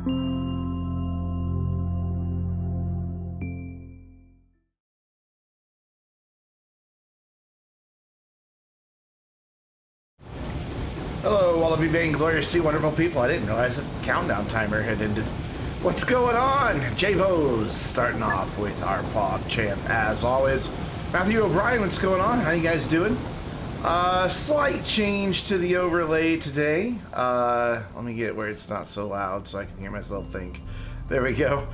Hello, all of you vaingloriously wonderful people. I didn't realize the countdown timer had ended. What's going on? J-Bo's starting off with our Pog champ as always. Matthew O'Brien, what's going on? How you guys doing? Slight change to the overlay today. Let me get where it's not so loud so I can hear myself think. There we go.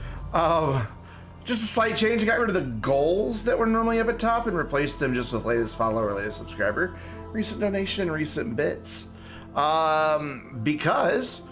Just a slight change. I got rid of the goals that were normally up at top and replaced them just with latest follower, latest subscriber, recent donation, and recent bits. Because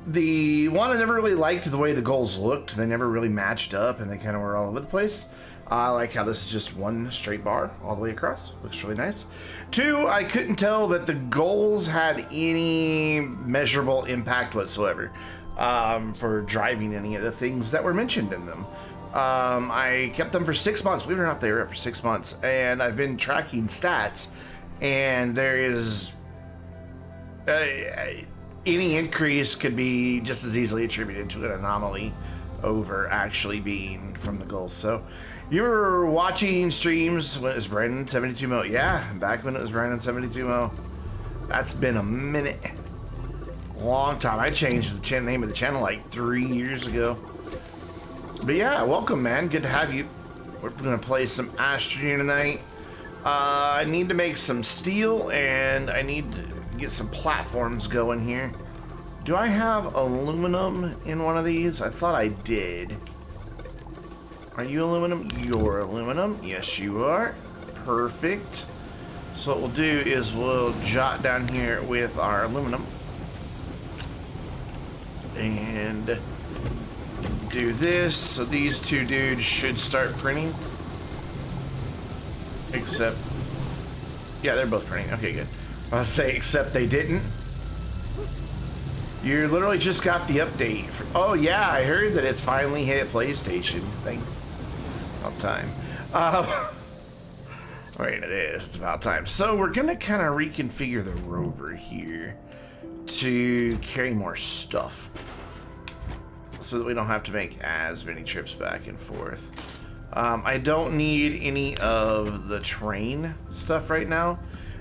the one, I never really liked the way the goals looked. They never really matched up and they kind of were all over the place. I like how this is just one straight bar all the way across. Looks really nice. Two, I couldn't tell that the goals had any measurable impact whatsoever for driving any of the things that were mentioned in them. I kept them for 6 months. Believe it or not, they were up for 6 months. And I've been tracking stats, and there is... any increase could be just as easily attributed to an anomaly over actually being from the goals. So you were watching streams when it was Brandon 72 mil. Yeah, back when it was Brandon 72 mil. That's been a minute. Long time. I changed the name of the channel like 3 years ago. But yeah, welcome, man. Good to have you. We're gonna play some Astroneer tonight. I need to make some steel and I need to get some platforms going here. Do I have aluminum in one of these? I thought I did. Are you aluminum? You're aluminum. Yes, you are. Perfect. So what we'll do is we'll jot down here with our aluminum and do this. So these two dudes should start printing. Except, yeah, they're both printing. Okay, good. I'll say, except they didn't. You literally just got the update. Oh yeah, I heard that it's finally hit PlayStation. Thank about time. Right, it is. It's about time. So we're gonna kind of reconfigure the rover here to carry more stuff, so that we don't have to make as many trips back and forth. I don't need any of the train stuff right now.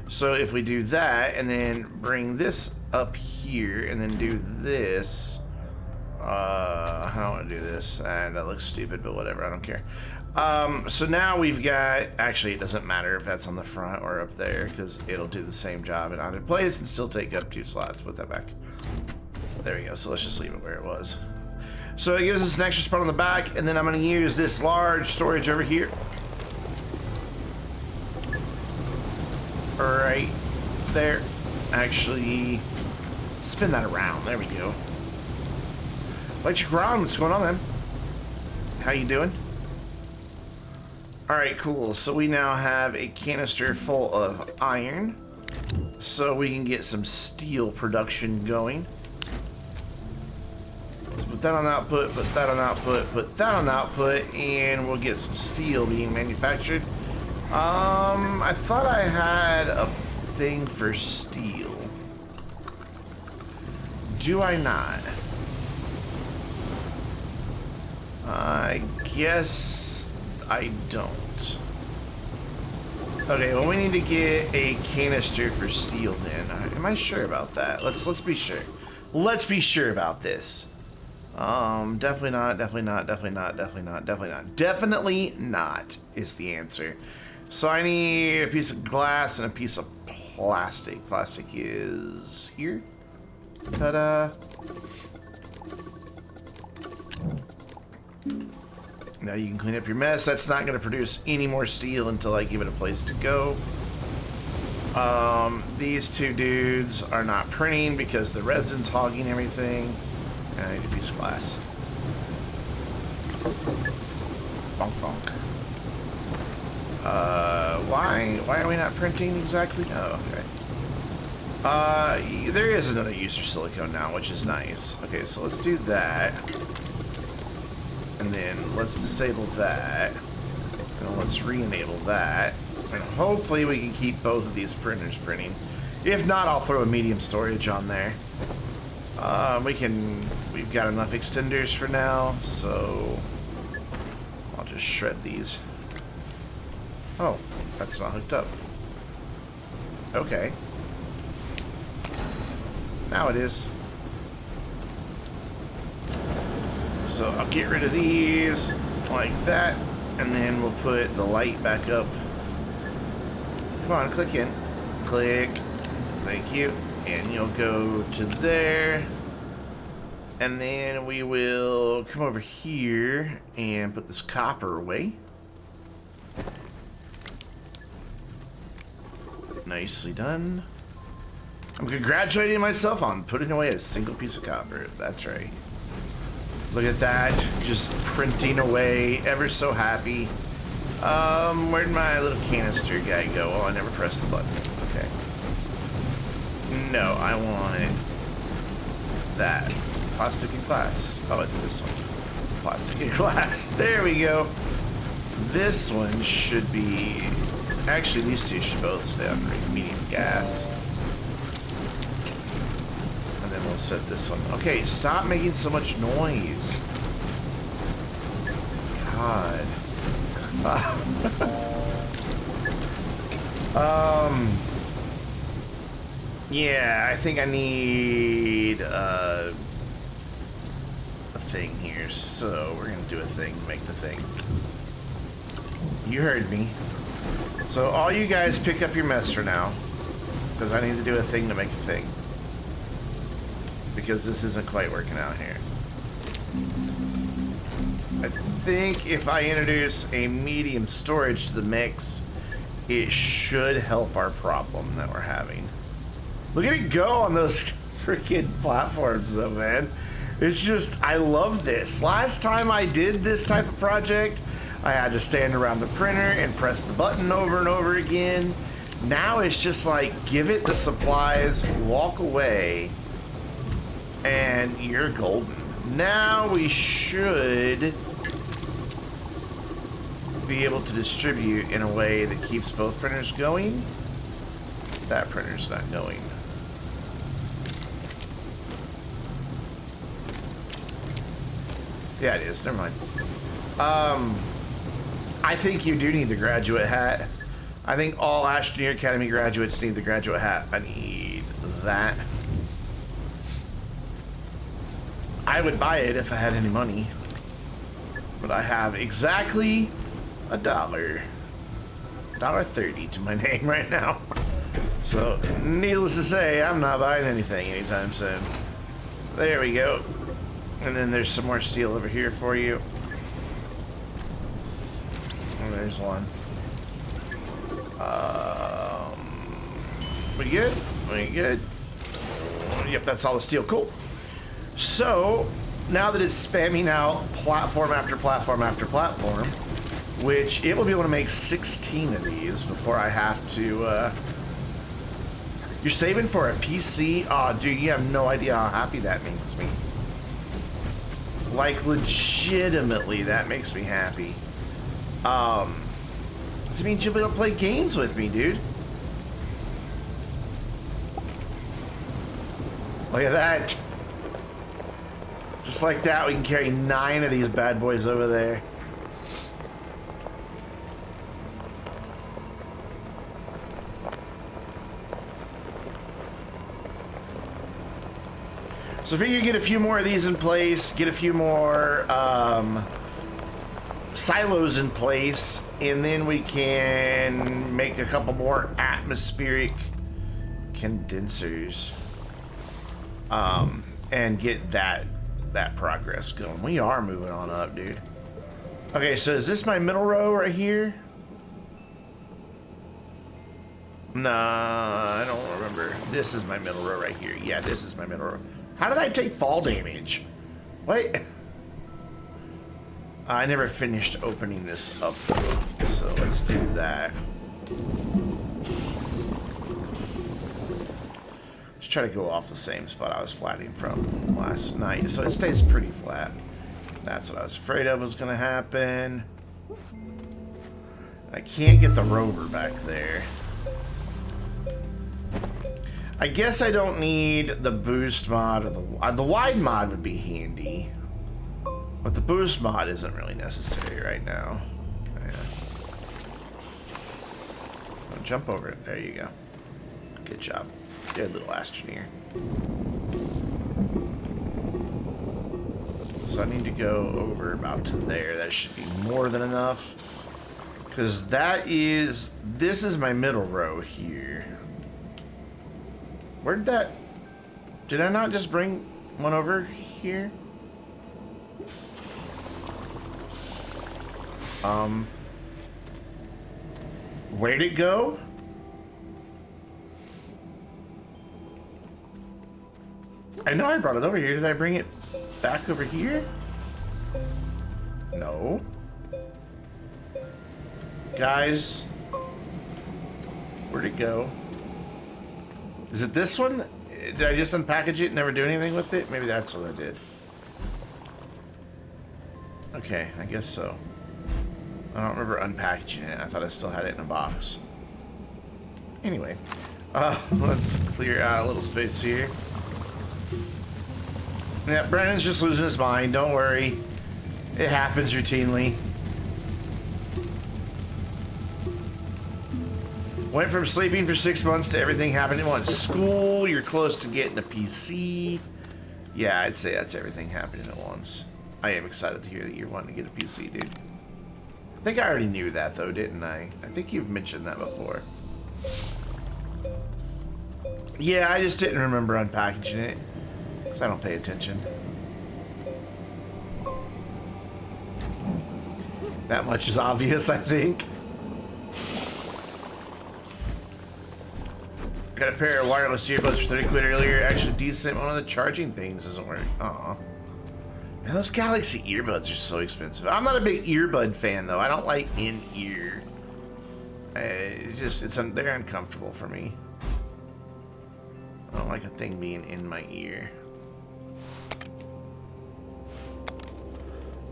So if we do that and then bring this up here and then do this, I don't want to do this, and that looks stupid, but whatever, I don't care. So now we've got, actually it doesn't matter if that's on the front or up there because it'll do the same job in either place and still take up 2 slots. Put that back. There we go. So let's just leave it where it was. So it gives us an extra spot on the back, and then I'm going to use this large storage over here. Right there. Actually, spin that around. There we go. Electric Ron, what's going on, man? How you doing? Alright, cool. So we now have a canister full of iron, so we can get some steel production going. Put that on output, put that on output, put that on output, and we'll get some steel being manufactured. I thought I had a thing for steel. Do I not? I guess I don't. Okay, well we need to get a canister for steel then. Am I sure about that? Let's be sure. Let's be sure about this. Definitely not, definitely not, definitely not, definitely not, definitely not. Definitely not is the answer. So I need a piece of glass and a piece of plastic. Plastic is here. Ta-da. Now you can clean up your mess. That's not going to produce any more steel until I give it a place to go. These two dudes are not printing because the resin's hogging everything. And I need a piece of glass. Bonk, bonk. Why are we not printing exactly? Oh, okay. There is another use for silicone now, which is nice. Okay, so let's do that. And then let's disable that. And let's re-enable that. And hopefully we can keep both of these printers printing. If not, I'll throw a medium storage on there. We've got enough extenders for now, so I'll just shred these. Oh, that's not hooked up. Okay. Now it is. So I'll get rid of these like that, and then we'll put the light back up. Come on, click in. Click. Thank you. And you'll go to there. And then we will come over here and put this copper away. Nicely done. I'm congratulating myself on putting away a single piece of copper. That's right. Look at that. Just printing away. Ever so happy. Where'd my little canister guy go? Oh, I never pressed the button. Okay. No, I want that. Plastic and glass. Oh, it's this one. Plastic and glass. There we go. This one should be... Actually, these two should both stay on medium gas. And then we'll set this one. Okay, stop making so much noise. God. Yeah, I think I need a thing here, so we're gonna do a thing to make the thing. You heard me. So all you guys pick up your mess for now, because I need to do a thing to make a thing. Because this isn't quite working out here. I think if I introduce a medium storage to the mix, it should help our problem that we're having. Look at it go on those freaking platforms though, man. It's just, I love this. Last time I did this type of project, I had to stand around the printer and press the button over and over again. Now it's just like, give it the supplies, walk away, and you're golden. Now we should be able to distribute in a way that keeps both printers going. That printer's not going. Yeah, it is. Never mind. I think you do need the graduate hat. I think all Astroneer Academy graduates need the graduate hat. I need that. I would buy it if I had any money. But I have exactly $1.30 to my name right now. So, needless to say, I'm not buying anything anytime soon. There we go. And then there's some more steel over here for you. Oh, there's one. We good? We good? Yep, that's all the steel. Cool. So, now that it's spamming out platform after platform after platform, which it will be able to make 16 of these before I have to, You're saving for a PC? Aw, dude, you have no idea how happy that makes me. Like, legitimately, that makes me happy. This means you'll be able to play games with me, dude. Look at that. Just like that, we can carry 9 of these bad boys over there. So if you get a few more of these in place, get a few more silos in place, and then we can make a couple more atmospheric condensers and get that progress going. We are moving on up, dude. Okay, so is this my middle row right here? Nah, I don't remember. This is my middle row right here. Yeah, this is my middle row. How did I take fall damage? Wait. I never finished opening this up, so let's do that. Let's try to go off the same spot I was flatting from last night, so it stays pretty flat. That's what I was afraid of was going to happen. I can't get the rover back there. I guess I don't need the boost mod or the wide mod would be handy, but the boost mod isn't really necessary right now. Yeah. Oh, jump over it. There you go. Good job. Good little Astroneer. So I need to go over about to there. That should be more than enough. Because this is my middle row here. Where'd that... Did I not just bring one over here? Where'd it go? I know I brought it over here. Did I bring it back over here? No. Guys, where'd it go? Is it this one? Did I just unpackage it and never do anything with it? Maybe that's what I did. Okay, I guess so. I don't remember unpackaging it. I thought I still had it in a box. Anyway, let's clear out a little space here. Yeah, Brandon's just losing his mind. Don't worry. It happens routinely. Went from sleeping for 6 months to everything happening at once. School, you're close to getting a PC. Yeah, I'd say that's everything happening at once. I am excited to hear that you're wanting to get a PC, dude. I think I already knew that, though, didn't I? I think you've mentioned that before. Yeah, I just didn't remember unpackaging it. Because I don't pay attention. That much is obvious, I think. Got a pair of wireless earbuds for 30 quid earlier. Actually decent. One of the charging things isn't working. Aw. Man, those Galaxy earbuds are so expensive. I'm not a big earbud fan, though. I don't like in-ear. They're uncomfortable for me. I don't like a thing being in my ear.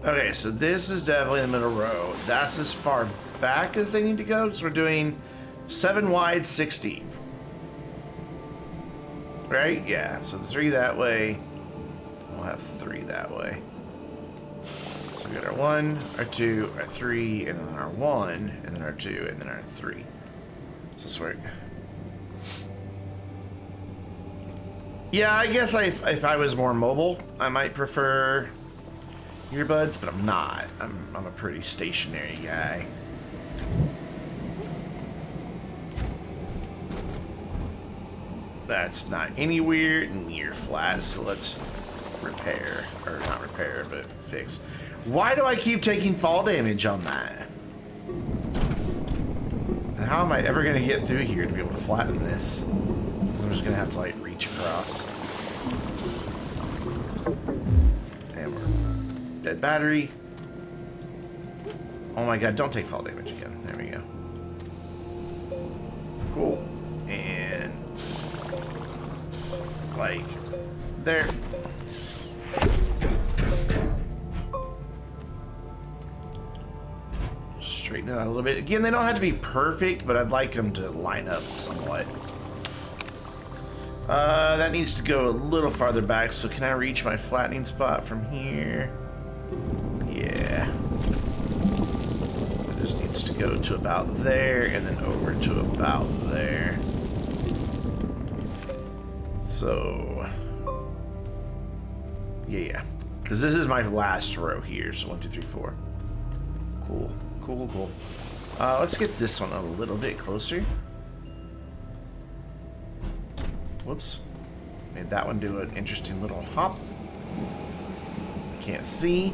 Okay, so this is definitely the middle row. That's as far back as they need to go, because we're doing 7 wide, 6 deep. Right? Yeah, so 3 that way. We'll have 3 that way. So we got our 1, our 2, our 3, and then our 1, and then our 2, and then our 3. Does this work? Yeah, I guess if I was more mobile, I might prefer earbuds, but I'm not. I'm a pretty stationary guy. That's not anywhere near flat, so let's repair. Or not repair, but fix. Why do I keep taking fall damage on that? And how am I ever going to get through here to be able to flatten this? I'm just going to have to, like, reach across. And we're dead battery. Oh my god, don't take fall damage again. There we go. Cool. And... like, there. Straighten it out a little bit. Again, they don't have to be perfect, but I'd like them to line up somewhat. That needs to go a little farther back, so can I reach my flattening spot from here? Yeah. It just needs to go to about there, and then over to about there. So... yeah. Because this is my last row here, so 1, 2, 3, 4. Cool. Cool, cool. Let's get this one a little bit closer. Whoops. Made that one do an interesting little hop. Can't see.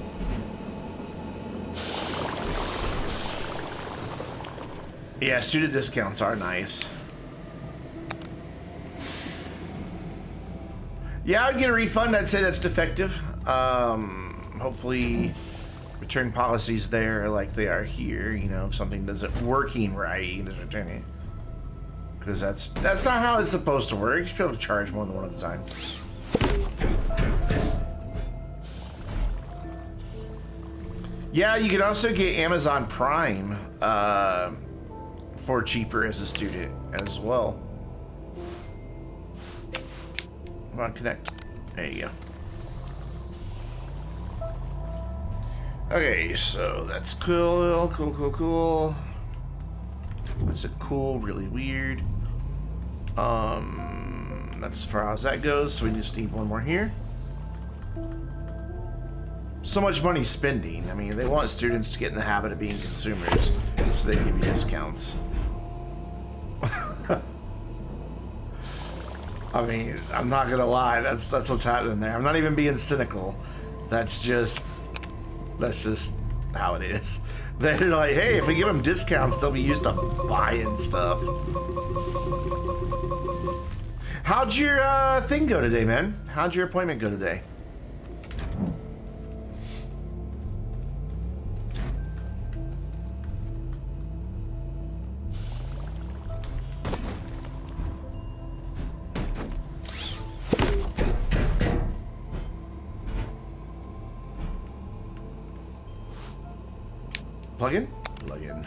Yeah, student discounts are nice. Yeah, I'd get a refund. I'd say that's defective. Hopefully return policies there like they are here. You know, if something doesn't working right, you can just return it. Because that's not how it's supposed to work. You should be able to charge more than one at a time. Yeah, you can also get Amazon Prime for cheaper as a student as well. Come on, connect. There you go. Okay, so that's cool, cool. I said cool, really weird. That's as far as that goes, so we just need one more here. So much money spending. I mean, they want students to get in the habit of being consumers, so they give you discounts. I mean, I'm not gonna lie, that's what's happening there. I'm not even being cynical. That's just how it is. They're like, hey, if we give them discounts, they'll be used to buying stuff. How'd your thing go today, man? How'd your appointment go today? Plug in? Plug in.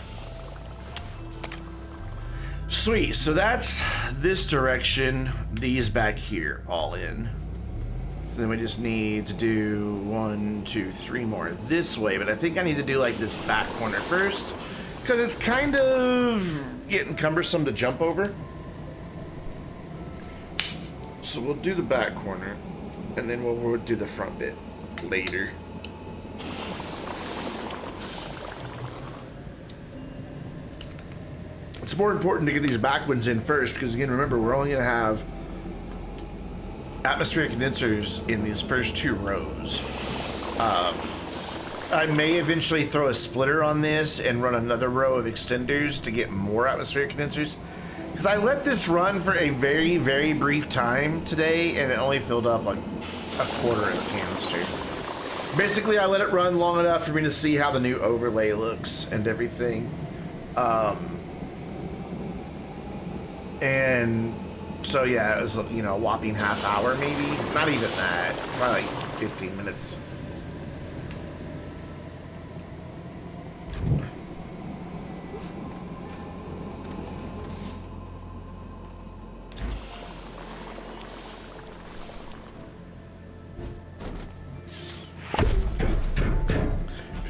Sweet, so that's this direction, these back here, all in. So then we just need to do 1, 2, 3 more this way, but I think I need to do like this back corner first, because it's kind of getting cumbersome to jump over. So we'll do the back corner, and then we'll do the front bit later. It's more important to get these back ones in first, because again, remember, we're only going to have atmospheric condensers in these first 2 rows. I may eventually throw a splitter on this and run another row of extenders to get more atmospheric condensers, because I let this run for a very, very brief time today, and it only filled up like a quarter of a canister. Basically, I let it run long enough for me to see how the new overlay looks and everything. And so yeah, it was, you know, a whopping half hour maybe. Not even that. Probably like 15 minutes.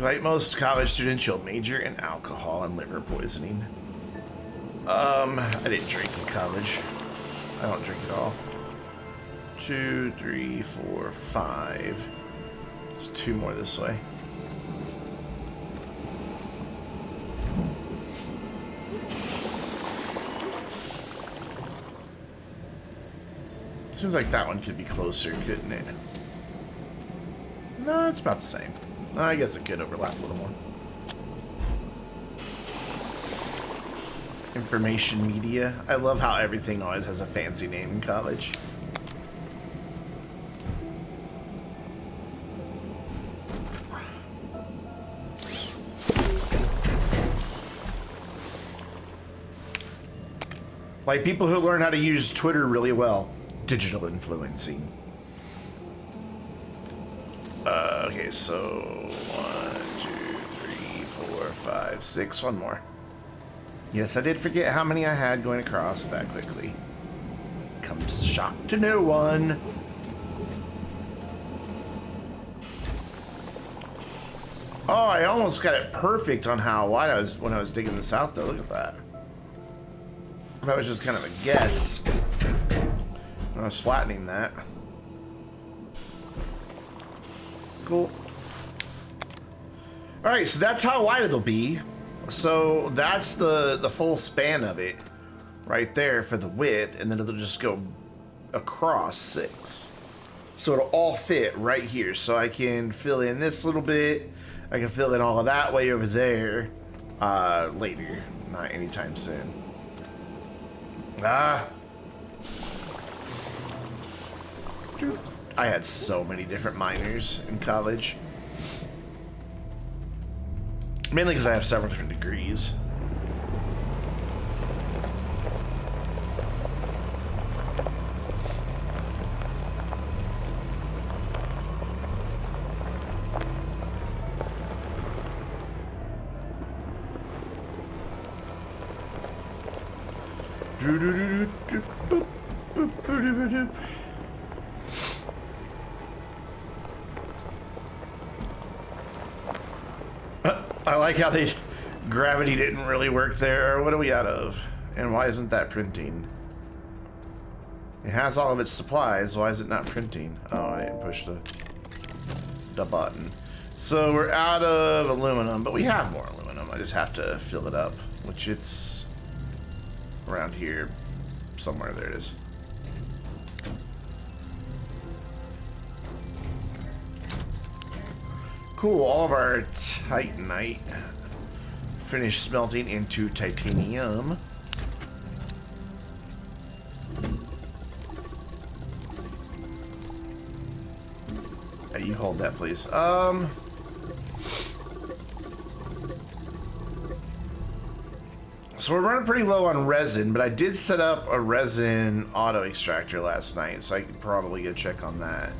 Like most college students, you'll major in alcohol and liver poisoning. I didn't drink in college. I don't drink at all. 2, 3, 4, 5. It's 2 more this way. Seems like that one could be closer, couldn't it? No, it's about the same. I guess it could overlap a little more. Information media. I love how everything always has a fancy name in college. Like people who learn how to use Twitter really well. Digital influencing. Okay, so 1, 2, 3, 4, 5, 6. One more. Yes, I did forget how many I had going across that quickly. Comes as a shock to no one. Oh, I almost got it perfect on how wide I was when I was digging this out, though. Look at that. That was just kind of a guess when I was flattening that. Cool. All right, so that's how wide it'll be. So that's the full span of it right there for the width, and then it'll just go across 6. So it'll all fit right here. So I can fill in this little bit. I can fill in all of that way over there later, not anytime soon. Dude, I had so many different minors in college. Mainly because I have several different degrees. I like how they gravity didn't really work there. What are we out of? And why isn't that printing? It has all of its supplies. Why is it not printing? Oh, I didn't push the button. So we're out of aluminum, but we have more aluminum. I just have to fill it up, which it's around here somewhere. There it is. Cool, all of our titanite finished smelting into titanium. Hey, you hold that, please. So we're running pretty low on resin, but I did set up a resin auto extractor last night, so I could probably go check on that.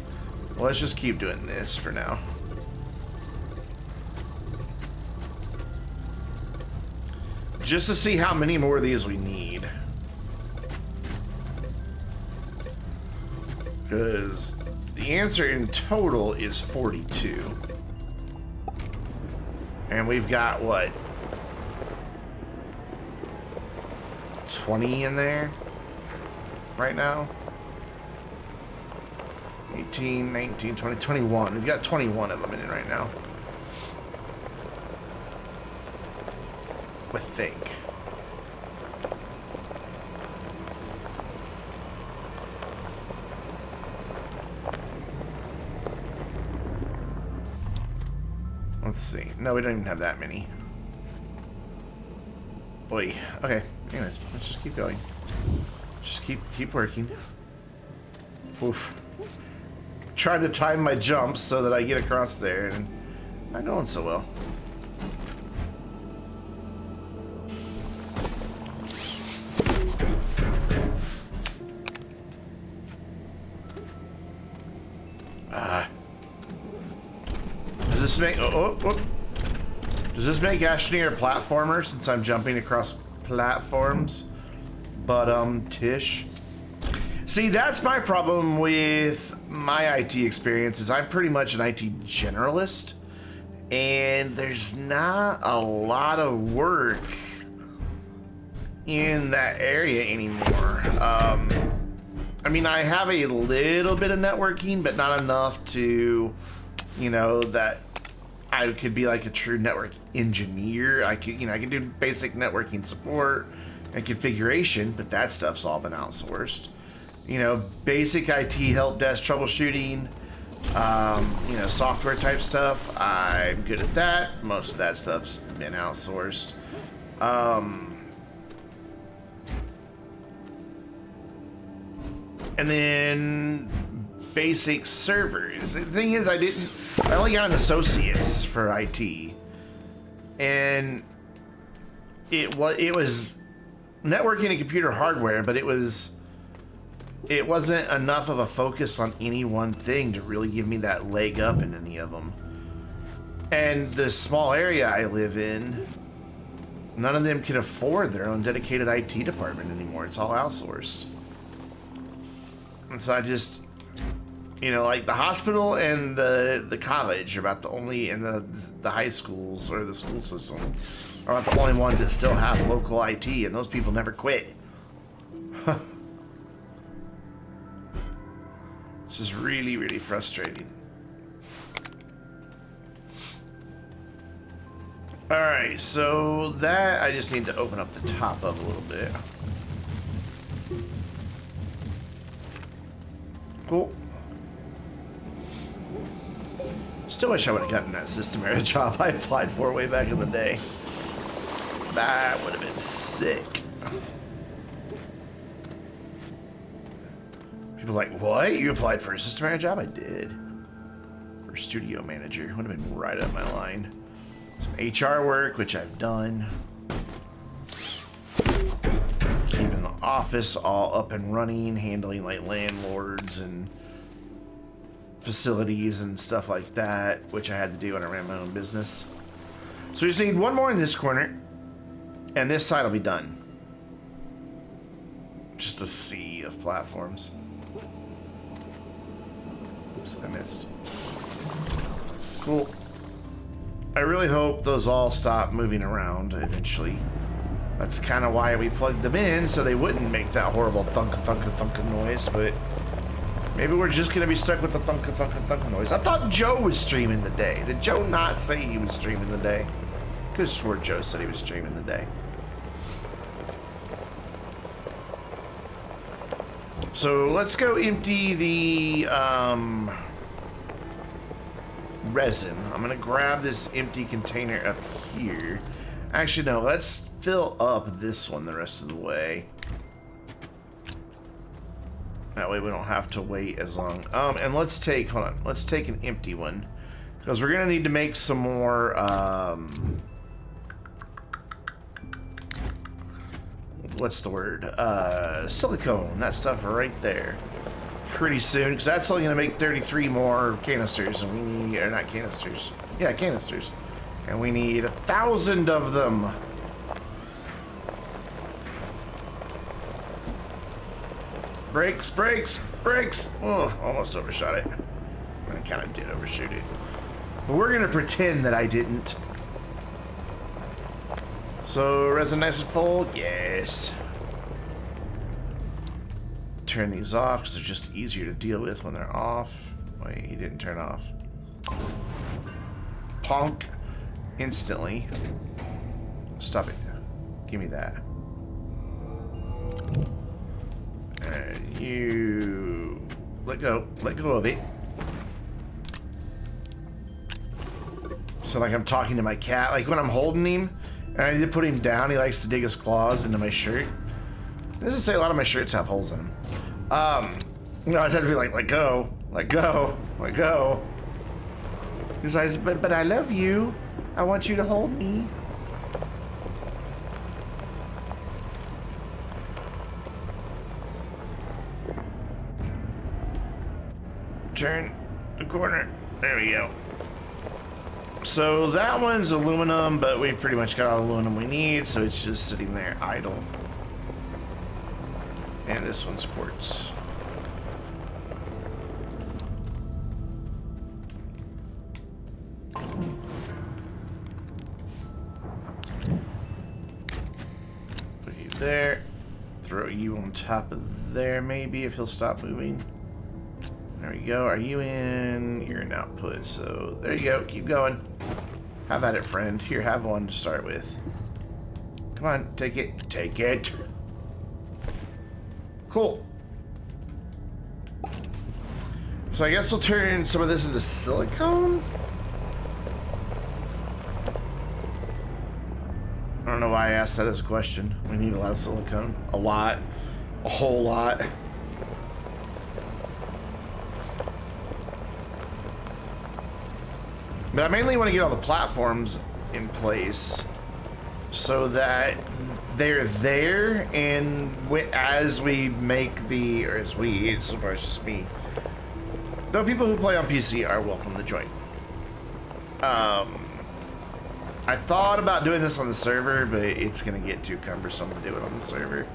Well, let's just keep doing this for now. Just to see how many more of these we need. Because the answer in total is 42. And we've got, what, 20 in there right now? 18, 19, 20, 21. We've got 21 of them in right now. I think. Let's see. No, we don't even have that many. Boy. Okay. Anyways, let's just keep going. Just keep working. Oof. Trying to time my jumps so that I get across there, and not going so well. Does this make Does this make Astroneer a platformer since I'm jumping across platforms? But Tish. See, that's my problem with my IT experience is I'm pretty much an IT generalist, and there's not a lot of work in that area anymore. I mean, I have a little bit of networking, but not enough to, you know, that I could be like a true network engineer. I could, you know, I can do basic networking support and configuration, but that stuff's all been outsourced. You know, basic IT help desk troubleshooting, you know, software type stuff. I'm good at that. Most of that stuff's been outsourced. And then basic servers. The thing is, I only got an associate's for IT, and it was networking and computer hardware, but it wasn't enough of a focus on any one thing to really give me that leg up in any of them. And the small area I live in, none of them can afford their own dedicated IT department anymore. It's all outsourced. And so I just, you know, like the hospital and the college are about the only, and the high schools or the school system are about the only ones that still have local IT, and those people never quit. This is really, really frustrating. Alright, so that I just need to open up the top of a little bit. Cool. Still wish I would have gotten that system era job I applied for way back in the day. That would have been sick. People are like, what? You applied for a system era job? I did. For studio manager. Would have been right up my line. Some HR work, which I've done. Keeping the office all up and running, handling like landlords and facilities and stuff like that, which I had to do when I ran my own business. So we just need one more in this corner, and this side will be done. Just a sea of platforms. Oops, I missed. Cool. I really hope those all stop moving around eventually. That's kind of why we plugged them in, so they wouldn't make that horrible thunk noise, but maybe we're just gonna be stuck with the thunk noise. I thought Joe was streaming the day. Did Joe not say he was streaming the day? Could have swore Joe said he was streaming the day. So let's go empty the resin. I'm gonna grab this empty container up here. Actually, no, let's fill up this one the rest of the way. That way we don't have to wait as long. And let's take, hold on, let's take an empty one. Because we're gonna need to make some more, what's the word? Silicone, that stuff right there. Pretty soon, because that's only gonna make 33 more canisters, and we need, or not canisters. Yeah, canisters. And we need 1,000 of them. Brakes, brakes, brakes. Oh, almost overshot it. I kind of did overshoot it. But we're gonna pretend that I didn't. So, resin nice and full? Yes. Turn these off because they're just easier to deal with when they're off. Wait, he didn't turn off. Ponk. Instantly. Stop it. Give me that. And you let go of it. So like I'm talking to my cat, like when I'm holding him and I need to put him down, he likes to dig his claws into my shirt. It doesn't say a lot of my shirts have holes in them. You know, I tend to be like, let go, let go, let go. He's like, but I love you. I want you to hold me. Turn the corner. There we go. So that one's aluminum, but we've pretty much got all the aluminum we need, so it's just sitting there idle. And this one's quartz. Put you there. Throw you on top of there, maybe, if he'll stop moving. There we go. Are you in? You're in output, so there you go. Keep going. Have at it, friend. Here, have one to start with. Come on, take it. Take it. Cool. So I guess we'll turn some of this into silicone? I don't know why I asked that as a question. We need a lot of silicone. A lot. A whole lot. But I mainly want to get all the platforms in place so that they're there, and as we make the, or as we, so far it's just me, though people who play on PC are welcome to join. I thought about doing this on the server, but it's going to get too cumbersome to do it on the server.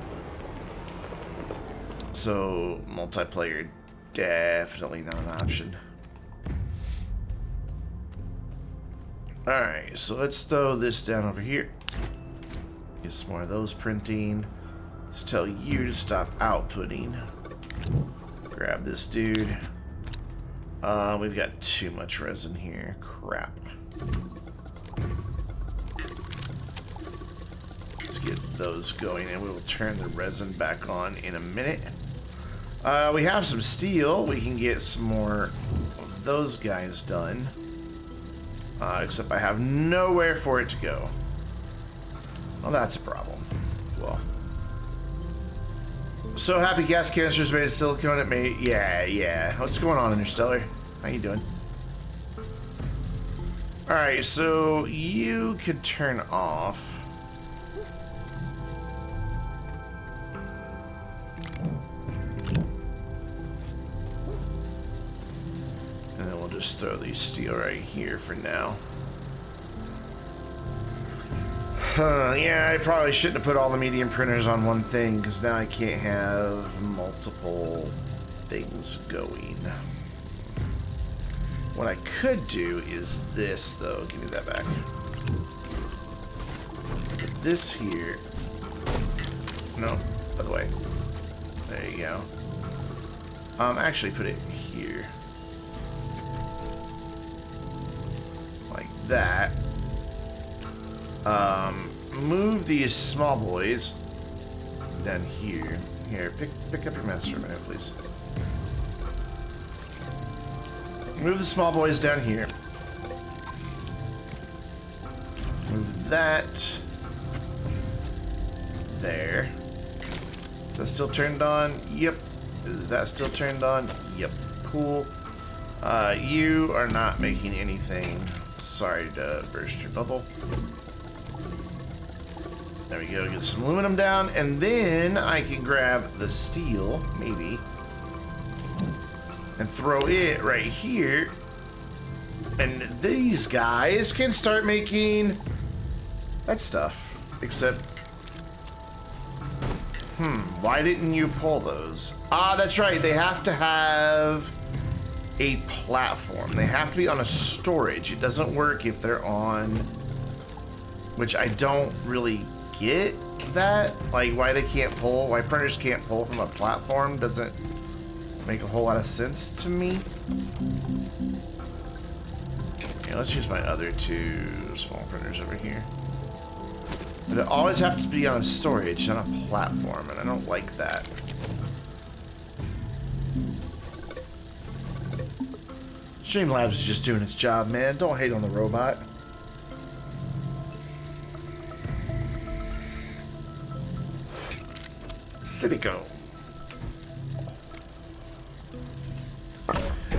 So multiplayer, definitely not an option. Alright, so let's throw this down over here. Get some more of those printing. Let's tell you to stop outputting. Grab this dude. We've got too much resin here. Crap. Let's get those going and we will turn the resin back on in a minute. We have some steel. We can get some more of those guys done. Except I have nowhere for it to go. Well, that's a problem. Well. So happy gas canisters made of silicone. It made, yeah. What's going on, Interstellar? How you doing? Alright, so you could turn off. And then we'll just throw these steel right here for now. Yeah, I probably shouldn't have put all the medium printers on one thing, because now I can't have multiple things going. What I could do is this, though. Give me that back. Put this here. No, other way. There you go. Actually put it here. Like that. Move these small boys down here. Here, pick up your mess for a minute, please. Move the small boys down here. Move that there. Is that still turned on? Yep. Is that still turned on? Yep. Cool. You are not making anything. Sorry to burst your bubble. There we go. Get some aluminum down, and then I can grab the steel, maybe, and throw it right here. And these guys can start making that stuff. Except, why didn't you pull those? Ah, that's right. They have to have a platform. They have to be on a storage. It doesn't work if they're on, which I don't really get that. Like, why they can't pull, why printers can't pull from a platform doesn't make a whole lot of sense to me. Okay, let's use my other two small printers over here. But it always have to be on a storage, not a platform, and I don't like that. Streamlabs is just doing its job, man. Don't hate on the robot. Silico.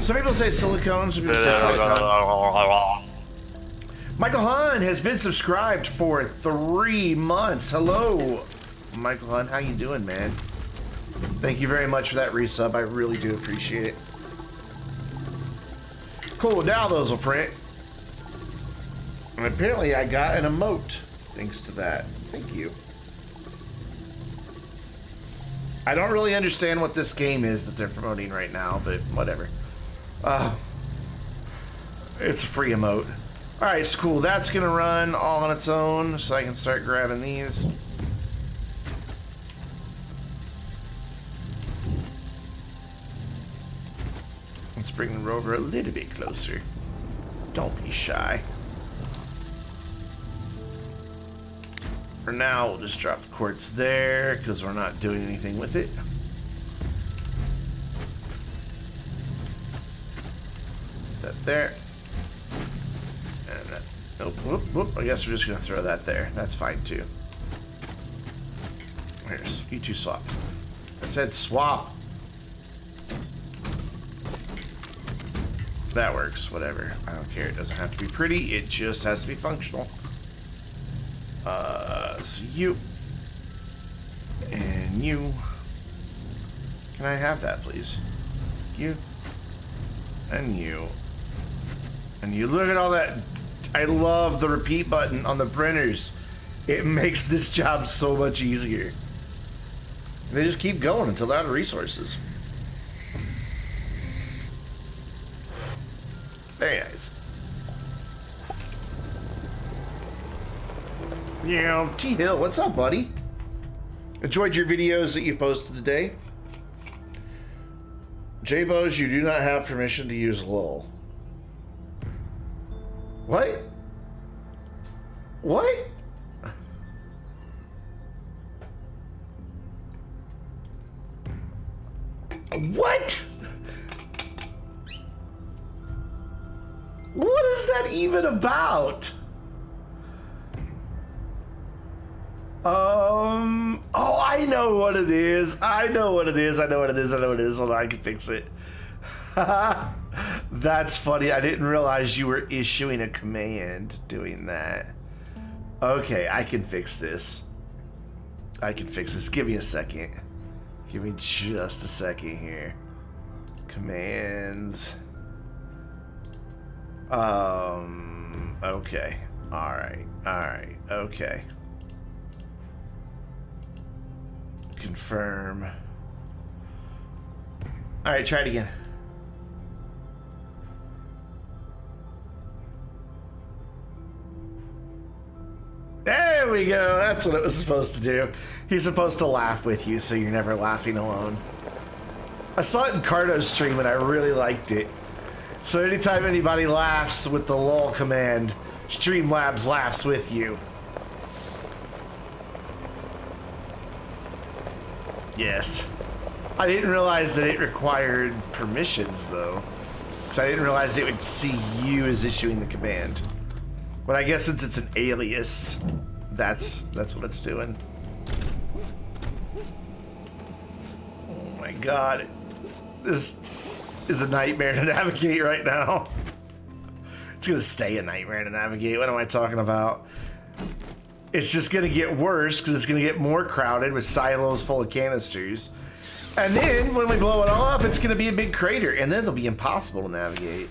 Some people say silicone, some people say silicone. Michael Hahn has been subscribed for 3 months. Hello, Michael Hahn. How you doing, man? Thank you very much for that resub. I really do appreciate it. Cool, now those will print. And apparently I got an emote thanks to that. Thank you. I don't really understand what this game is that they're promoting right now, but whatever. It's a free emote. Alright, so cool. That's going to run all on its own, so I can start grabbing these. Let's bring the rover a little bit closer. Don't be shy. For now, we'll just drop the quartz there, because we're not doing anything with it. Put that there. And that, oh, whoop, whoop. I guess we're just going to throw that there. That's fine, too. Here's, you two swap. I said swap. That works, whatever. I don't care. It doesn't have to be pretty. It just has to be functional. So you. And you. Can I have that, please? You. And you. And you. Look at all that. I love the repeat button on the printers. It makes this job so much easier. They just keep going until they're out of resources. Very nice. Yeah, T Hill, what's up, buddy? Enjoyed your videos that you posted today. J-Bose, you do not have permission to use LOL. What? What? What? What is that even about? Oh, I know what it is. I know what it is. I know what it is. I know what it is. Hold on, I can fix it. That's funny. I didn't realize you were issuing a command doing that. Okay, I can fix this. I can fix this. Give me a second. Give me just a second here. Commands. Okay. Alright. Alright. Okay. Confirm. Alright, try it again. we go. That's what it was supposed to do. He's supposed to laugh with you, so you're never laughing alone. I saw it in Cardo's stream and I really liked it. So anytime anybody laughs with the lol command, Streamlabs laughs with you. Yes. I didn't realize that it required permissions, though. Because I didn't realize it would see you as issuing the command. But I guess since it's an alias, that's what it's doing. Oh my god. This is a nightmare to navigate right now. It's gonna stay a nightmare to navigate. What am I talking about? It's just gonna get worse because it's gonna get more crowded with silos full of canisters. And then when we blow it all up, it's gonna be a big crater, and then it'll be impossible to navigate.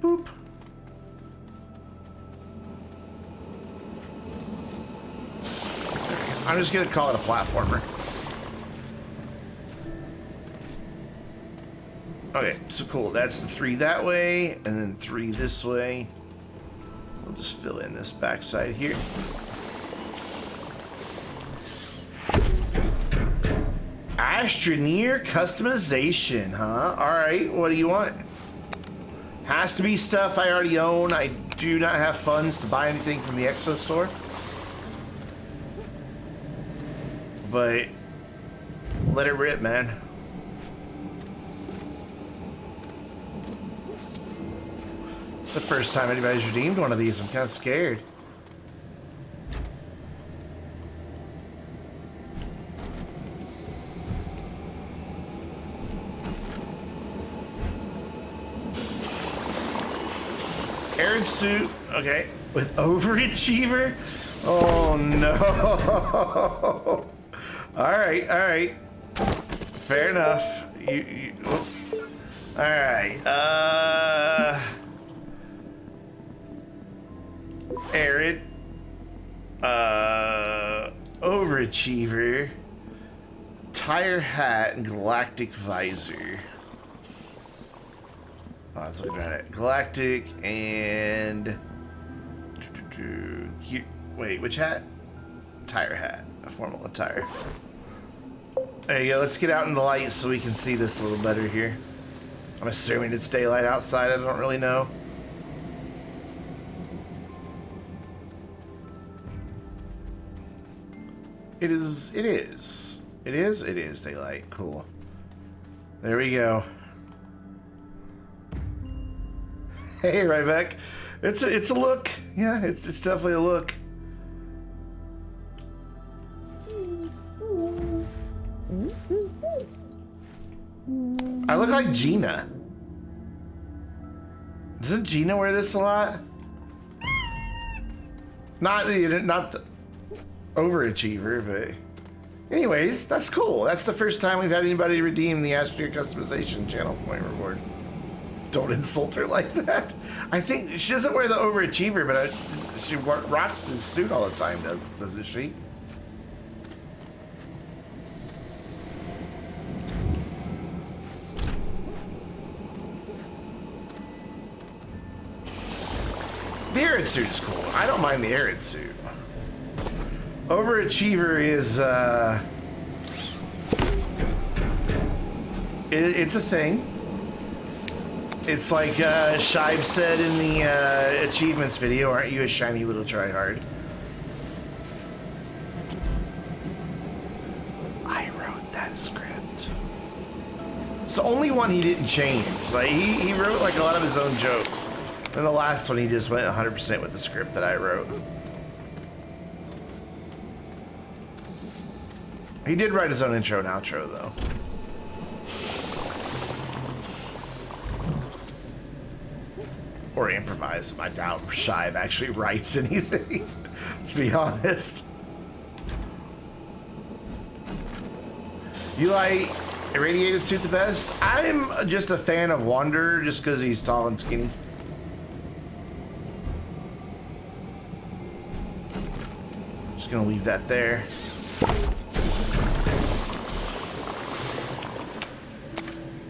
Boop. I'm just gonna call it a platformer. Okay, so cool. That's the 3 that way, and then 3 this way. We'll just fill in this backside here. Astroneer customization, huh? Alright, what do you want? Has to be stuff I already own. I do not have funds to buy anything from the Exo store. But let it rip, man. It's the first time anybody's redeemed one of these. I'm kind of scared. Aaron suit, okay. With overachiever? Oh no. Alright, alright. Fair enough. Alright, Arid. Overachiever. Tire hat and galactic visor. Oh, let's look at it. Galactic and... Wait, which hat? Tire hat. A formal attire. There you go. Let's get out in the light so we can see this a little better here. I'm assuming it's daylight outside. I don't really know. It is daylight. Cool. There we go. Hey, Ryback. It's a look. Yeah, it's definitely a look. I look like Gina. Doesn't Gina wear this a lot? Not the overachiever, but anyways, that's cool. That's the first time we've had anybody redeem the Astroneer customization channel point reward. Don't insult her like that. I think she doesn't wear the overachiever, but she rocks his suit all the time, doesn't she? The Arid suit is cool. I don't mind the Arid suit. Overachiever is, it's a thing. It's like Shibe said in the achievements video, aren't you a shiny little tryhard? I wrote that script. It's the only one he didn't change. Like he wrote like a lot of his own jokes. And the last one he just went 100% with the script that I wrote. He did write his own intro and outro though. Or improvise. I doubt Shive actually writes anything. Let's be honest. You like irradiated suit the best? I'm just a fan of Wanderer just because he's tall and skinny. Just gonna leave that there.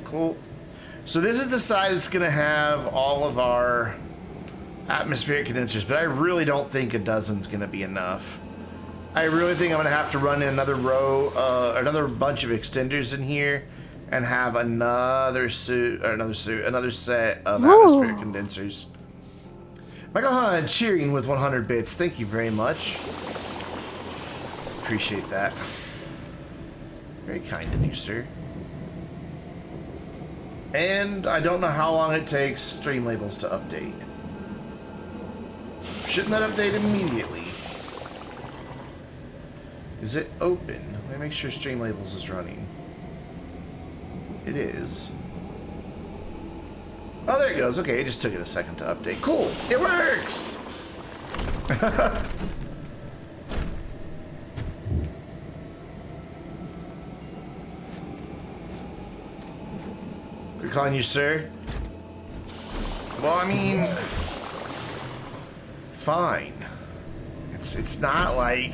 Cool. So this is the side that's gonna have all of our atmospheric condensers, but I really don't think a dozen's gonna be enough. I really think I'm gonna have to run in another row, another bunch of extenders in here, and have another set of atmospheric condensers. Michael Hunt cheering with 100 bits. Thank you very much. Appreciate that. Very kind of you, sir. And I don't know how long it takes stream labels to update. Shouldn't that update immediately? Is it open? Let me make sure stream labels is running. It is. Oh, there it goes. Okay, it just took it a second to update. Cool. It works! Good calling you, sir. Well, I mean... Fine. It's not like...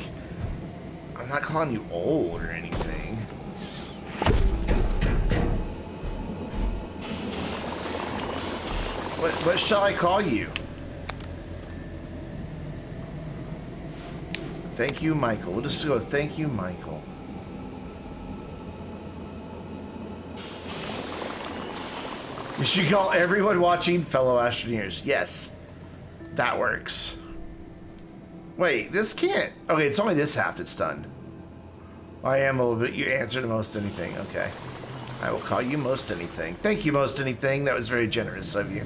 I'm not calling you old or anything. What shall I call you? Thank you, Michael. We'll just go with thank you, Michael. You should call everyone watching fellow Astroneers. Yes, that works. Wait, this can't. Okay, it's only this half that's done. I am a little bit. You answered most anything. Okay. I will call you most anything. Thank you, most anything. That was very generous of you.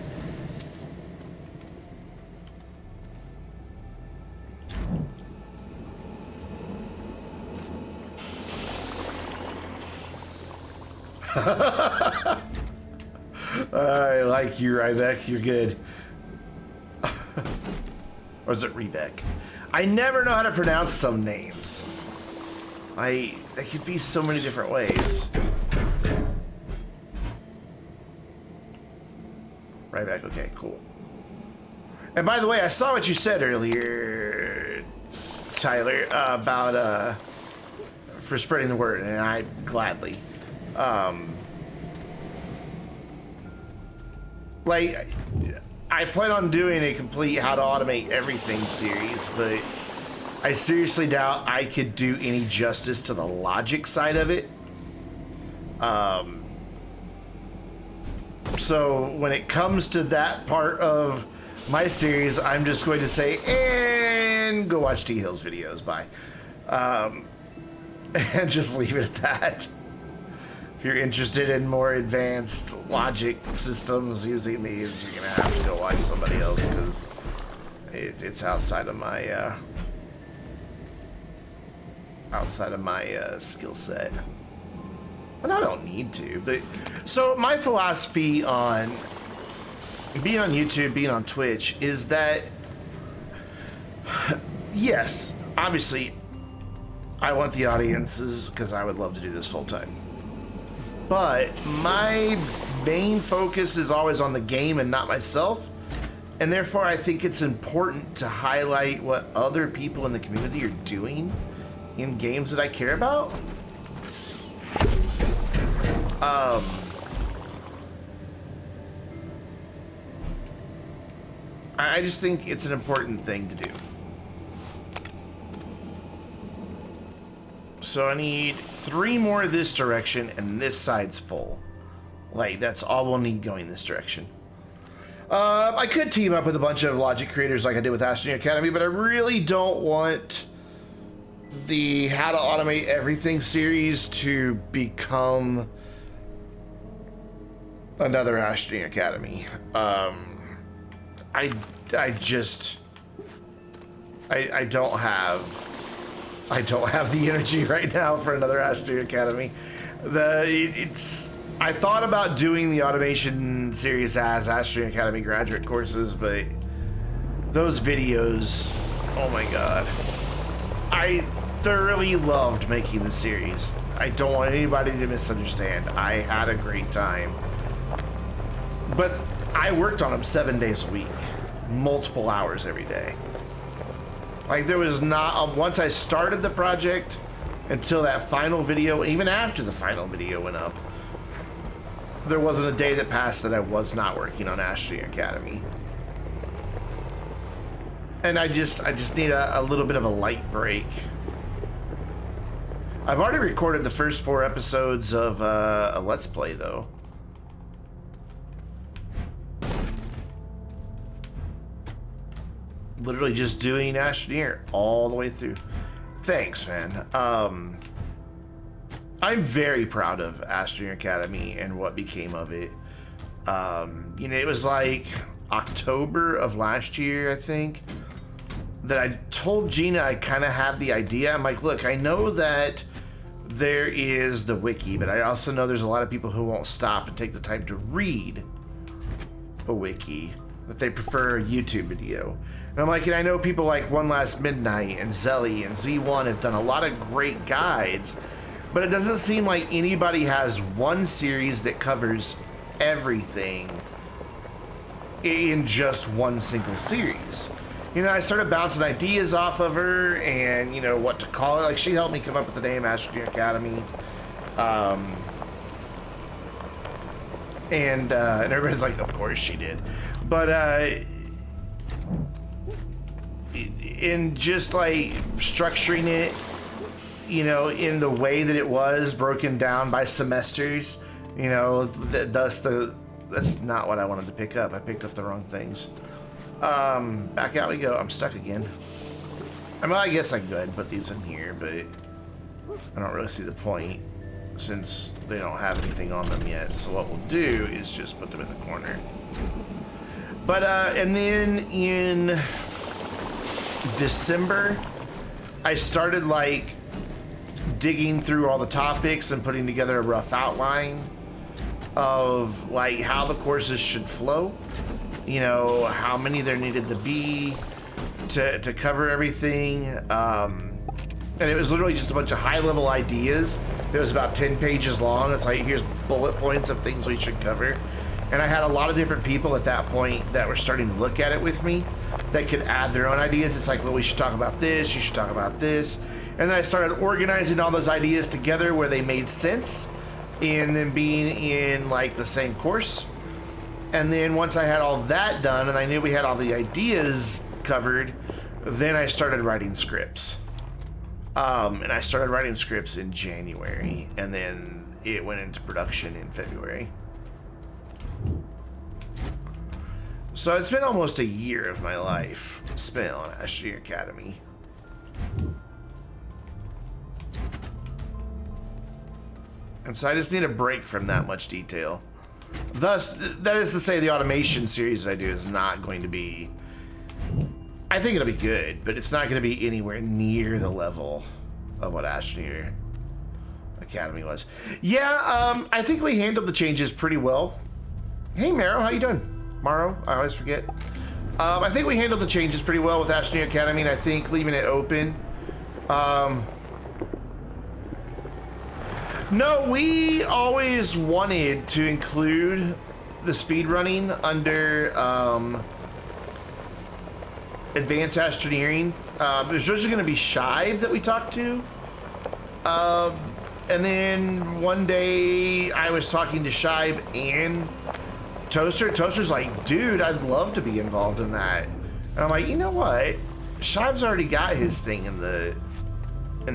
I like you, Rybeck. You're good. Or is it Rebeck? I never know how to pronounce some names. They could be so many different ways. Rybeck, okay, cool. And by the way, I saw what you said earlier, Tyler, about for spreading the word, and I gladly. Like, I plan on doing a complete how to automate everything series, but I seriously doubt I could do any justice to the logic side of it. So when it comes to that part of my series, I'm just going to say, and go watch T Hill's videos, bye. And just leave it at that. If you're interested in more advanced logic systems using these, you're gonna have to go watch somebody else, because it's outside of my skill set. And I don't need to, but so my philosophy on being on YouTube, being on Twitch, is that yes, obviously I want the audiences, because I would love to do this full time. But my main focus is always on the game and not myself. And therefore, I think it's important to highlight what other people in the community are doing in games that I care about. I just think it's an important thing to do. So I need 3 more this direction, and this side's full. Like, that's all we'll need going this direction. I could team up with a bunch of logic creators like I did with Astroneer Academy, but I really don't want the How to Automate Everything series to become another Astroneer Academy. I don't have the energy right now for another Astroneer Academy. I thought about doing the automation series as Astroneer Academy graduate courses, but those videos, oh my god. I thoroughly loved making the series. I don't want anybody to misunderstand. I had a great time. But I worked on them 7 days a week, multiple hours every day. Like, there was not, once I started the project until that final video, even after the final video went up, there wasn't a day that passed that I was not working on Astroneer Academy. And I just need a little bit of a light break. I've already recorded the first 4 episodes of a Let's Play, though. Literally just doing Astroneer all the way through. Thanks, man. I'm very proud of Astroneer Academy and what became of it. You know, it was like October of last year, I think, that I told Gina I kind of had the idea. I'm like, look, I know that there is the wiki, but I also know there's a lot of people who won't stop and take the time to read a wiki, that they prefer a YouTube video. And I'm like, and I know people like One Last Midnight and Zelly and Z1 have done a lot of great guides, but it doesn't seem like anybody has one series that covers everything in just one single series. You know, I started bouncing ideas off of her and, you know, what to call it. Like, she helped me come up with the name Astroneer Academy. And everybody's like, of course she did. But, in just, like, structuring it, you know, in the way that it was, broken down by semesters, you know, that's not what I wanted to pick up. I picked up the wrong things. Back out we go. I'm stuck again. I mean, I guess I can go ahead and put these in here, but I don't really see the point since they don't have anything on them yet. So what we'll do is just put them in the corner. But, and then in December, I started like digging through all the topics and putting together a rough outline of like how the courses should flow. You know, how many there needed to be to cover everything. And it was literally just a bunch of high-level ideas. It was about 10 pages long. It's like, here's bullet points of things we should cover. And I had a lot of different people at that point that were starting to look at it with me that could add their own ideas. It's like, well, we should talk about this, you should talk about this. And then I started organizing all those ideas together where they made sense and then being in like the same course. And then once I had all that done and I knew we had all the ideas covered, then I started writing scripts. And I started writing scripts in January, and then it went into production in February. So it's been almost a year of my life spent on Astroneer Academy. And so I just need a break from that much detail. Thus, that is to say, the automation series that I do is not going to be... I think it'll be good, but it's not going to be anywhere near the level of what Astroneer Academy was. Yeah, I think we handled the changes pretty well. Hey, Maro, how you doing? Maro, I always forget. I think we handled the changes pretty well with Astroneer Academy, and I think leaving it open. No, we always wanted to include the speedrunning under Advanced Astroneering. It was originally going to be Shibe that we talked to. And then one day I was talking to Shibe and Toaster. Toaster's like, dude, I'd love to be involved in that. And I'm like, you know what? Shibe's already got his thing in the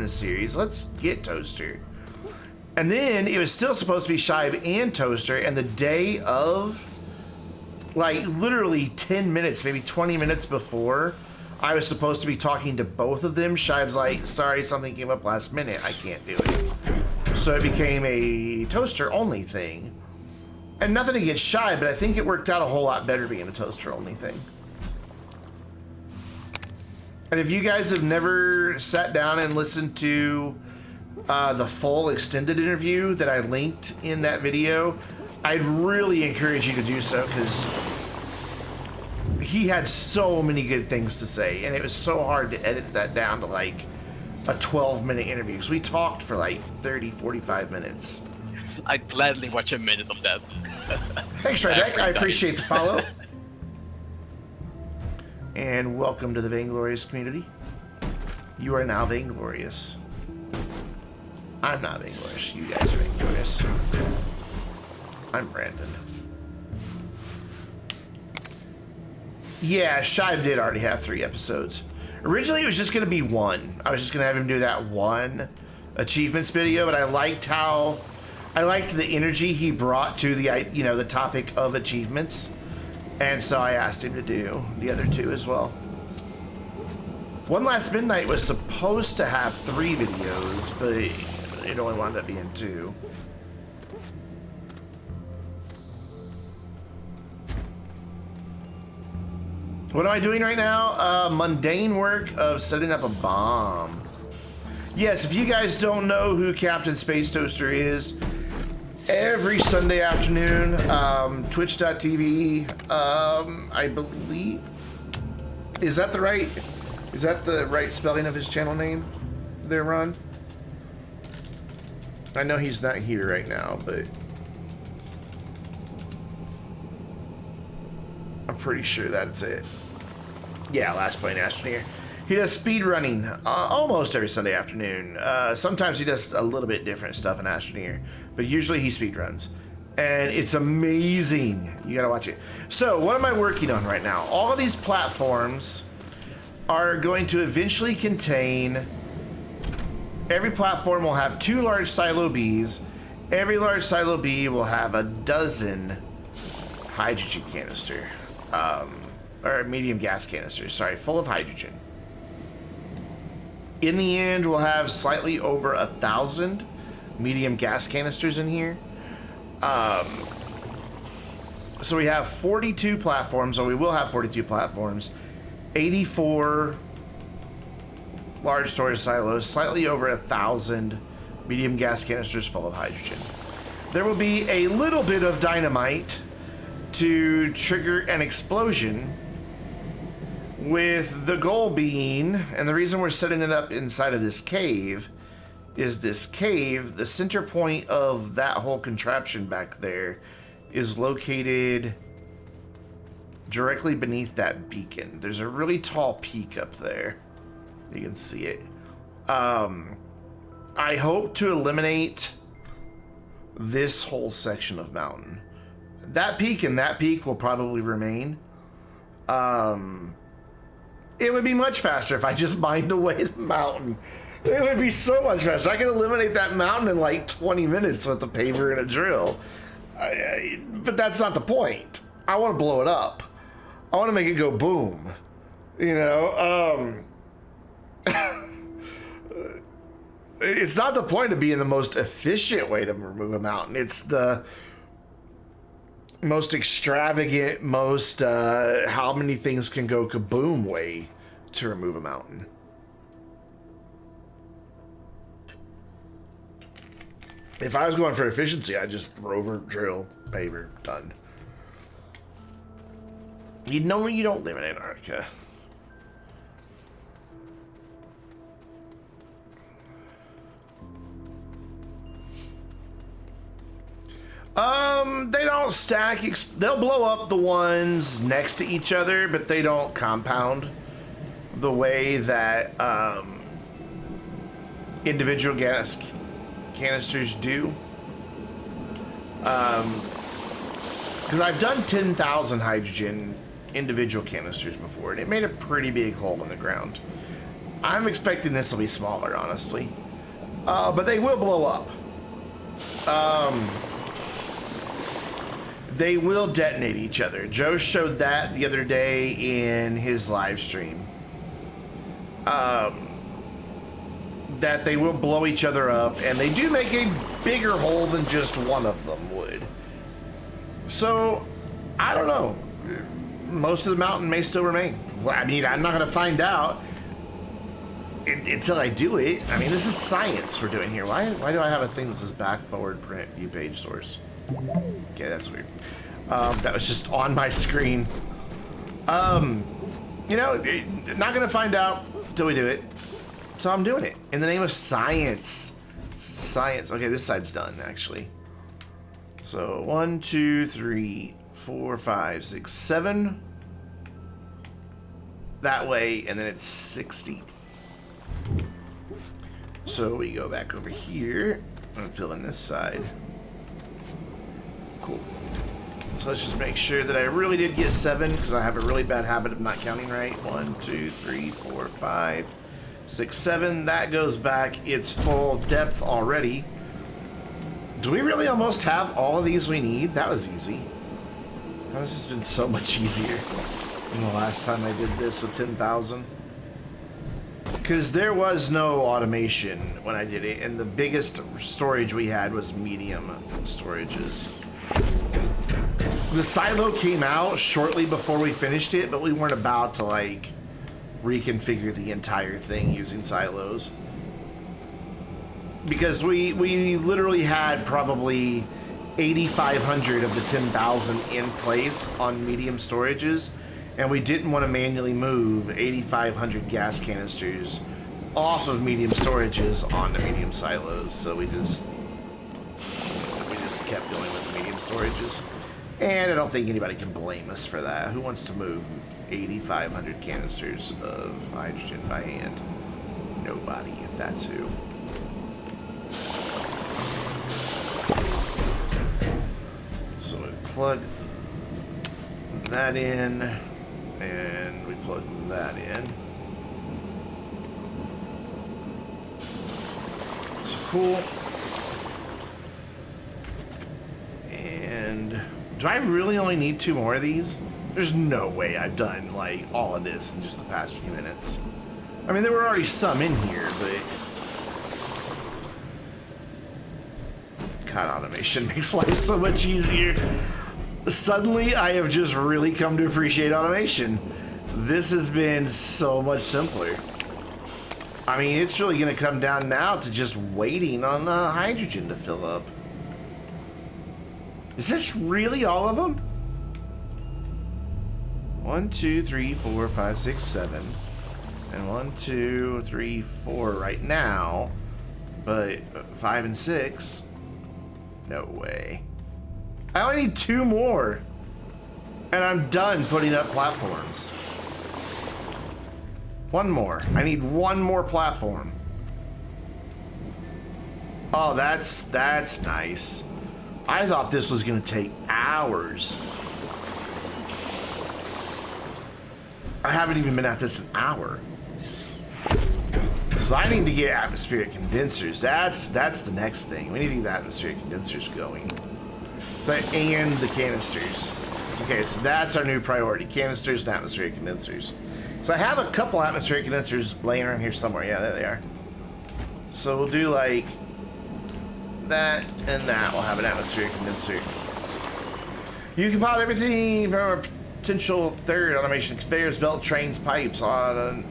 series. Let's get Toaster. And then it was still supposed to be Shibe and Toaster, and the day of, like literally 10 minutes, maybe 20 minutes before I was supposed to be talking to both of them, Shibe's like, sorry, something came up last minute, I can't do it. So it became a Toaster only thing. And nothing against Shibe, but I think it worked out a whole lot better being a Toaster only thing. And if you guys have never sat down and listened to the full extended interview that I linked in that video, I'd really encourage you to do so, because he had so many good things to say, and it was so hard to edit that down to like a 12-minute interview, because we talked for like 30-45 minutes. I'd gladly watch a minute of that. Thanks, Rydek. I appreciate the follow. And welcome to the Vainglorious community. You are now Vainglorious. I'm not Vainglorious. You guys are Vainglorious. I'm Brandon. Yeah, Shive did already have 3 episodes. Originally, it was just going to be 1. I was just going to have him do that 1 achievements video, but I liked the energy he brought to the, you know, the topic of achievements. And so I asked him to do the other 2 as well. One Last Midnight was supposed to have 3 videos, but it only wound up being 2. What am I doing right now? Mundane work of setting up a bomb. Yes, if you guys don't know who Captain Space Toaster is, every Sunday afternoon, twitch.tv, I believe, is that the right spelling of his channel name there, Ron? I know he's not here right now, but I'm pretty sure that's it. Yeah, Last Playing Astroneer. He does speed running almost every Sunday afternoon. Sometimes he does a little bit different stuff in Astroneer, but usually he speed runs. And it's amazing. You gotta watch it. So, what am I working on right now? All of these platforms are going to eventually contain... Every platform will have 2 large silo Bs. Every large silo B will have a dozen hydrogen canister. Or medium gas canisters, sorry, full of hydrogen. In the end, we'll have slightly over 1,000 medium gas canisters in here. So we have 42 platforms, or we will have 42 platforms, 84 large storage silos, slightly over 1,000 medium gas canisters full of hydrogen. There will be a little bit of dynamite to trigger an explosion, with the goal being, and the reason we're setting it up inside of this cave, is this cave, the center point of that whole contraption back there, is located directly beneath that beacon. There's a really tall peak up there. You can see it. I hope to eliminate this whole section of mountain. That peak and that peak will probably remain. It would be much faster if I just mined away the mountain. It would be so much faster. I could eliminate that mountain in like 20 minutes with a paver and a drill. But that's not the point. I want to blow it up. I want to make it go boom. You know, it's not the point of being the most efficient way to remove a mountain. It's the most extravagant, most how many things can go kaboom way to remove a mountain. If I was going for efficiency, I'd just rover, drill, paver, done. You know you don't live in Antarctica. They don't stack. They'll blow up the ones next to each other, but they don't compound the way that individual gas canisters do. Because I've done 10,000 hydrogen individual canisters before, and it made a pretty big hole in the ground. I'm expecting this will be smaller, honestly. But they will blow up. They will detonate each other. Joe showed that the other day in his live stream. That they will blow each other up, and they do make a bigger hole than just one of them would. So, I don't know. Most of the mountain may still remain. Well, I mean, I'm not going to find out until I do it. I mean, this is science we're doing here. Why do I have a thing that says back, forward, print, view page source? Okay, that's weird. That was just on my screen. You know, not gonna find out till we do it. So I'm doing it in the name of science. Science. Okay, this side's done actually. So 1, 2, 3, 4, 5, 6, 7. That way, and then it's 60. So we go back over here and fill in this side. Cool. So let's just make sure that I really did get 7, because I have a really bad habit of not counting right. 1, 2, 3, 4, 5, 6, 7. That goes back its full depth already. Do we really almost have all of these we need? That was easy. Oh, this has been so much easier than the last time I did this with 10,000. Because there was no automation when I did it, and the biggest storage we had was medium storages. The silo came out shortly before we finished it, but we weren't about to, like, reconfigure the entire thing using silos. Because we literally had probably 8,500 of the 10,000 in place on medium storages, and we didn't want to manually move 8,500 gas canisters off of medium storages onto medium silos, so we just kept going with the medium storages. And I don't think anybody can blame us for that. Who wants to move 8,500 canisters of hydrogen by hand? Nobody, if that's who. So we plug that in, and we plug that in. So cool. And do I really only need 2 more of these? There's no way I've done like all of this in just the past few minutes. I mean, there were already some in here, but God, automation makes life so much easier. Suddenly, I have just really come to appreciate automation. This has been so much simpler. I mean, it's really going to come down now to just waiting on the hydrogen to fill up. Is this really all of them? 1, 2, 3, 4, 5, 6, 7. And 1, 2, 3, 4 right now. But 5 and 6. No way. I only need 2 more. And I'm done putting up platforms. 1 more. I need 1 more platform. Oh, that's nice. I thought this was going to take hours. I haven't even been at this an hour. So I need to get atmospheric condensers. That's the next thing. We need to get the atmospheric condensers going. So, and the canisters. Okay, so that's our new priority. Canisters and atmospheric condensers. So I have a couple atmospheric condensers laying around here somewhere. Yeah, there they are. So we'll do like that and that. We'll have an atmospheric condenser. You can pilot everything from a potential 3rd automation: conveyors, belt, trains, pipes, auto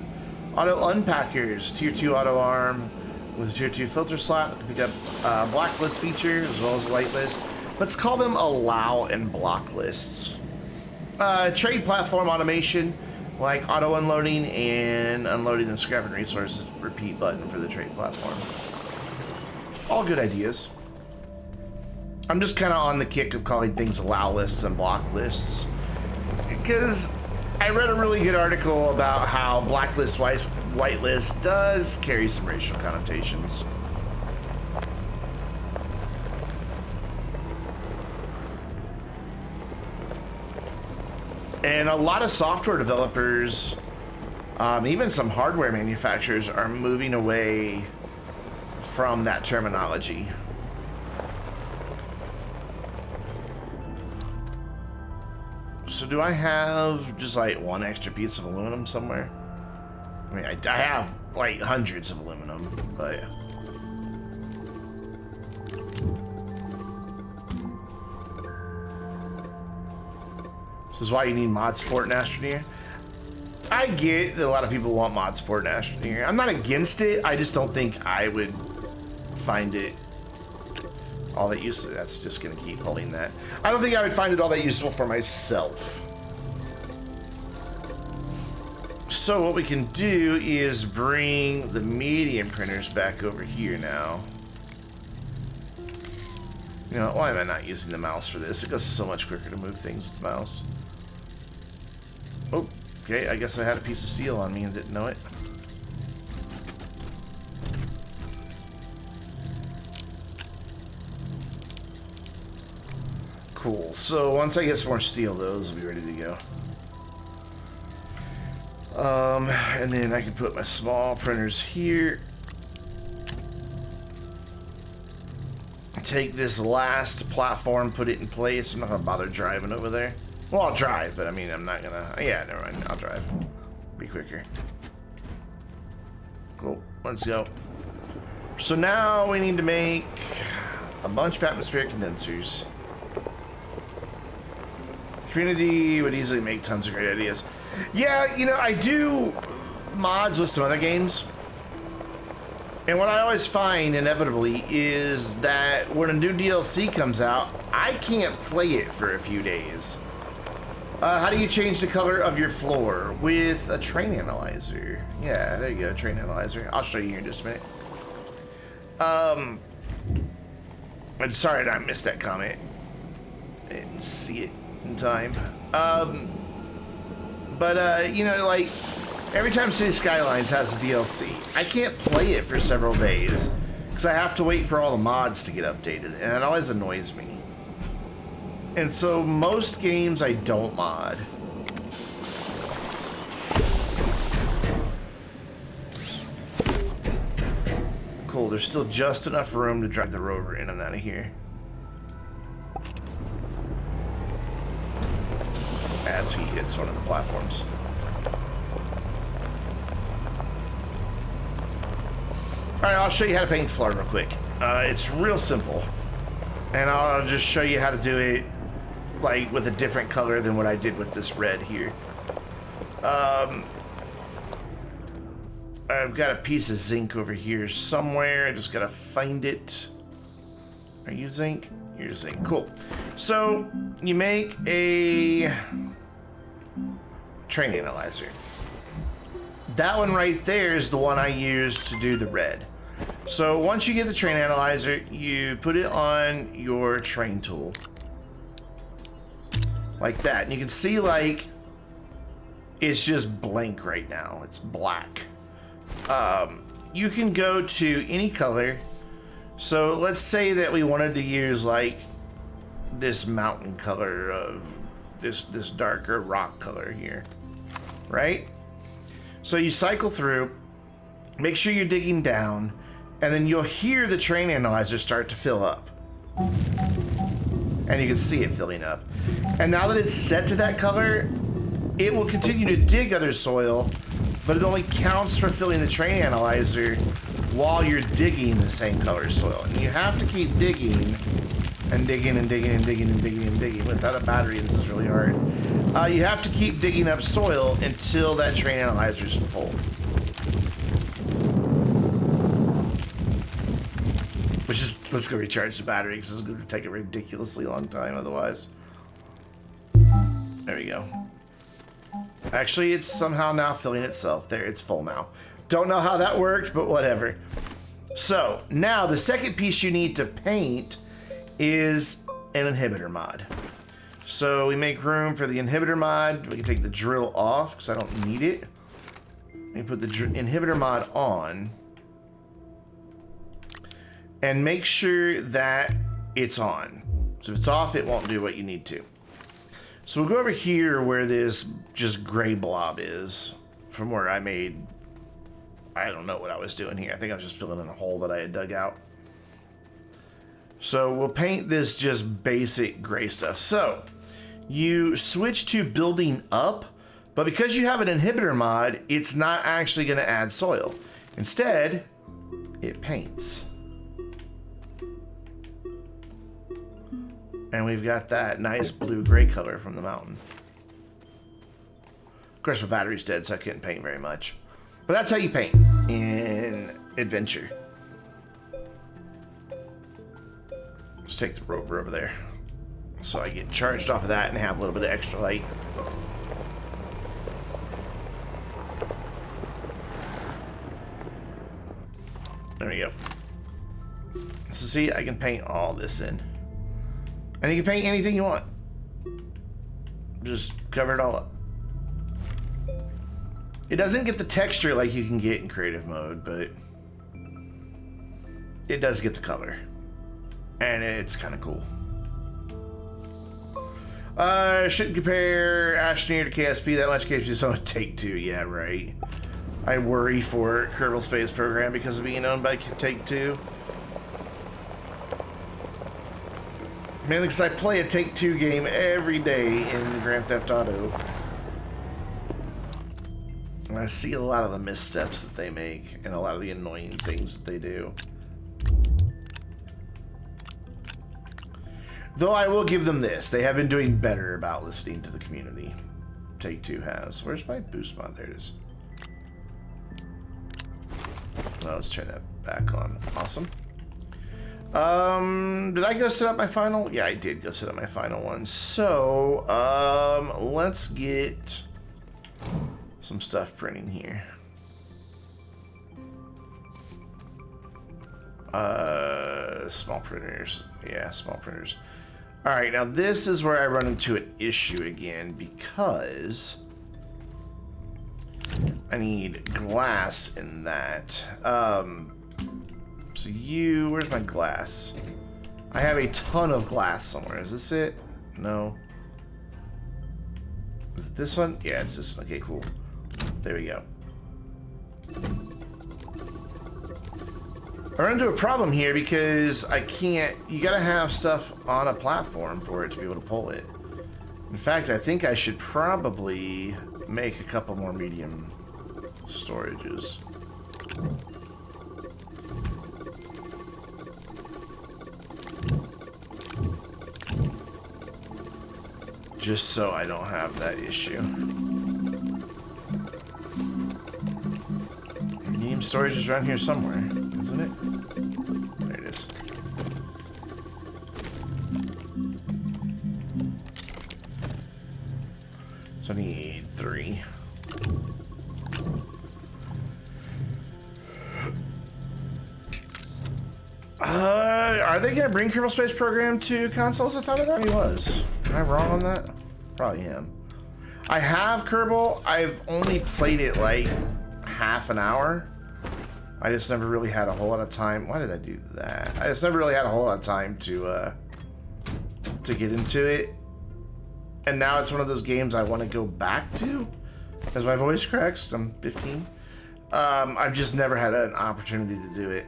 unpackers, tier 2 auto arm with a tier 2 filter slot that can pick up blacklist feature as well as a whitelist. Let's call them allow and block lists. Trade platform automation, like auto unloading and unloading and scrapping resources. Repeat button for the trade platform. All good ideas. I'm just kind of on the kick of calling things allow lists and block lists, because I read a really good article about how blacklist, whitelist does carry some racial connotations. And a lot of software developers, even some hardware manufacturers, are moving away from that terminology. So do I have just like 1 extra piece of aluminum somewhere? I mean, I have like hundreds of aluminum, but this is why you need mod support in Astroneer. I get that a lot of people want mod support in Astroneer. I'm not against it. I just don't think I would find it all that useful. That's just gonna keep holding that. I don't think I would find it all that useful for myself. So what we can do is bring the medium printers back over here now. You know, why am I not using the mouse for this? It goes so much quicker to move things with the mouse. Oh, okay, I guess I had a piece of steel on me and didn't know it. Cool. So once I get some more steel, those will be ready to go. And then I can put my small printers here. Take this last platform, put it in place. I'm not gonna bother driving over there. Well, I'll drive, but I mean, I'm not gonna. Yeah, never mind. I'll drive. Be quicker. Cool. Let's go. So now we need to make a bunch of atmospheric condensers. Community would easily make tons of great ideas. Yeah, you know, I do mods with some other games. And what I always find, inevitably, is that when a new DLC comes out, I can't play it for a few days. How do you change the color of your floor? With a train analyzer. Yeah, there you go, train analyzer. I'll show you here in just a minute. I'm sorry that I missed that comment. I didn't see it in time. You know, like, every time City Skylines has a DLC, I can't play it for several days because I have to wait for all the mods to get updated, and it always annoys me. And so most games I don't mod. Cool, there's still just enough room to drive the rover in and out of here. As he hits one of the platforms. Alright, I'll show you how to paint the floor real quick. It's real simple. And I'll just show you how to do it like with a different color than what I did with this red here. I've got a piece of zinc over here somewhere. I just gotta find it. Are you zinc? You're zinc. Cool. So you make a train analyzer. That one right there is the one I used to do the red. So once you get the train analyzer, you put it on your train tool. Like that. And you can see, like, it's just blank right now. It's black. You can go to any color. So let's say that we wanted to use, like, this mountain color of this darker rock color here. Right? So you cycle through, make sure you're digging down, and then you'll hear the train analyzer start to fill up. And you can see it filling up. And now that it's set to that color, it will continue to dig other soil, but it only counts for filling the train analyzer while you're digging the same color soil. And you have to keep digging and digging and digging and digging and digging and digging. Without a battery, this is really hard. You have to keep digging up soil until that train analyzer is full. Which is, let's go recharge the battery because this is going to take a ridiculously long time otherwise. There we go. Actually, it's somehow now filling itself. There, it's full now. Don't know how that worked, but whatever. So, now the second piece you need to paint is an inhibitor mod. So we make room for the inhibitor mod. We can take the drill off because I don't need it. We put the inhibitor mod on. And make sure that it's on. So if it's off, it won't do what you need to. So we'll go over here where this just gray blob is. From where I made... I don't know what I was doing here. I think I was just filling in a hole that I had dug out. So we'll paint this just basic gray stuff. So you switch to building up, but because you have an inhibitor mod, it's not actually going to add soil. Instead, it paints. And we've got that nice blue-gray color from the mountain. Of course, my battery's dead, so I couldn't paint very much. But that's how you paint in Adventure. Just take the rover over there. So I get charged off of that and have a little bit of extra light. There we go. So see, I can paint all this in. And you can paint anything you want. Just cover it all up. It doesn't get the texture like you can get in creative mode, but it does get the color. And it's kind of cool. Shouldn't compare Astroneer to KSP that much. KSP is only Take-Two. Yeah, right. I worry for Kerbal Space Program because of being owned by Take-Two. Mainly because I play a Take-Two game every day in Grand Theft Auto. And I see a lot of the missteps that they make and a lot of the annoying things that they do. Though I will give them this. They have been doing better about listening to the community. Take-Two has. Where's my boost mod? There it is. Well, let's turn that back on. Awesome. Did I go set up my final? Yeah, I did go set up my final one. So, let's get some stuff printing here. Small printers. Yeah, small printers. All right, now this is where I run into an issue again because I need glass in that. So where's my glass? I have a ton of glass somewhere. Is this it? No. Is it this one? Yeah, it's this one. Okay, cool. There we go. I run into a problem here because I can't... You gotta have stuff on a platform for it to be able to pull it. In fact, I think I should probably make a couple more medium storages. Just so I don't have that issue. Medium storage is around here somewhere, isn't it? There it is. So I need 3. Are they gonna bring Kerbal Space Program to consoles? I thought it already was. Am I wrong on that? Probably am. I have Kerbal. I've only played it like half an hour. I just never really had a whole lot of time. Why did I do that? I just never really had a whole lot of time to get into it. And now it's one of those games I want to go back to. As my voice cracks, I'm 15. I've just never had an opportunity to do it.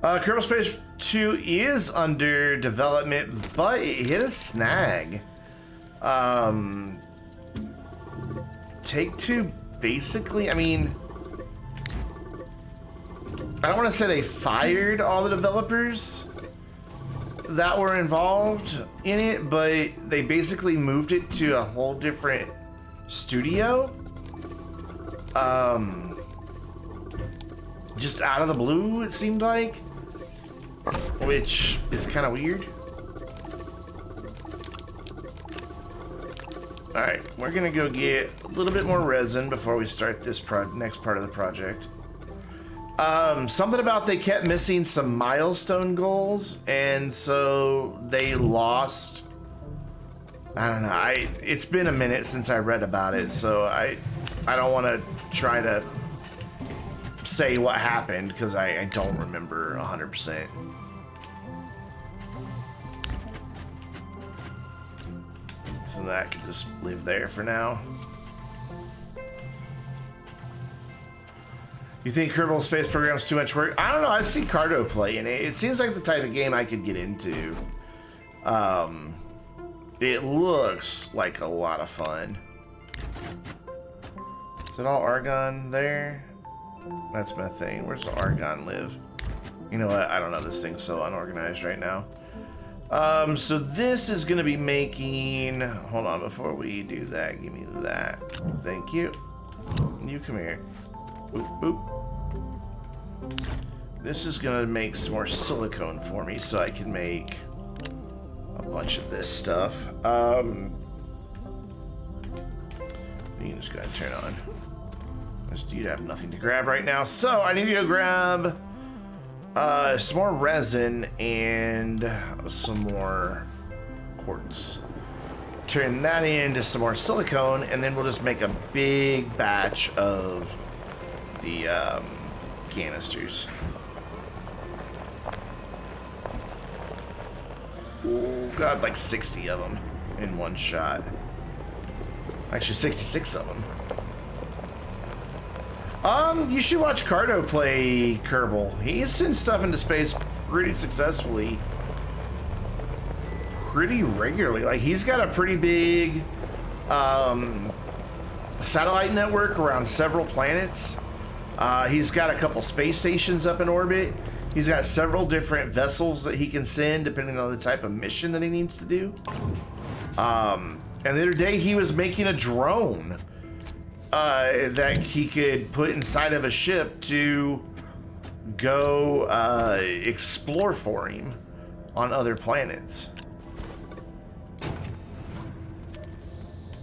Kerbal Space 2 is under development, but it hit a snag. Take-Two basically, I mean, I don't want to say they fired all the developers that were involved in it, but they basically moved it to a whole different studio. Just out of the blue, it seemed like. Which is kind of weird. Alright, we're gonna go get a little bit more resin before we start this next part of the project. Something about they kept missing some milestone goals, and so they lost. I don't know. It's been a minute since I read about it, so I don't want to try to say what happened because I don't remember 100%. So that could just live there for now. You think Kerbal Space Program is too much work? I don't know. I see Cardo playing it. It seems like the type of game I could get into. It looks like a lot of fun. Is it all argon there? That's my thing. Where's the argon live? You know what? I don't know. This thing's so unorganized right now. So this is gonna be making, hold on, before we do that, give me that. Thank you. You come here. Boop, boop. This is gonna make some more silicone for me so I can make a bunch of this stuff. You can just go ahead and turn on. You'd have nothing to grab right now, so I need to go grab some more resin and some more quartz. Turn that into some more silicone, and then we'll just make a big batch of the canisters. got like 60 of them in one shot. Actually, 66 of them. You should watch Cardo play Kerbal. He sends stuff into space pretty successfully, pretty regularly. Like, he's got a pretty big satellite network around several planets. He's got a couple space stations up in orbit. He's got several different vessels that he can send depending on the type of mission that he needs to do. And the other day he was making a drone that he could put inside of a ship to go explore for him on other planets.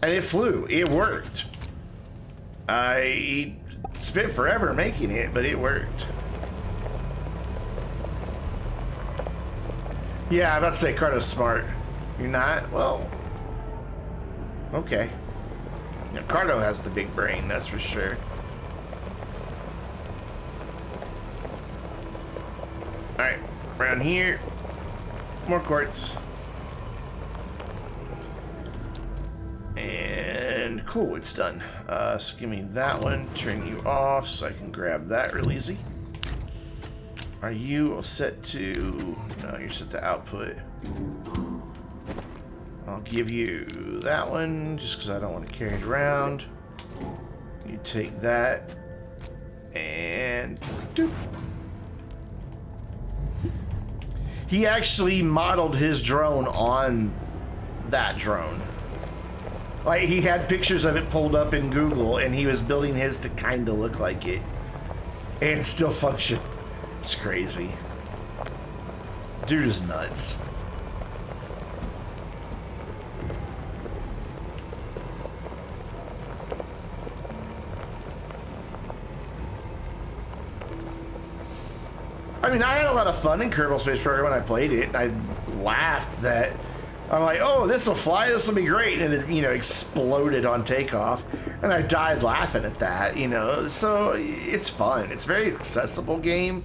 And it flew. It worked. He spent forever making it, but it worked. Yeah, I'm about to say Cardo's smart. You're not? Well, okay. Yeah, Cardo has the big brain, that's for sure. Alright, around here. More quartz. And cool, it's done. So give me that one, turn you off so I can grab that real easy. Are you set to... No, you're set to output. I'll give you that one just because I don't want to carry it around. You take that and... Doop. He actually modeled his drone on that drone. Like, he had pictures of it pulled up in Google, and he was building his to kind of look like it. And still function. It's crazy. Dude is nuts. I mean, I had a lot of fun in Kerbal Space Program when I played it. I laughed that... I'm like, oh, this will fly, this will be great. And it, you know, exploded on takeoff. And I died laughing at that, you know. So it's fun. It's a very accessible game.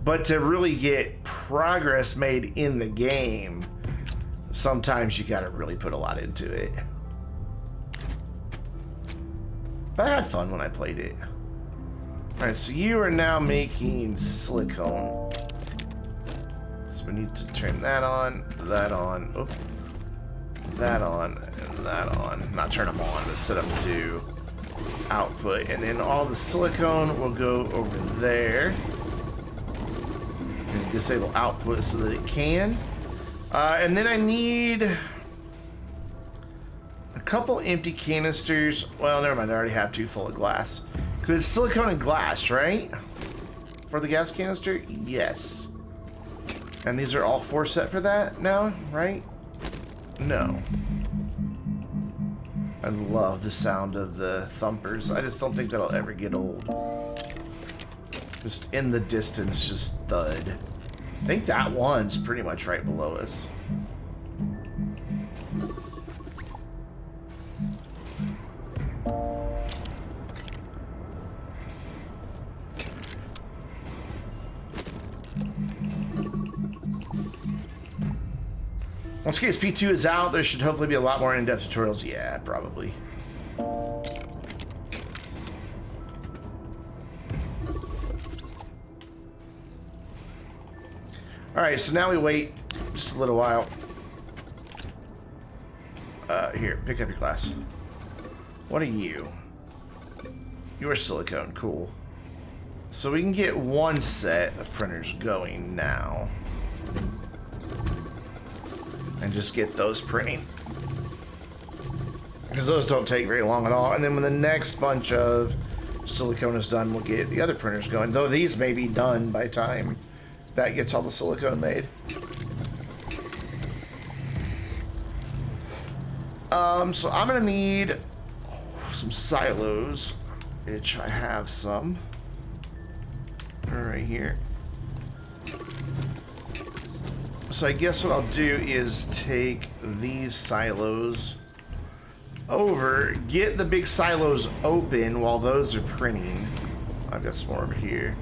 But to really get progress made in the game, sometimes you got to really put a lot into it. But I had fun when I played it. All right, so you are now making silicone. So we need to turn that on, that on. Oh. That on and that on. Not turn them on, but set them to output. And then all the silicone will go over there. And disable output so that it can. And then I need a couple empty canisters. Well, never mind, I already have two full of glass. Because it's silicone and glass, right? For the gas canister? Yes. And these are all 4 set for that now, right? No. I love the sound of the thumpers. I just don't think that'll ever get old. Just in the distance, just thud. I think that one's pretty much right below us. Once KSP2 is out, there should hopefully be a lot more in-depth tutorials. Yeah, probably. Alright, so now we wait just a little while. Here, pick up your class. What are you? You're silicone, cool. So we can get one set of printers going now. And just get those printing. Because those don't take very long at all. And then when the next bunch of silicone is done, we'll get the other printers going. Though these may be done by the time that gets all the silicone made. So I'm gonna need some silos, which I have some. Right here. So I guess what I'll do is take these silos over, get the big silos open while those are printing. I've got some more over here.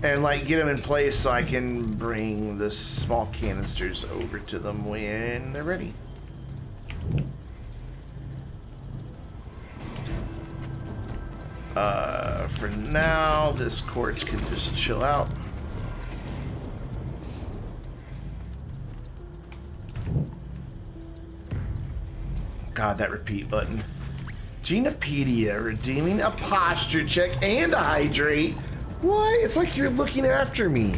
and like get them in place so I can bring the small canisters over to them when they're ready. For now, this quartz can just chill out. God, that repeat button. Genopedia, redeeming a posture check and a hydrate. What? It's like you're looking after me.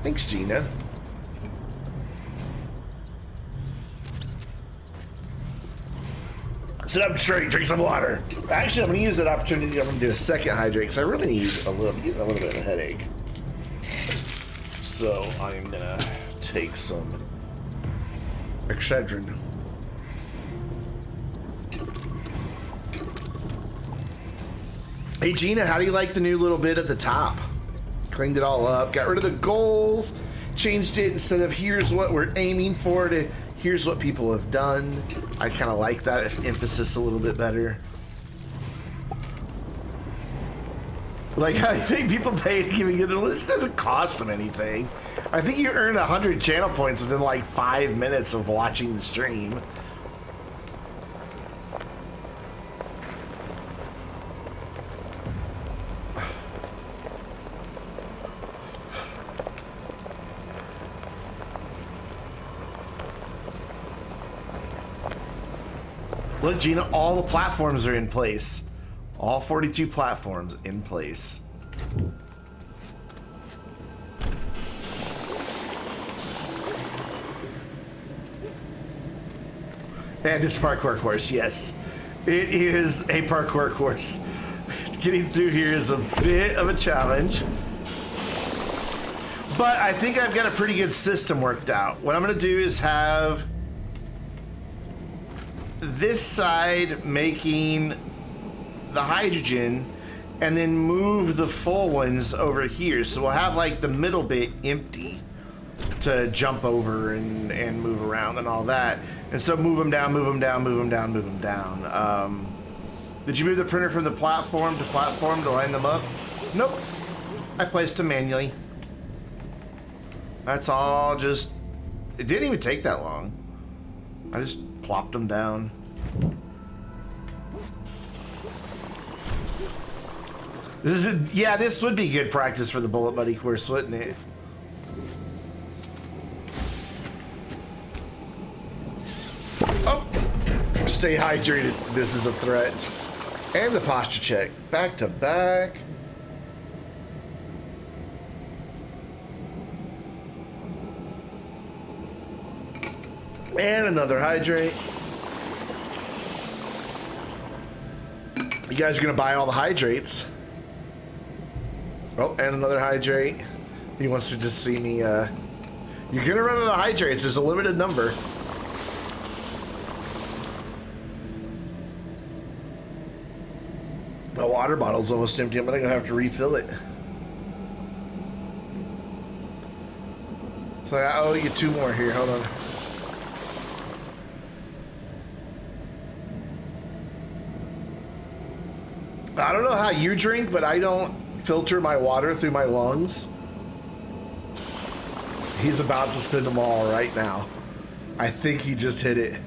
Thanks, Gina. Sit up straight, drink some water. Actually, I'm gonna use that opportunity. I'm gonna do a second hydrate because I really need a little bit of a headache. So I'm gonna take some Excedrin. Hey Gina, how do you like the new little bit at the top? Cleaned it all up, got rid of the goals, changed it instead of here's what we're aiming for to here's what people have done. I kind of like that emphasis a little bit better. Like, I think people pay to giving it. This doesn't cost them anything. I think you earn 100 channel points within like 5 minutes of watching the stream. Look, Gina, all the platforms are in place. All 42 platforms in place. And it's parkour course, yes. It is a parkour course. Getting through here is a bit of a challenge. But I think I've got a pretty good system worked out. What I'm gonna do is have this side making the hydrogen and then move the full ones over here. So we'll have like the middle bit empty to jump over and move around and all that. And so move them down, move them down, move them down, move them down. Did you move the printer from the platform to line them up? Nope. I placed them manually. That's all just, it didn't even take that long. I just plopped them down. This would be good practice for the Bullet Buddy course, wouldn't it? Oh! Stay hydrated. This is a threat. And the posture check. Back to back. And another hydrate. You guys are gonna buy all the hydrates. Oh, and another hydrate. He wants to just see me, you're gonna run out of hydrates. There's a limited number. My water bottle's almost empty. I'm gonna have to refill it. So I owe you 2 more here. Hold on. I don't know how you drink, but I don't filter my water through my lungs. He's about to spin them all right now. I think he just hit it.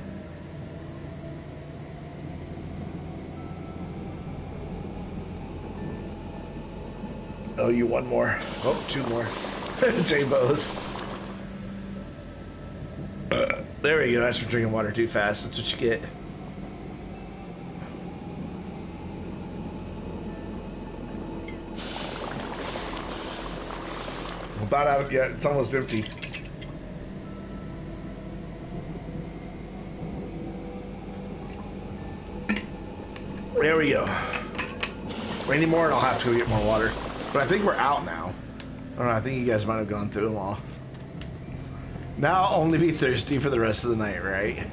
Oh, you 1 more. Oh, 2 more. J-Bo's. There we go. That's for drinking water too fast. That's what you get. About out. Yeah, it's almost empty. There we go. Any more and I'll have to go get more water. But I think we're out now. I don't know, I think you guys might have gone through them all. Now I'll only be thirsty for the rest of the night, right?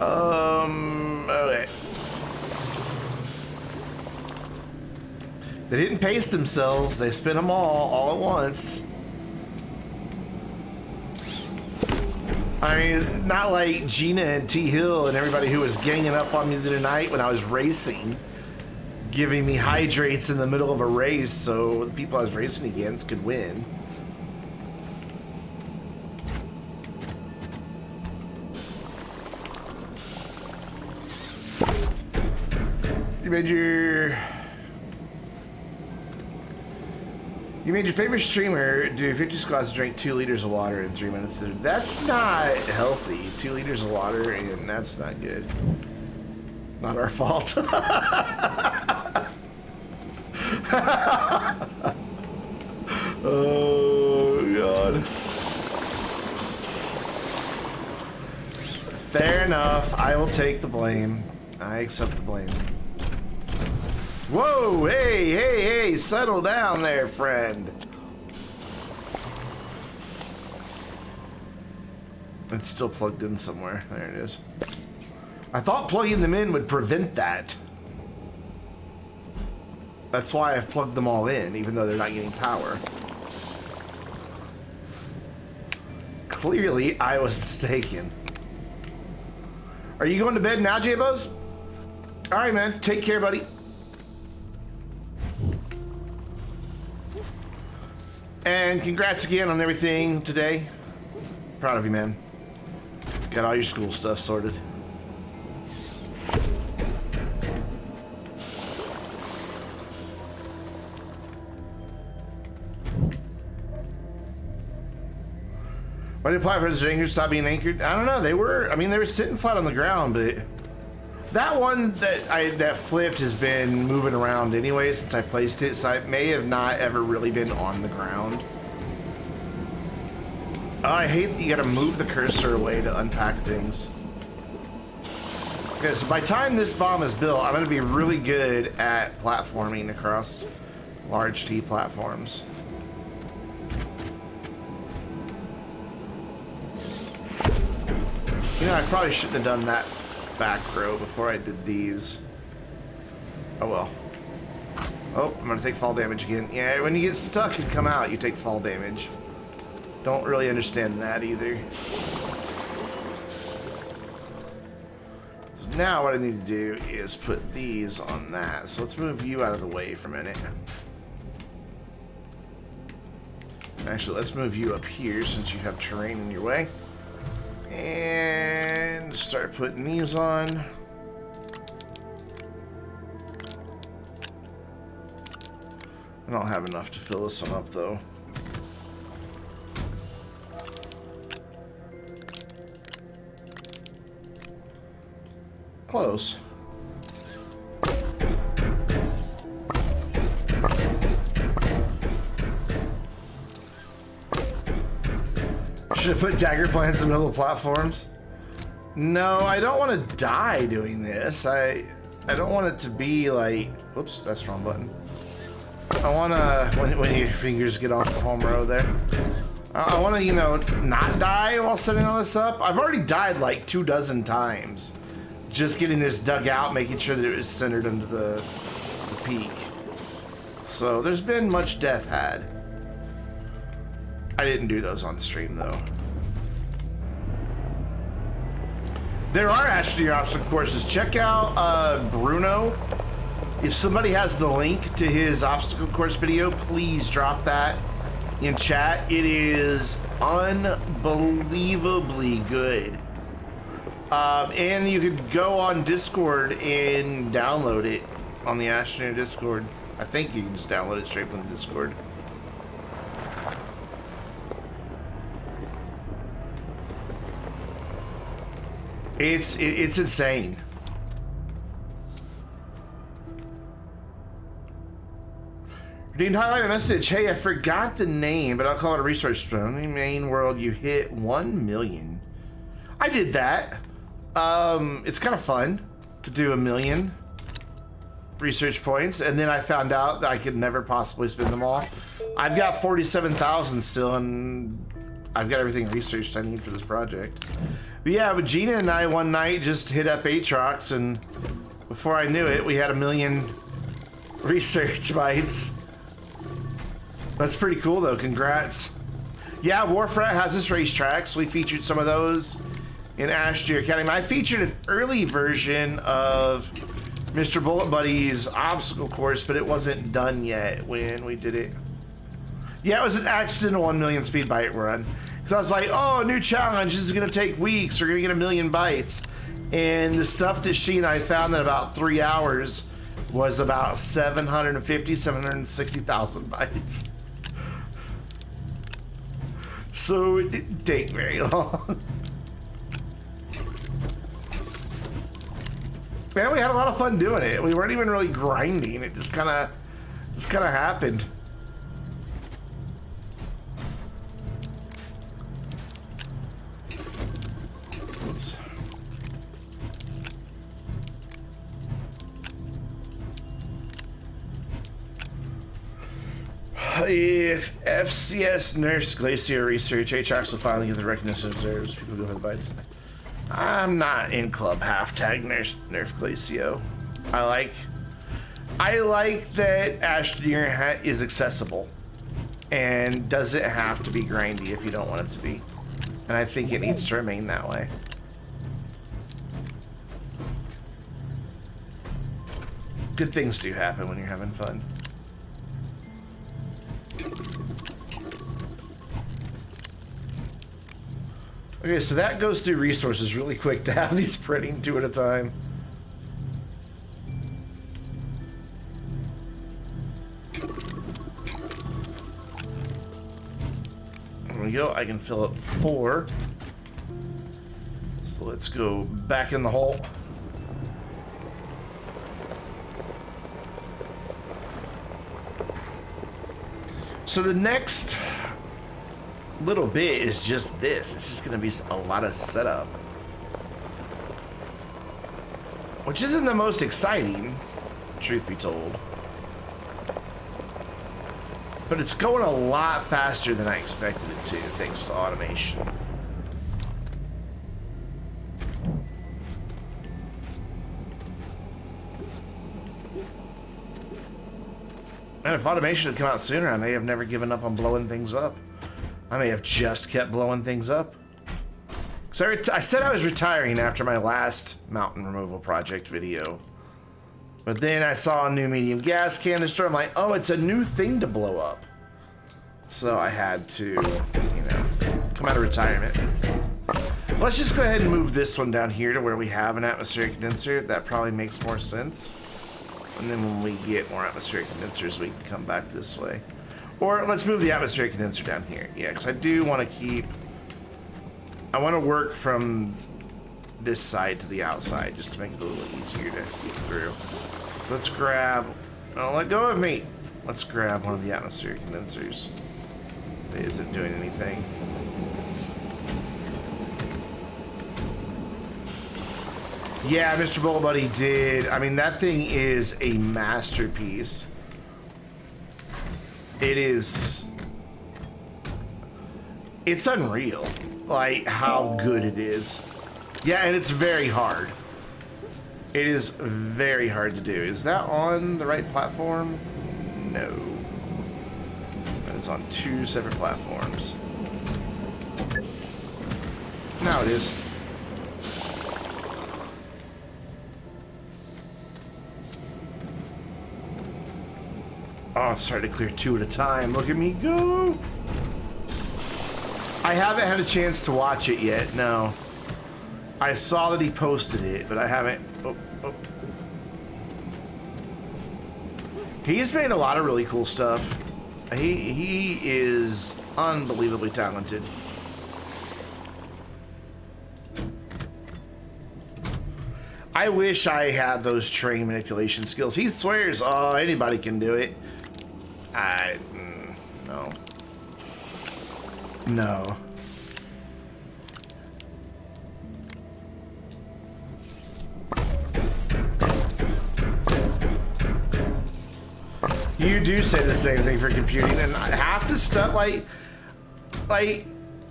Okay. They didn't pace themselves, they spin them all at once. I mean, not like Gina and T Hill and everybody who was ganging up on me tonight when I was racing giving me hydrates in the middle of a race so the people I was racing against could win. You made your favorite streamer do 50 squats and drink 2 liters of water in 3 minutes. That's not healthy. 2 liters of water, and that's not good. Not our fault. Oh, God. Fair enough. I will take the blame. I accept the blame. Whoa, hey, settle down there, friend. It's still plugged in somewhere. There it is. I thought plugging them in would prevent that. That's why I've plugged them all in, even though they're not getting power. Clearly, I was mistaken. Are you going to bed now, J-Bos? All right, man. Take care, buddy. And congrats again on everything today. Proud of you, man. Got all your school stuff sorted. Why did platforms anchors stop being anchored? I don't know. They were sitting flat on the ground, but that one that flipped has been moving around anyway since I placed it, so I may have not ever really been on the ground. Oh, I hate that you gotta move the cursor away to unpack things. Okay, so by the time this bomb is built, I'm gonna be really good at platforming across large T platforms. You know, I probably shouldn't have done that back row before I did these. Oh well. Oh, I'm gonna take fall damage again. Yeah, when you get stuck and come out, you take fall damage. Don't really understand that either. So now what I need to do is put these on that. So let's move you out of the way for a minute. Actually, let's move you up here since you have terrain in your way. And start putting these on. I don't have enough to fill this one up though. Close. Should have put dagger plants in the middle of platforms. No, I don't want to die doing this. I don't want it to be like, oops, that's the wrong button. I want to, when your fingers get off the home row there, I want to, you know, not die while setting all this up. I've already died like 24 times. Just getting this dug out, making sure that it was centered under the peak. So there's been much death had. I didn't do those on stream though. There are Astroneer obstacle courses. Check out Bruno. If somebody has the link to his obstacle course video, please drop that in chat. It is unbelievably good. And you could go on Discord and download it on the Astroneer Discord. I think you can just download it straight from the Discord. It's insane. Didn't highlight a message. Hey, I forgot the name, but I'll call it a research stone. In the main world, you hit 1 million. I did that. It's kind of fun to do 1 million research points, and then I found out that I could never possibly spend them all. I've got 47,000 still, and I've got everything researched I need for this project. But yeah, but Gina and I one night just hit up Aatrox, and before I knew it, we had 1 million research bytes. That's pretty cool though, congrats. Yeah, Warfrat has his racetracks. We featured some of those in Astroneer Academy. I featured an early version of Mr. Bullet Buddy's obstacle course, but it wasn't done yet when we did it. Yeah, it was an accidental 1 million speed bite run. Because I was like, oh, new challenge, this is going to take weeks, we're going to get 1 million bites. And the stuff that she and I found in about 3 hours was about 760,000 bites. So it didn't take very long. Man, we had a lot of fun doing it. We weren't even really grinding. It just kind of happened. Oops. If FCS Nurse Glacier Research, HRX will finally get the recognition of observers. People go for the bites. I'm not in Club Halftag Nerf Glacio. I like that Astroneer is accessible and doesn't have to be grindy if you don't want it to be. And I think it needs to remain that way. Good things do happen when you're having fun. Okay, so that goes through resources really quick to have these printing 2 at a time. There we go, I can fill up 4. So let's go back in the hole. So the next little bit is just this. It's just gonna be a lot of setup, which isn't the most exciting, truth be told, but it's going a lot faster than I expected it to, thanks to automation. And if automation had come out sooner, I may have never given up on blowing things up. I may have just kept blowing things up. So I said I was retiring after my last mountain removal project video. But then I saw a new medium gas canister. I'm like, oh, it's a new thing to blow up. So I had to, you know, come out of retirement. Let's just go ahead and move this one down here to where we have an atmospheric condenser. That probably makes more sense. And then when we get more atmospheric condensers, we can come back this way. Or let's move the atmospheric condenser down here. Yeah, because I do want to keep... I want to work from this side to the outside just to make it a little easier to get through. So let's grab... Don't let go of me! Let's grab one of the atmospheric condensers. It isn't doing anything. Yeah, Mr. Bullet Buddy did. I mean, that thing is a masterpiece. It is... It's unreal, like, how good it is. Yeah, and it's very hard. It is very hard to do. Is that on the right platform? No. It's on 2 separate platforms. Now it is. Oh, I'm starting to clear 2 at a time. Look at me go. I haven't had a chance to watch it yet, no. I saw that he posted it, but I haven't. Oh. He's made a lot of really cool stuff. He is unbelievably talented. I wish I had those train manipulation skills. He swears, oh, anybody can do it. No. No. You do say the same thing for computing, and I have to stuff like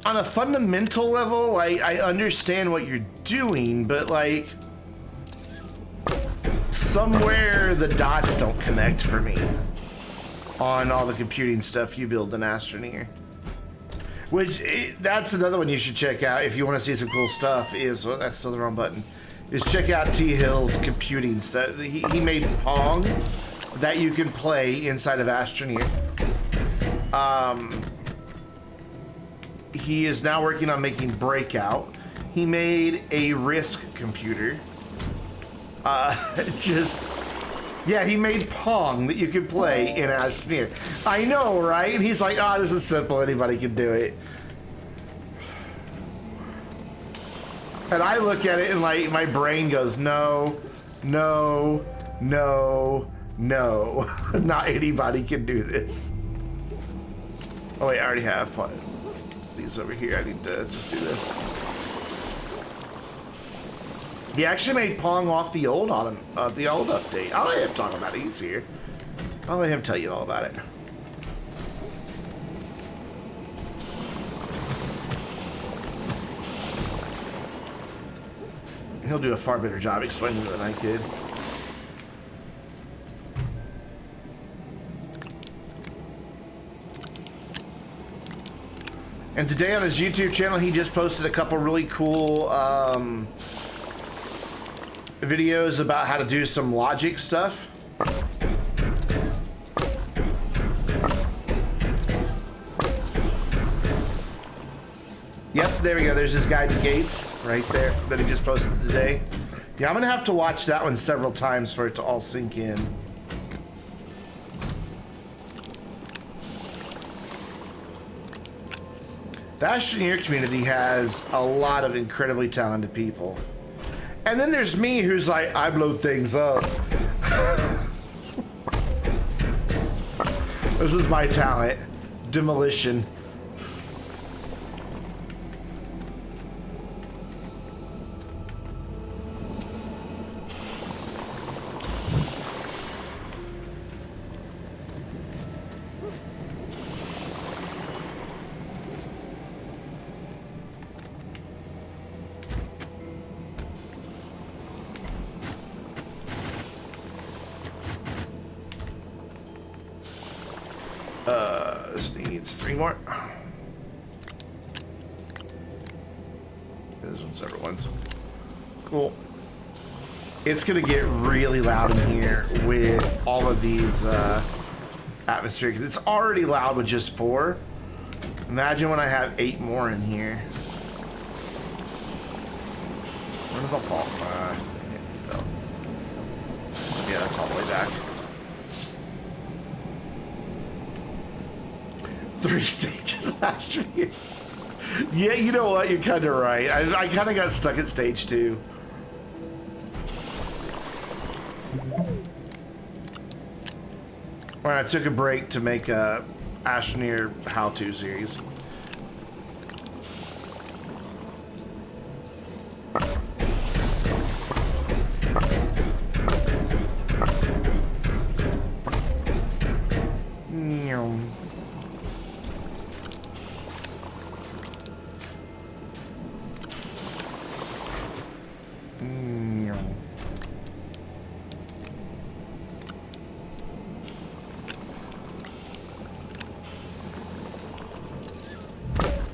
on a fundamental level, like I understand what you're doing, but like somewhere the dots don't connect for me on all the computing stuff you build in Astroneer. Which, that's another one you should check out if you want to see some cool stuff, is, well, that's still the wrong button. is check out T Hill's computing set. He made Pong that you can play inside of Astroneer. He is now working on making Breakout. He made a Risk computer. Yeah, he made Pong that you could play in Astroneer. I know, right? And he's like, oh, this is simple. Anybody can do it. And I look at it and like my brain goes, no, no, no, no. Not anybody can do this. Oh wait, I already have these over here. I need to just do this. He actually made Pong off the old update. I'll let him talk about it. He's here. I'll let him tell you all about it. He'll do a far better job explaining it than I could. And today on his YouTube channel, he just posted a couple really cool videos about how to do some logic stuff. Yep, there we go. There's his guide to gates right there that he just posted today. Yeah, I'm gonna have to watch that one several times for it to all sink in. The Astroneer community has a lot of incredibly talented people. And then there's me who's like, I blow things up. This is my talent. Demolition. This needs 3 more. Those ones, separate ones. Cool. It's gonna get really loud in here with all of these atmospheric. It's already loud with just 4. Imagine when I have 8 more in here. Where did the fall? He fell. Yeah, that's all the way back. 3 stages of Astroneer. Yeah, you know what? You're kind of right. I kind of got stuck at stage 2. When I took a break to make a Astroneer how-to series.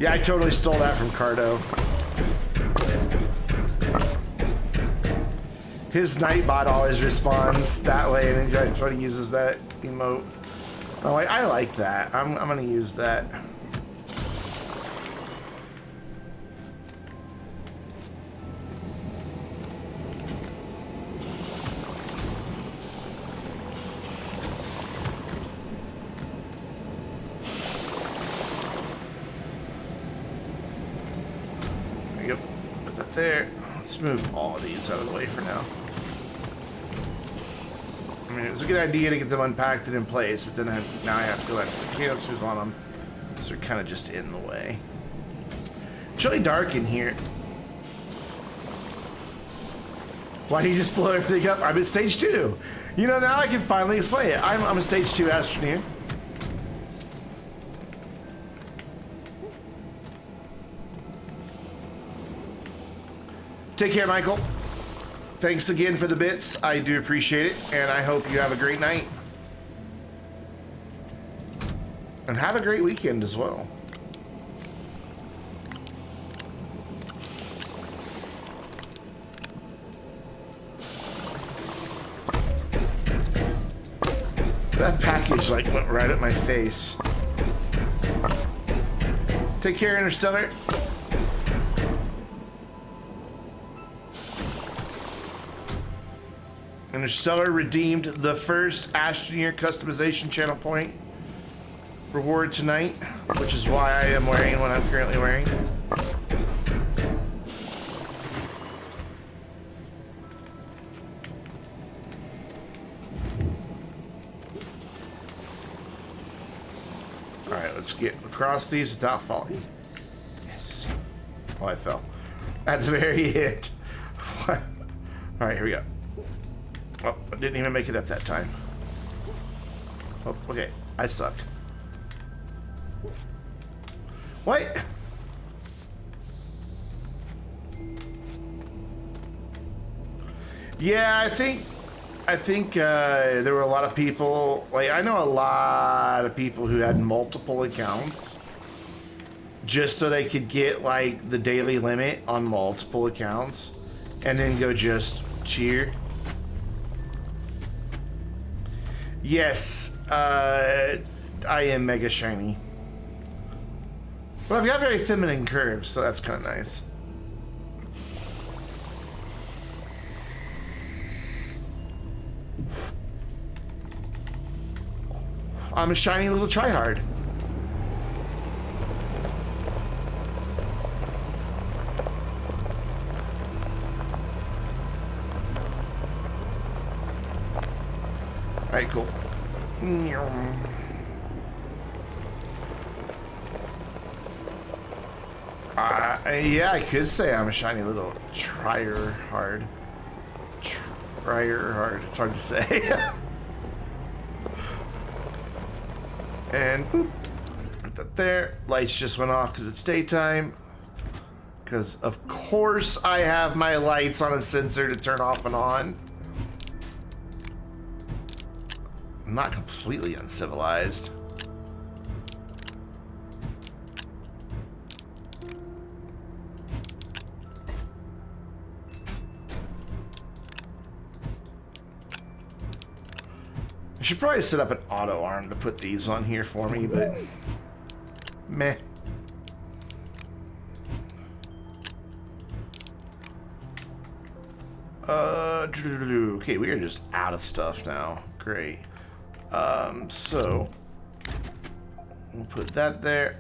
Yeah, I totally stole that from Cardo. His Nightbot always responds that way, and then he uses that emote. Oh, I like that. I'm gonna use that. Yep, put that there. Let's move all of these out of the way for now. I mean, it was a good idea to get them unpacked and in place, but then now I have to go ahead and put canisters on them, so they're kind of just in the way. It's really dark in here. Why do you just blow everything up? I'm at stage 2. You know, now I can finally explain it. I'm a stage 2 Astroneer. Take care, Michael. Thanks again for the bits. I do appreciate it, and I hope you have a great night. And have a great weekend as well. That package like went right at my face. Take care, Interstellar. Interstellar redeemed the first Astroneer customization channel point reward tonight, which is why I am wearing what I'm currently wearing. Alright, let's get across these without falling. Yes. Oh, I fell. At the very end. Alright, here we go. Oh, I didn't even make it up that time. Oh, okay. I suck. What? Yeah, I think there were a lot of people, like, I know a lot of people who had multiple accounts just so they could get, like, the daily limit on multiple accounts and then go just cheer. Yes, I am mega shiny. But I've got very feminine curves, so that's kind of nice. I'm a shiny little tryhard. Alright, cool. Yeah, I could say I'm a shiny little tryhard. Tryhard, it's hard to say. And boop. Put that there. Lights just went off because it's daytime. Because, of course, I have my lights on a sensor to turn off and on. I'm not completely uncivilized. I should probably set up an auto arm to put these on here for me, but meh. Okay, we are just out of stuff now. Great. So we'll put that there.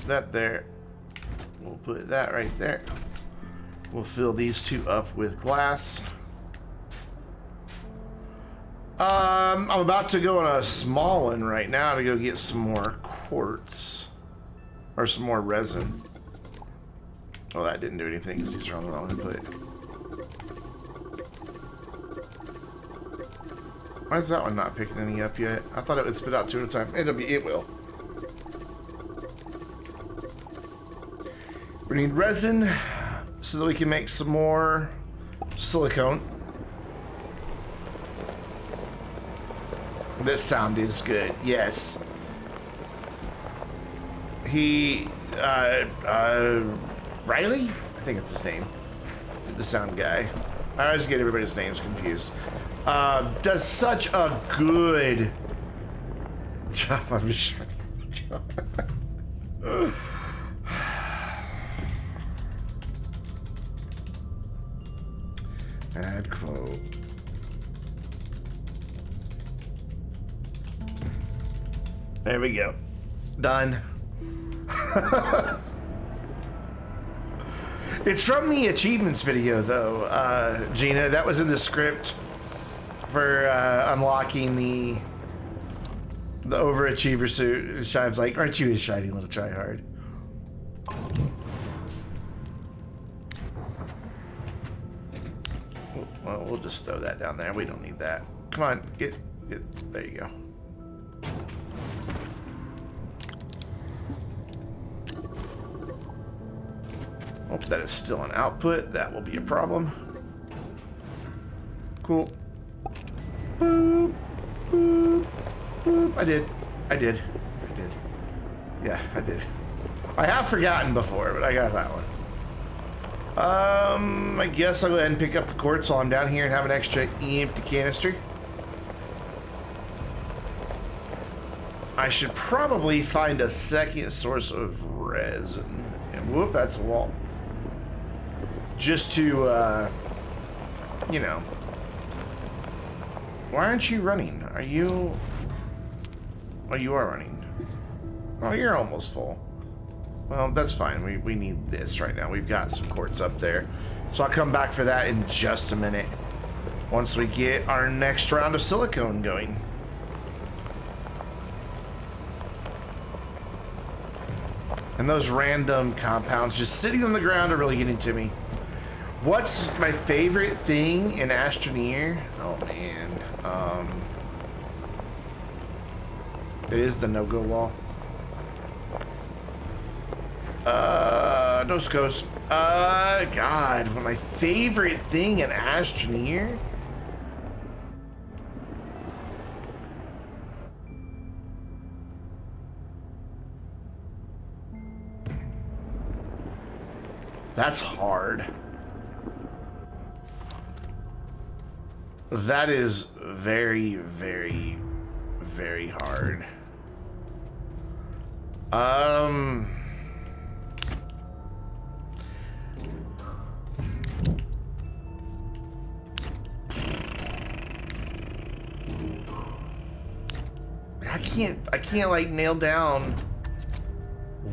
That there. We'll put that right there. We'll fill these two up with glass. I'm about to go on a small one right now to go get some more quartz. Or some more resin. Oh, that didn't do anything because these are on the wrong input. Why is that one not picking any up yet? I thought it would spit out two at a time. It will. We need resin so that we can make some more silicone. This sound is good, yes. Riley? I think it's his name. The sound guy. I always get everybody's names confused. Does such a good job. I'm just add quote. There we go. Done. It's from the achievements video, though, Gina. That was in the script for unlocking the overachiever suit. Shive's like, aren't you a shiny little tryhard? Well, we'll just throw that down there. We don't need that. Come on, get. There you go. Hope that is still an output. That will be a problem. Cool. Boop, boop, boop. I did. Yeah, I did. I have forgotten before, but I got that one. I guess I'll go ahead and pick up the quartz while I'm down here and have an extra empty canister. I should probably find a second source of resin. And whoop, that's a wall. Just to, you know. Why aren't you running? Are you... Oh, you are running. Oh, you're almost full. Well, that's fine. We need this right now. We've got some quartz up there. So I'll come back for that in just a minute. Once we get our next round of silicone going. And those random compounds just sitting on the ground are really getting to me. What's my favorite thing in Astroneer? Oh man. It is the no-go wall. No scopes. God, my favorite thing in Astroneer? That's hard. That is very, very, very hard. I can't like nail down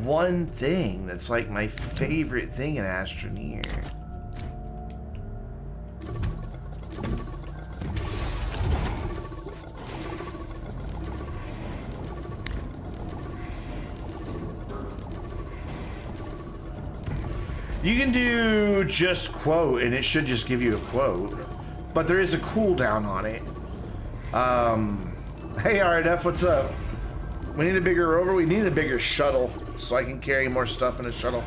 one thing that's like my favorite thing in Astroneer. You can do just quote and it should just give you a quote, but there is a cooldown on it. Hey RNF, what's up? We need a bigger rover. We need a bigger shuttle so I can carry more stuff in a shuttle.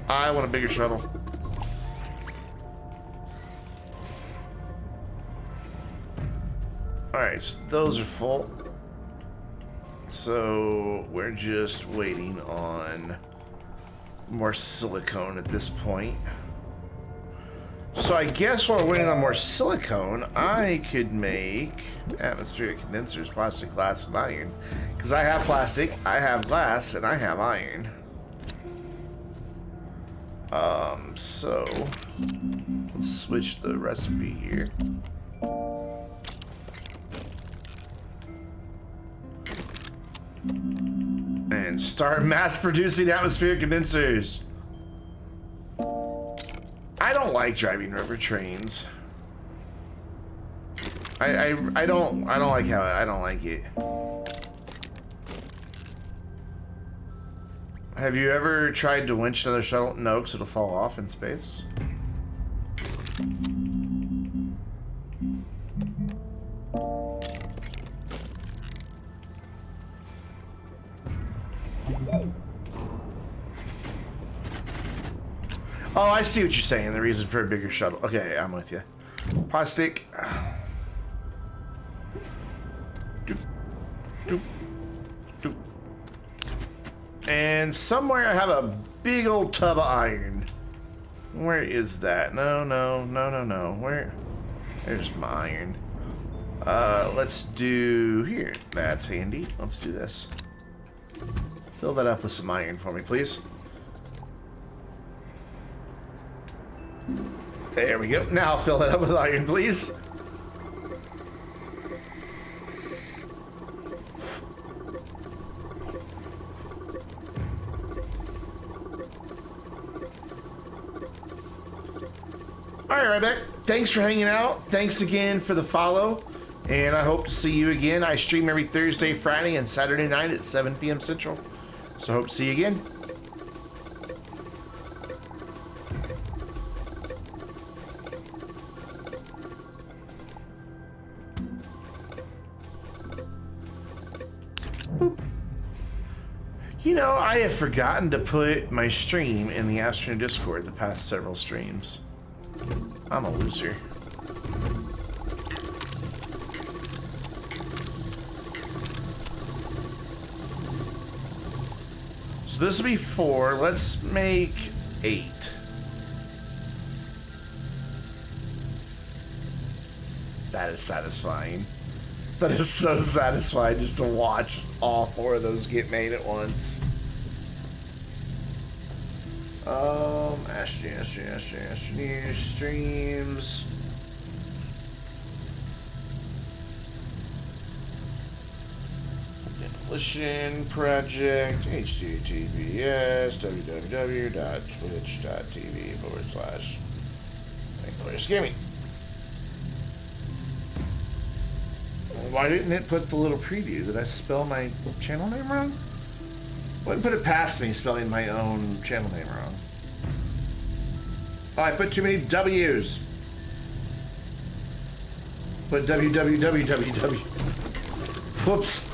I want a bigger shuttle. Alright, so those are full. So we're just waiting on more silicone at this point. So I guess while we're waiting on more silicone, I could make atmospheric condensers, plastic, glass, and iron. Because I have plastic, I have glass, and I have iron. So let's switch the recipe here. And start mass producing atmospheric condensers. I don't like driving river trains. I don't like how I don't like it. Have you ever tried to winch another shuttle? No, because it'll fall off in space. Oh, I see what you're saying. The reason for a bigger shuttle. Okay, I'm with you. Plastic. Doop, doop, doop. And somewhere I have a big old tub of iron. Where is that? No. Where? There's my iron. Let's do here. That's handy. Let's do this. Fill that up with some iron for me, please. There we go. Now fill that up with iron, please. All right, Rebecca. Thanks for hanging out. Thanks again for the follow. And I hope to see you again. I stream every Thursday, Friday, and Saturday night at 7 p.m. Central. So hope to see you again. You know, I have forgotten to put my stream in the Astroneer Discord the past several streams. I'm a loser. So this will be 4. Let's make 8. That is satisfying. That is so satisfying just to watch all 4 of those get made at once. Astroneer streams. Demolition Project, https www.twitch.tv/Gaming. Why didn't it put the little preview? Did I spell my channel name wrong? Wouldn't put it past me spelling my own channel name wrong. Oh, I put too many W's. Put www. Whoops.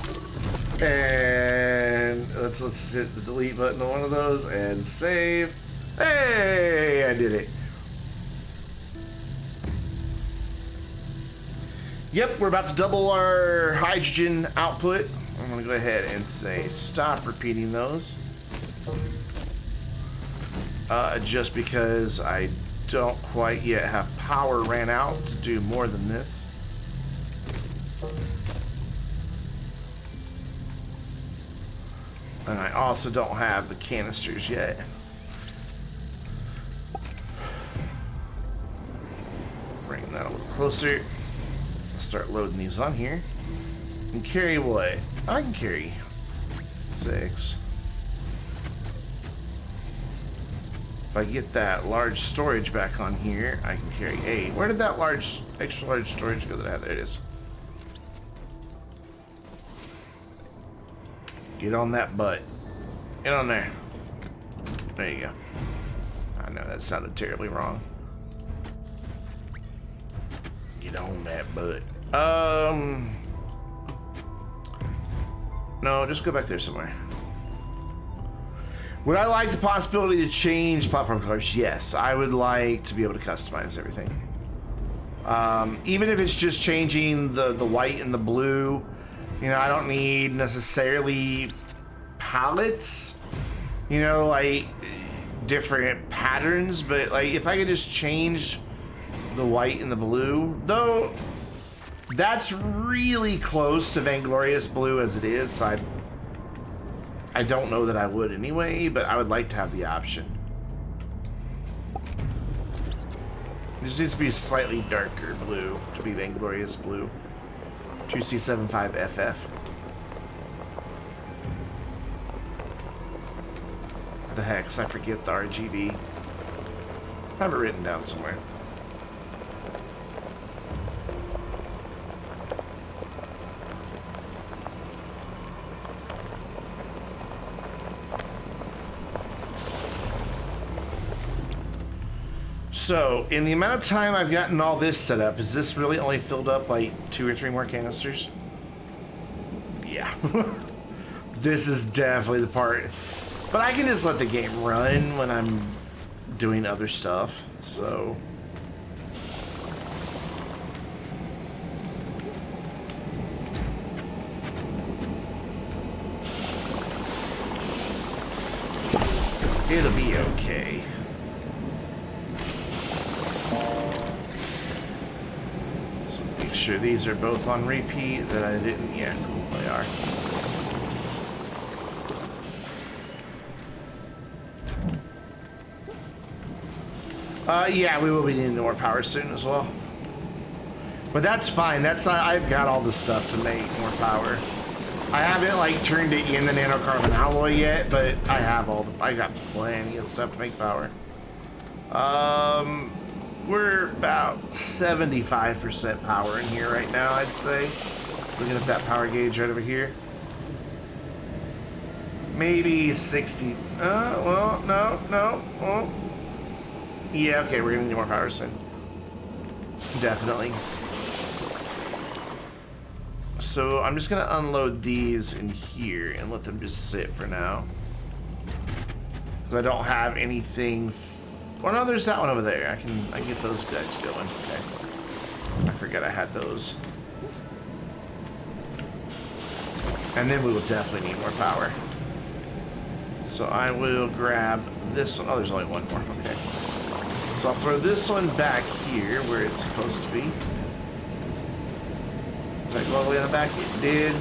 And let's hit the delete button on one of those and save. Hey, I did it. Yep, we're about to double our hydrogen output. I'm gonna go ahead and say stop repeating those. Just because I don't quite yet have power ran out to do more than this. And I also don't have the canisters yet. Bring that a little closer. Start loading these on here. And carry what? I can carry 6. If I get that large storage back on here, I can carry 8. Where did that extra large storage go that I had? There it is. Get on that butt. Get on there. There you go. I know that sounded terribly wrong. Get on that butt. No, just go back there somewhere. Would I like the possibility to change platform colors? Yes, I would like to be able to customize everything. Even if it's just changing the white and the blue. You know, I don't need necessarily palettes. You know, like different patterns, but like if I could just change the white and the blue, though that's really close to Vainglorious Blue as it is, so I don't know that I would anyway, but I would like to have the option. It just needs to be slightly darker blue to be Vainglorious Blue. 2C75FF. What the heck, I forget the RGB. I have it written down somewhere. So, in the amount of time I've gotten all this set up, is this really only filled up like 2 or 3 more canisters? Yeah. This is definitely the part. But I can just let the game run when I'm doing other stuff, so. It'll be okay. Sure these are both on repeat that I didn't. Yeah, cool, they are. Yeah, we will be needing more power soon as well. But that's fine. That's not. I've got all the stuff to make more power. I haven't like turned it in the nanocarbon alloy yet, but I have all the. I got plenty of stuff to make power. We're about 75% power in here right now, I'd say. Looking at that power gauge right over here. Maybe 60. Well, no. Oh. Yeah, okay, we're gonna need more power soon. Definitely. So I'm just gonna unload these in here and let them just sit for now. Because I don't have anything. Oh no, there's that one over there. I can get those guys going. Okay. I forgot I had those. And then we will definitely need more power. So I will grab this one. Oh, there's only one more. Okay. So I'll throw this one back here where it's supposed to be. Like all the way in the back, it did.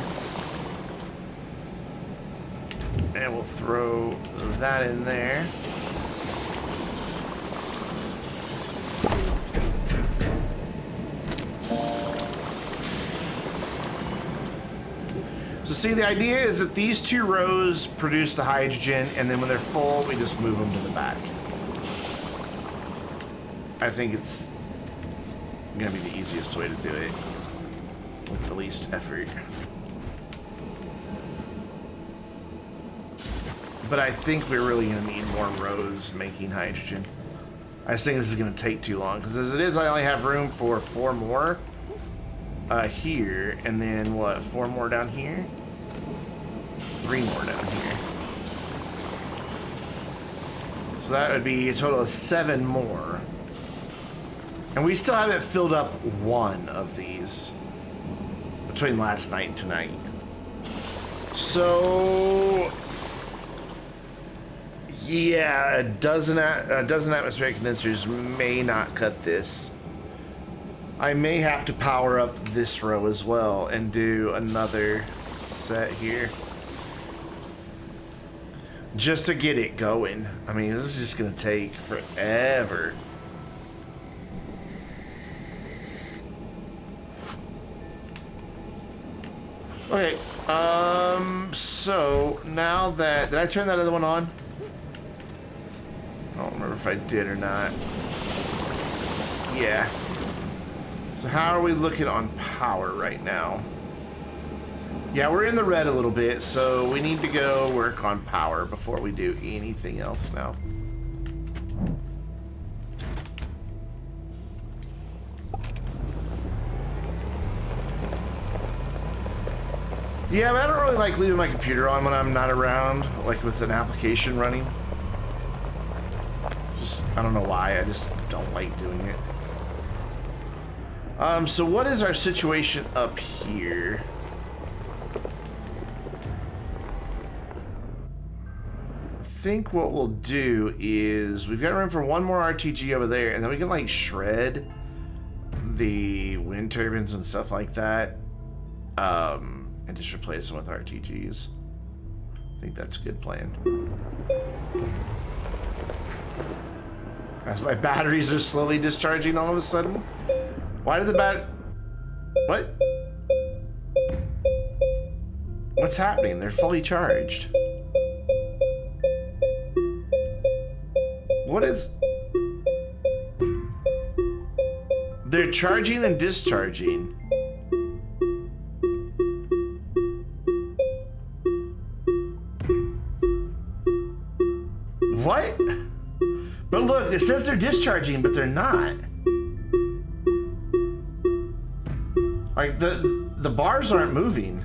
And we'll throw that in there. So see, the idea is that these two rows produce the hydrogen, and then when they're full, we just move them to the back. I think it's gonna be the easiest way to do it with the least effort. But I think we're really gonna need more rows making hydrogen. I just think this is gonna take too long, because as it is, I only have room for 4 more here, and then what, 4 more down here? 3 more down here. So that would be a total of 7 more. And we still haven't filled up 1 of these between last night and tonight. So yeah, a dozen atmospheric condensers may not cut this. I may have to power up this row as well and do another set here. Just to get it going. I mean, this is just gonna take forever. Okay, so now that, did I turn that other one on? I don't remember if I did or not. Yeah. So how are we looking on power right now? Yeah, we're in the red a little bit, so we need to go work on power before we do anything else now. Yeah, but I don't really like leaving my computer on when I'm not around, like with an application running. Just, I don't know why, I just don't like doing it. So what is our situation up here? I think what we'll do is, we've got room for 1 more RTG over there, and then we can like shred the wind turbines and stuff like that. And just replace them with RTGs. I think that's a good plan. As my batteries are slowly discharging all of a sudden. Why did the what? What's happening? They're fully charged. What is... They're charging and discharging. What? But look, it says they're discharging, but they're not. Like, the bars aren't moving.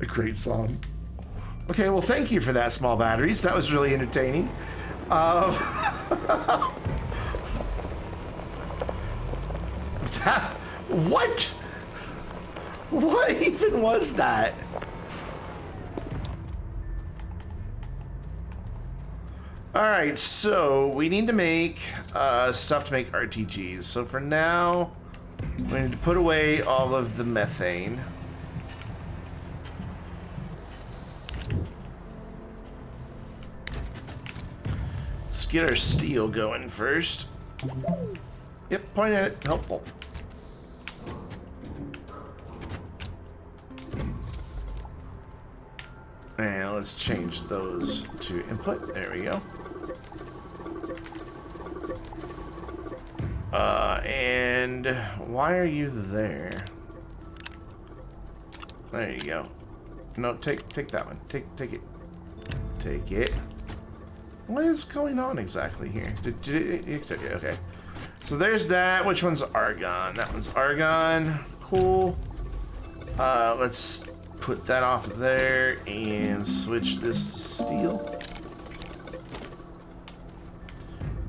A great song. Okay, well, thank you for that, Small Batteries. That was really entertaining. What? What even was that? Alright, so we need to make stuff to make RTGs. So for now, we need to put away all of the methane. Let's get our steel going first. Yep, point at it. Helpful. And let's change those to input. There we go. And why are you there? There you go. No, take that one. Take it. Take it. What is going on exactly here? Okay. So there's that. Which one's argon? That one's argon. Cool. Let's put that off of there and switch this to steel.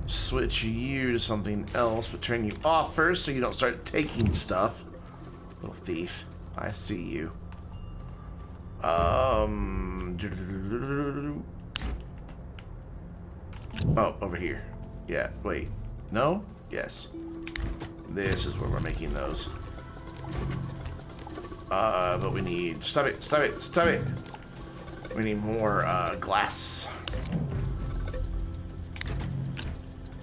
Switch you to something else, but turn you off first so you don't start taking stuff. Little thief. I see you. Oh, over here. Yeah, wait. No? Yes. This is where we're making those. But we need... Stop it, stop it, stop it! We need more, glass.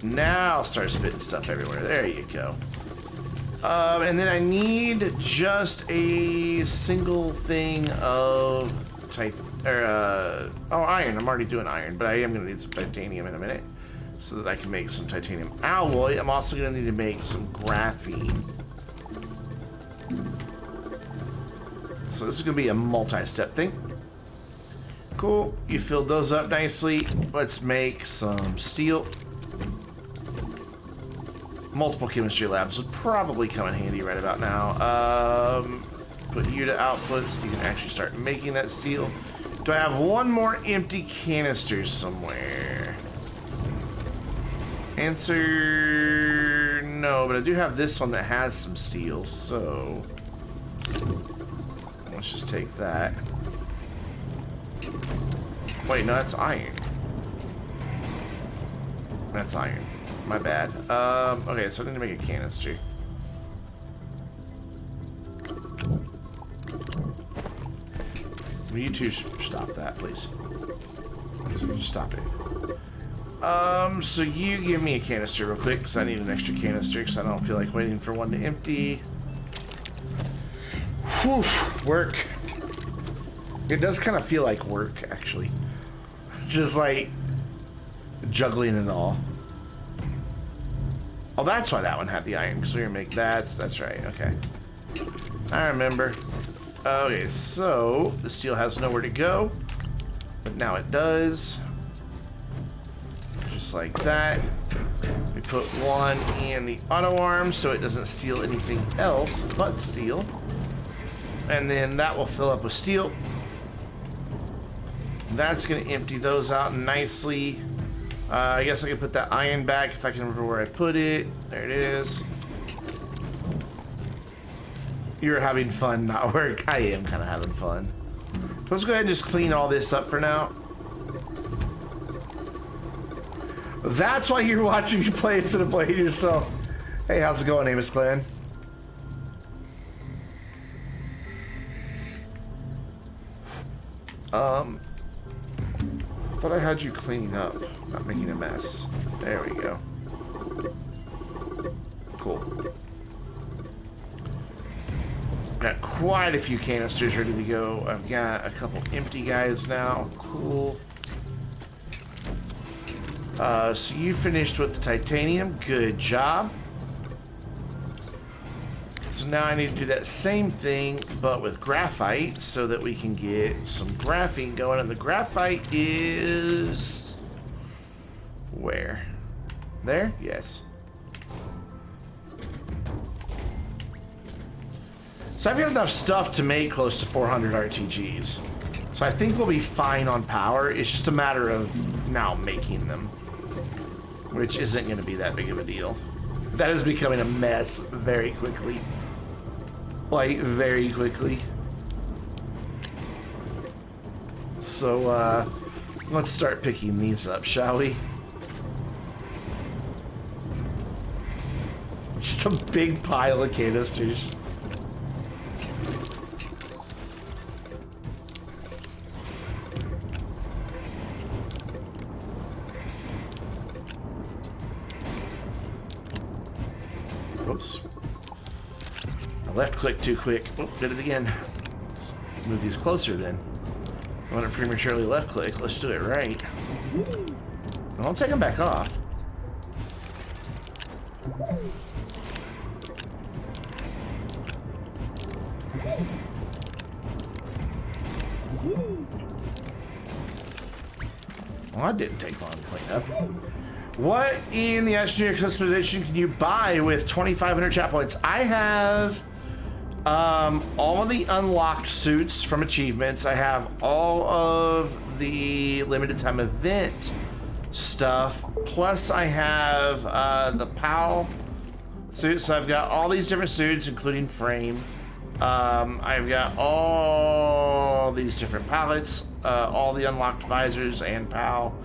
Now start spitting stuff everywhere. There you go. And then I need just a single thing of iron. I'm already doing iron, but I am going to need some titanium in a minute so that I can make some titanium alloy. I'm also going to need to make some graphene. So this is going to be a multi-step thing. Cool. You filled those up nicely. Let's make some steel. Multiple chemistry labs would probably come in handy right about now. Put you to outputs. You can actually start making that steel. Do I have one more empty canister somewhere? Answer no, but I do have this one that has some steel, so let's just take that. Wait, no, that's iron. That's iron. My bad. Okay, so I need to make a canister. Will you two stop that, please? Stop it. So you give me a canister real quick, because I need an extra canister, because I don't feel like waiting for one to empty. Whew, work. It does kind of feel like work, actually. Just like juggling it all. Oh, that's why that one had the iron, because we're gonna make that's right, okay. I remember. Okay, so the steel has nowhere to go, but now it does. Just like that. We put one in the auto arm so it doesn't steal anything else but steel. And then that will fill up with steel. That's gonna empty those out nicely. I guess I can put that iron back if I can remember where I put it. There it is. You're having fun, not work. I am kind of having fun. Let's go ahead and just clean all this up for now. That's why you're watching me play instead of playing yourself. Hey, how's it going, Amos Clan? Thought I had you cleaning up, not making a mess. There we go. Cool. Got quite a few canisters ready to go. I've got a couple empty guys now. Cool. So you finished with the titanium. Good job. So now I need to do that same thing, but with graphite, so that we can get some graphene going. And the graphite is... where? There? Yes. So I've got enough stuff to make close to 400 RTGs. So I think we'll be fine on power. It's just a matter of now making them, which isn't going to be that big of a deal. That is becoming a mess very quickly. Like, very quickly. So, let's start picking these up, shall we? Just a big pile of canisters. Oops. I left click too quick. Oh, did it again. Let's move these closer then. I want to prematurely left click. Let's do it right. I'll take them back off. Well, that didn't take long to clean up. What in the Astroneer customization can you buy with 2,500 chat points? I have all of the unlocked suits from achievements. I have all of the limited time event stuff. Plus I have the PAL suits. So I've got all these different suits, including frame. I've got all these different pallets, all the unlocked visors and PAL.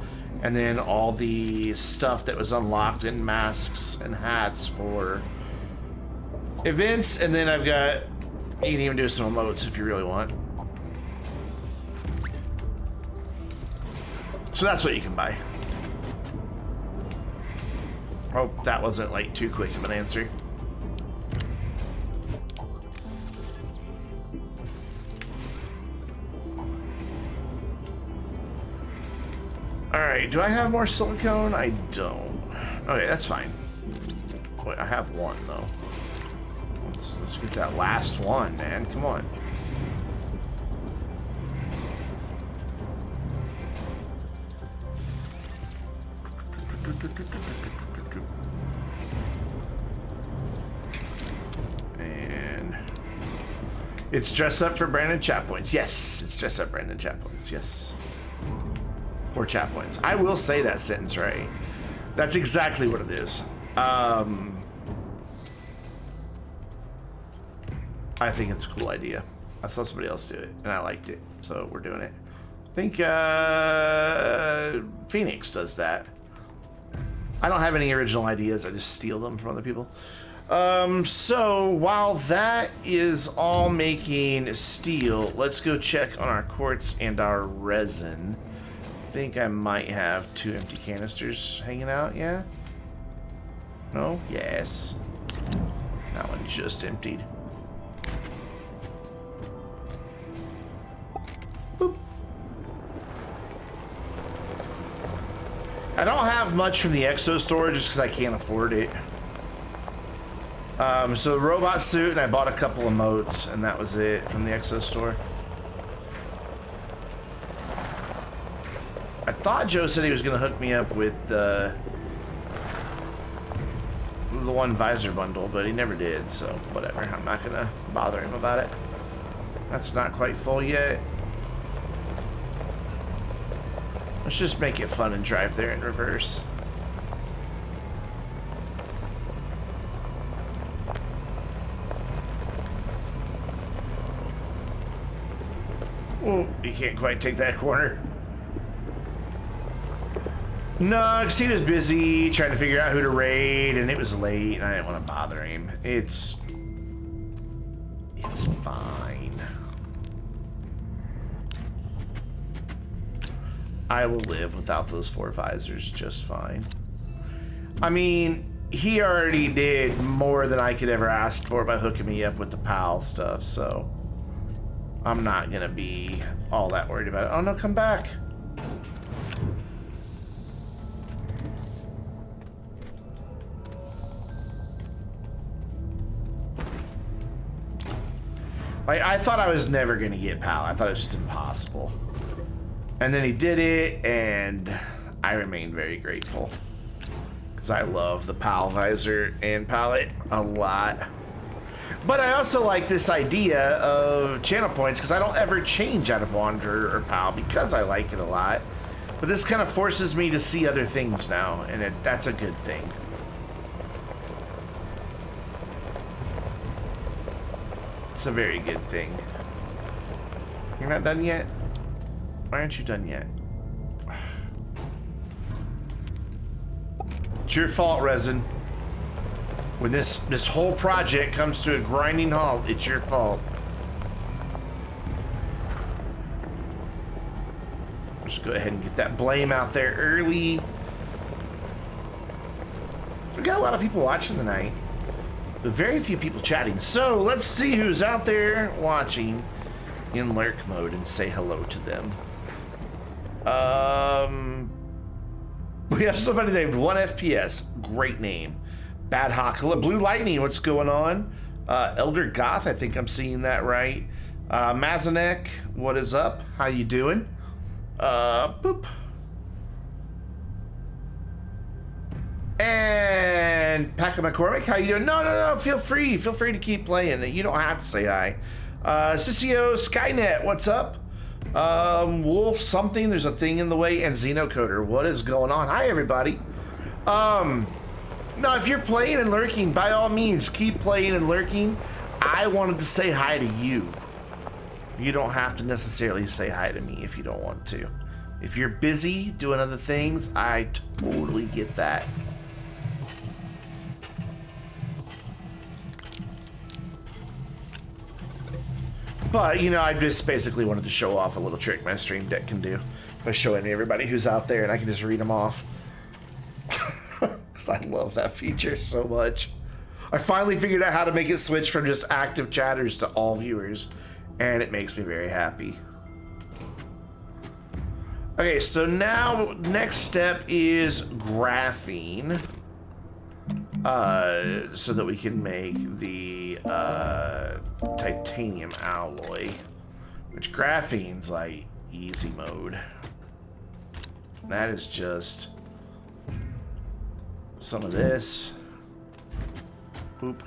And then all the stuff that was unlocked in masks and hats for events. And then I've got, you can even do some emotes if you really want. So that's what you can buy. Oh, that wasn't like too quick of an answer. Alright, do I have more silicone? I don't. Okay, that's fine. Wait, I have one though. Let's get that last one, man. Come on. And it's dress up for Brandon chat points. Yes, it's dress up Brandon chat points. Yes. Or chat points. I will say that sentence right. That's exactly what it is. I think it's a cool idea. I saw somebody else do it and I liked it, so we're doing it. I think Phoenix does that. I don't have any original ideas, I just steal them from other people. So while that is all making steel, let's go check on our quartz and our resin. I think I might have 2 empty canisters hanging out, yeah? No? Yes. That one just emptied. Boop. I don't have much from the exo store just because I can't afford it. So the robot suit, and I bought a couple of motes, and that was it from the exo store. I thought Joe said he was going to hook me up with the one visor bundle, but he never did, so whatever. I'm not going to bother him about it. That's not quite full yet. Let's just make it fun and drive there in reverse. Oh, you can't quite take that corner. No, because he was busy trying to figure out who to raid, and it was late, and I didn't want to bother him. It's fine. I will live without those 4 visors just fine. I mean, he already did more than I could ever ask for by hooking me up with the PAL stuff, so I'm not gonna be all that worried about it. Oh no, come back. Like, I thought I was never gonna get PAL. I thought it was just impossible. And then he did it, and I remain very grateful. Because I love the PAL visor and palette a lot. But I also like this idea of channel points, because I don't ever change out of Wanderer or PAL because I like it a lot. But this kind of forces me to see other things now, and that's a good thing. It's a very good thing. You're not done yet? Why aren't you done yet? It's your fault, Resin. When this whole project comes to a grinding halt, it's your fault. Just go ahead and get that blame out there early. We got a lot of people watching tonight, but very few people chatting. So let's see who's out there watching in lurk mode and say hello to them. We have somebody named 1 FPS. Great name. Bad Hawk. Hello, Blue Lightning. What's going on? Elder Goth. I think I'm seeing that right. Mazanek. What is up? How you doing? Boop. And Paca McCormick. How you doing? No. Feel free. Feel free to keep playing. You don't have to say hi. Sissio Skynet. What's up? Wolf something, there's a thing in the way, and Xenocoder, what is going on? Hi everybody. Now if you're playing and lurking, by all means keep playing and lurking. I wanted to say hi to you. You don't have to necessarily say hi to me if you don't want to. If you're busy doing other things, I totally get that. But, you know, I just basically wanted to show off a little trick my stream deck can do by showing everybody who's out there, and I can just read them off. Because I love that feature so much. I finally figured out how to make it switch from just active chatters to all viewers, and it makes me very happy. Okay, so now next step is graphene. So that we can make the titanium alloy, which graphene's like easy mode. That is just some of this. Boop.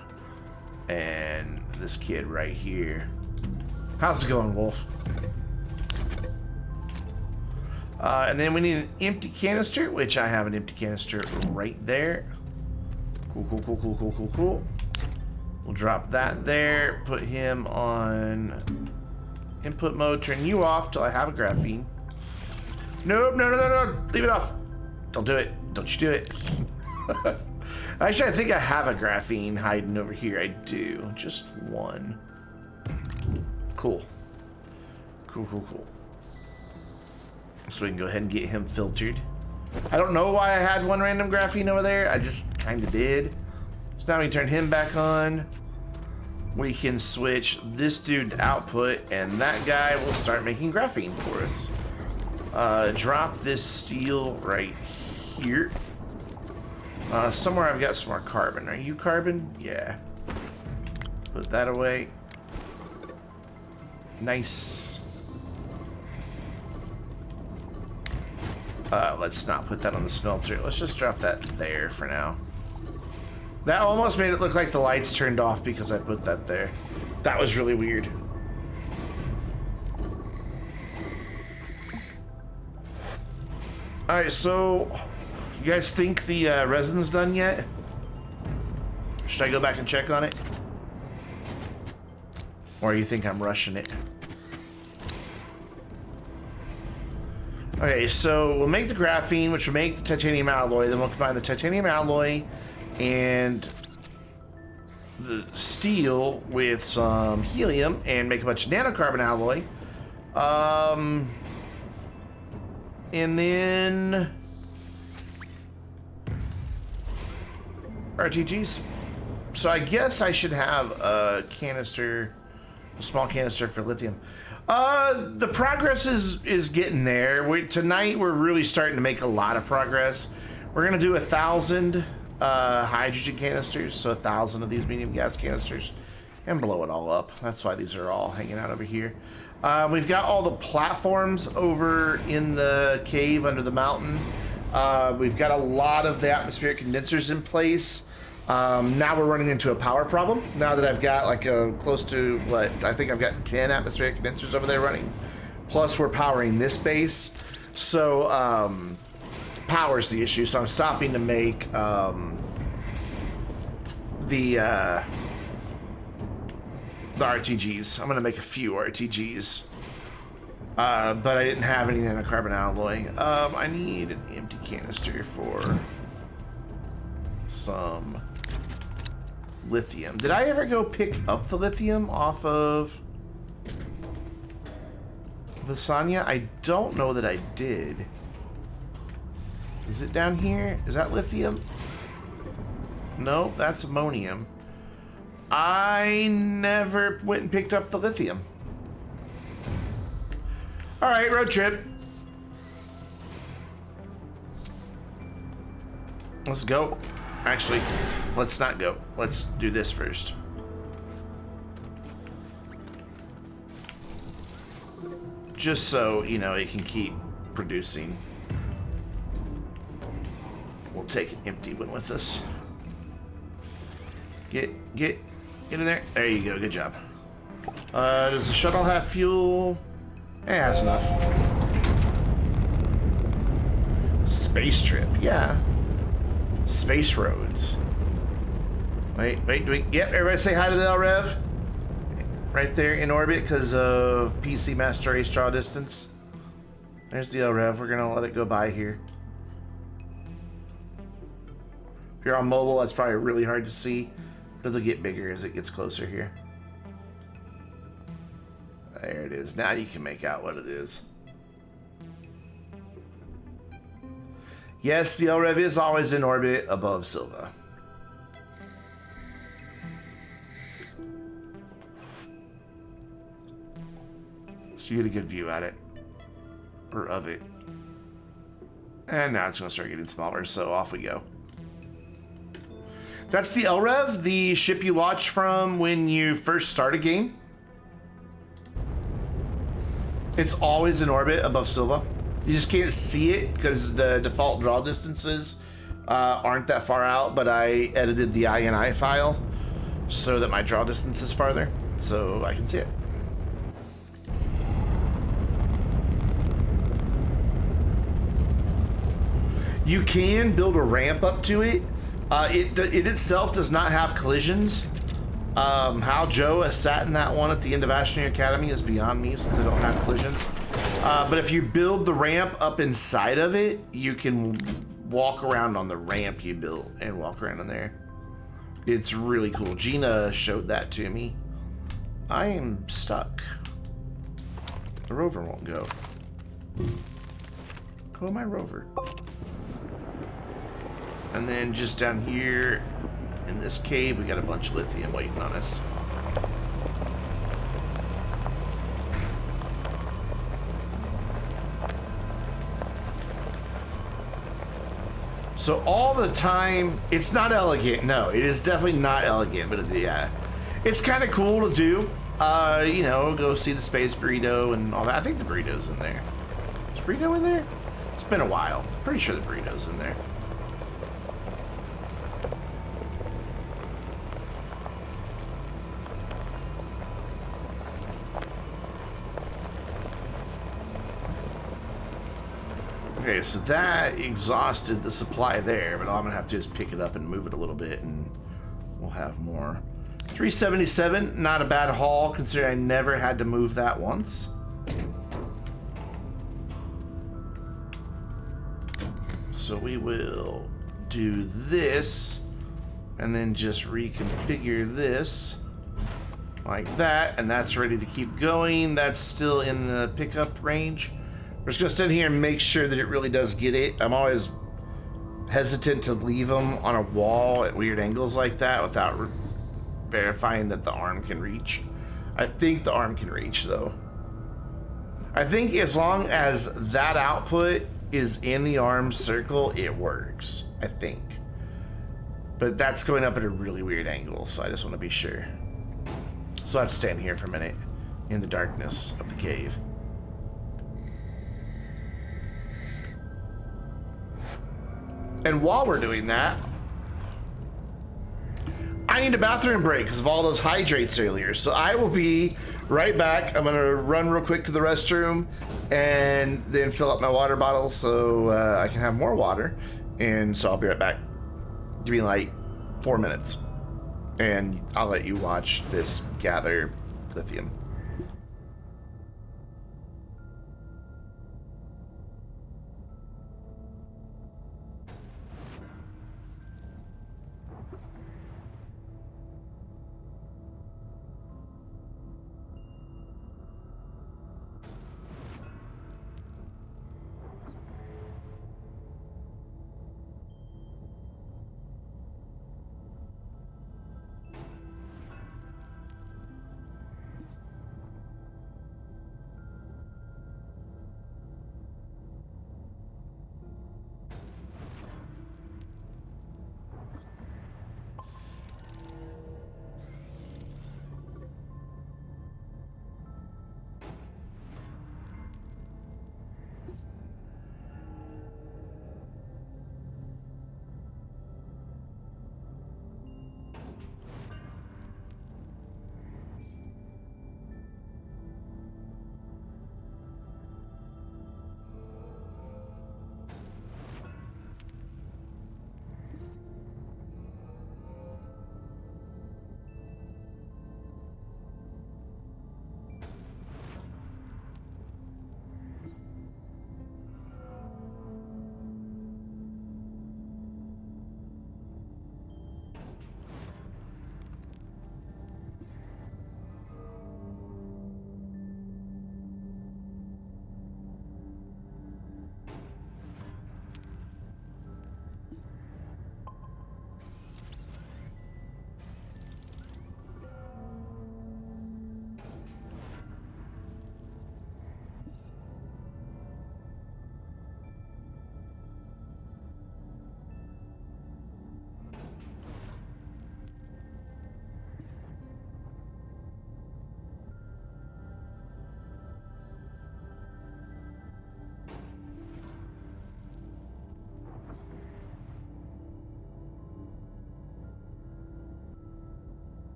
And this kid right here. How's it going, Wolf? And then we need an empty canister, which I have an empty canister right there. Cool. We'll drop that there, put him on input mode, turn you off till I have a graphene. Nope, no. Leave it off. Don't do it. Don't you do it. Actually, I think I have a graphene hiding over here. I do. Just one. Cool. So we can go ahead and get him filtered. I don't know why I had one random graphene over there. I just kind of did. So now we can turn him back on. We can switch this dude to output, and that guy will start making graphene for us. Drop this steel right here. Somewhere I've got some more carbon. Are you carbon? Yeah. Put that away. Nice. Let's not put that on the smelter. Let's just drop that there for now. That almost made it look like the lights turned off because I put that there. That was really weird. Alright, so you guys think the resin's done yet? Should I go back and check on it? Or you think I'm rushing it? Okay, so we'll make the graphene, which will make the titanium alloy. Then we'll combine the titanium alloy and the steel with some helium and make a bunch of nanocarbon alloy. And then RTGs. So I guess I should have a canister, a small canister for lithium. The progress is getting there. Tonight we're really starting to make a lot of progress. We're gonna do 1,000 hydrogen canisters, so 1,000 of these medium gas canisters, and blow it all up. That's why these are all hanging out over here. We've got all the platforms over in the cave under the mountain. We've got a lot of the atmospheric condensers in place. Now we're running into a power problem. Now that I've got like close to what I think I've got 10 atmospheric condensers over there running. Plus we're powering this base. So power's the issue. So I'm stopping to make the RTGs. I'm gonna make a few RTGs. But I didn't have any nanocarbon alloy. I need an empty canister for some lithium. Did I ever go pick up the lithium off of Visanya? I don't know that I did. Is it down here? Is that lithium? No, that's ammonium. I never went and picked up the lithium. All right, road trip. Let's go. Actually, let's not go. Let's do this first. Just so, you know, it can keep producing. We'll take an empty one with us. Get in there. There you go. Good job. Does the shuttle have fuel? It has enough. Space trip. Yeah. Space roads. Wait. Yep, everybody say hi to the LREV. Right there in orbit because of PC Master Race draw distance. There's the LREV. We're gonna let it go by here. If you're on mobile, that's probably really hard to see, but it'll get bigger as it gets closer here. There it is. Now you can make out what it is. Yes, the LREV is always in orbit above Silva. So you get a good view at it. Or of it. And now it's going to start getting smaller, so off we go. That's the LREV, the ship you launch from when you first start a game. It's always in orbit above Silva. You just can't see it because the default draw distances aren't that far out, but I edited the INI file so that my draw distance is farther, so I can see it. You can build a ramp up to it. It itself does not have collisions. How Joe has sat in that one at the end of Astroneer Academy is beyond me since they don't have collisions. But if you build the ramp up inside of it, you can walk around on the ramp you built and walk around in there. It's really cool. Gina showed that to me. I am stuck. The rover won't go. Go my rover. And then just down here in this cave, we got a bunch of lithium waiting on us. So all the time, it's not elegant. No, it is definitely not elegant, but yeah, it's kind of cool to do. You know, go see the space burrito and all that. I think the burrito's in there. Is burrito in there? It's been a while. Pretty sure the burrito's in there. Okay, so that exhausted the supply there, but all I'm gonna have to do is pick it up and move it a little bit and we'll have more. 377, not a bad haul considering I never had to move that once. So we will do this and then just reconfigure this like that, and that's ready to keep going. That's still in the pickup range. We're just gonna stand here and make sure that it really does get it. I'm always hesitant to leave them on a wall at weird angles like that without verifying that the arm can reach. I think the arm can reach though. I think as long as that output is in the arm circle, it works, I think. But that's going up at a really weird angle, so I just want to be sure. So I have to stand here for a minute in the darkness of the cave. And while we're doing that, I need a bathroom break because of all those hydrates earlier. So I will be right back. I'm gonna run real quick to the restroom and then fill up my water bottle so I can have more water. And so I'll be right back. Give me like 4 minutes and I'll let you watch this gather lithium.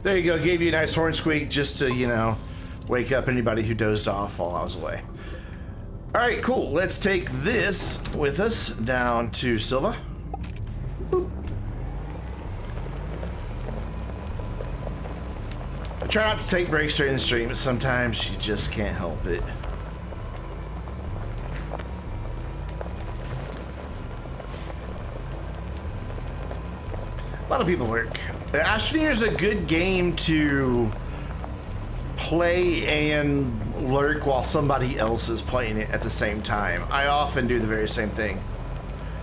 There you go. Gave you a nice horn squeak just to, you know, wake up anybody who dozed off while I was away. All right, cool. Let's take this with us down to Silva. Boop. I try not to take breaks during the stream, but sometimes you just can't help it. A lot of people work. Astroneer is a good game to play and lurk while somebody else is playing it at the same time. I often do the very same thing.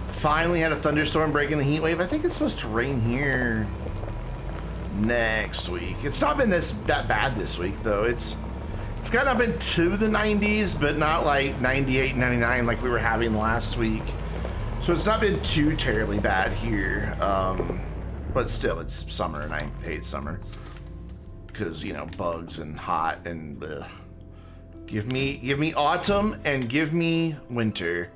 Finally had a thunderstorm breaking the heat wave. I think it's supposed to rain here next week. It's not been that bad this week though. It's gotten up into the 90s, but not like 98, 99 like we were having last week. So it's not been too terribly bad here. But still, it's summer, and I hate summer because, you know, bugs and hot and ugh. Give me autumn and give me winter.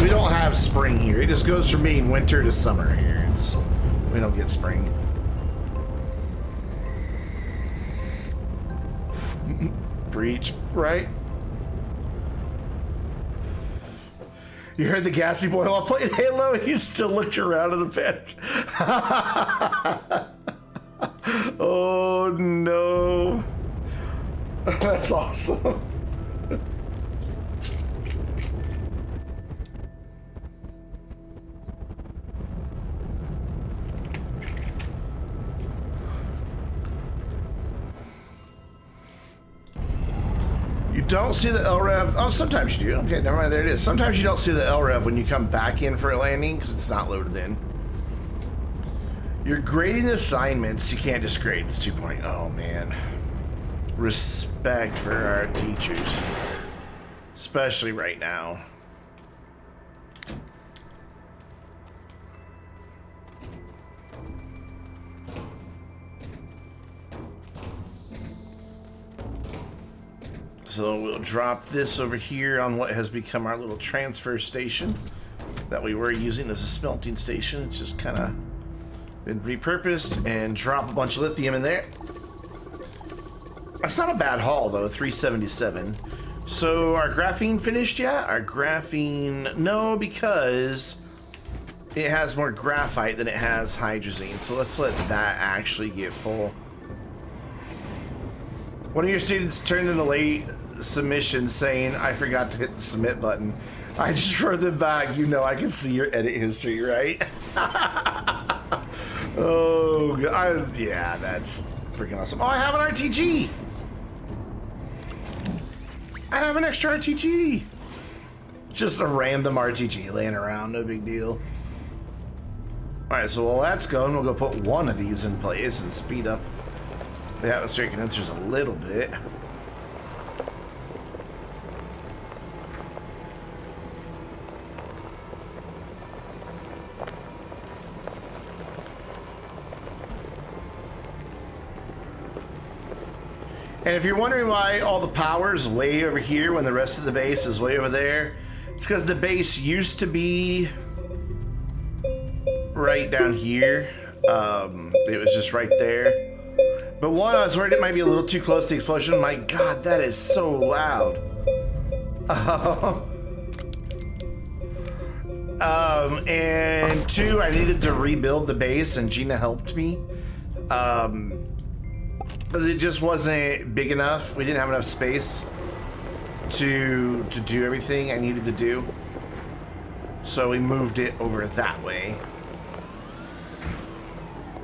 We don't have spring here. It just goes from being winter to summer here. We don't get spring. Breach, right? You heard the gassy boy while playing Halo, and you still looked around in the panic. Oh no. That's awesome. You don't see the LREV. Oh, sometimes you do. Okay, never mind. There it is. Sometimes you don't see the LREV when you come back in for a landing because it's not loaded in. You're grading assignments. You can't just grade. It's 2.0. Oh, man. Respect for our teachers. Especially right now. So we'll drop this over here on what has become our little transfer station that we were using as a smelting station. It's just kind of been repurposed, and drop a bunch of lithium in there. That's not a bad haul though, 377. So our graphene finished yet? Our graphene, no, because it has more graphite than it has hydrazine. So let's let that actually get full. One of your students turned in a late submission saying, I forgot to hit the submit button. I just wrote them back. You know I can see your edit history, right? Oh, God. Yeah, that's freaking awesome. Oh, I have an RTG. I have an extra RTG. Just a random RTG laying around. No big deal. All right, so while that's going, we'll go put one of these in place and speed up the atmospheric condensers a little bit. And if you're wondering why all the power is way over here when the rest of the base is way over there, it's because the base used to be right down here. It was just right there. But one, I was worried it might be a little too close to the explosion. My God, that is so loud. And two, I needed to rebuild the base, and Gina helped me. Because it just wasn't big enough. We didn't have enough space to do everything I needed to do. So we moved it over that way.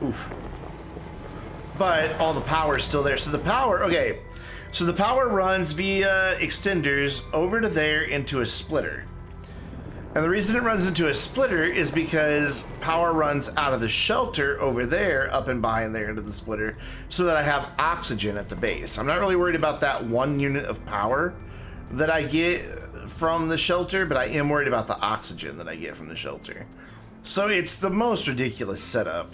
Oof. But all the power is still there. So the power, okay. So the power runs via extenders over to there into a splitter. And the reason it runs into a splitter is because power runs out of the shelter over there, up and by and there into the splitter, so that I have oxygen at the base. I'm not really worried about that 1 unit of power that I get from the shelter, but I am worried about the oxygen that I get from the shelter. So it's the most ridiculous setup.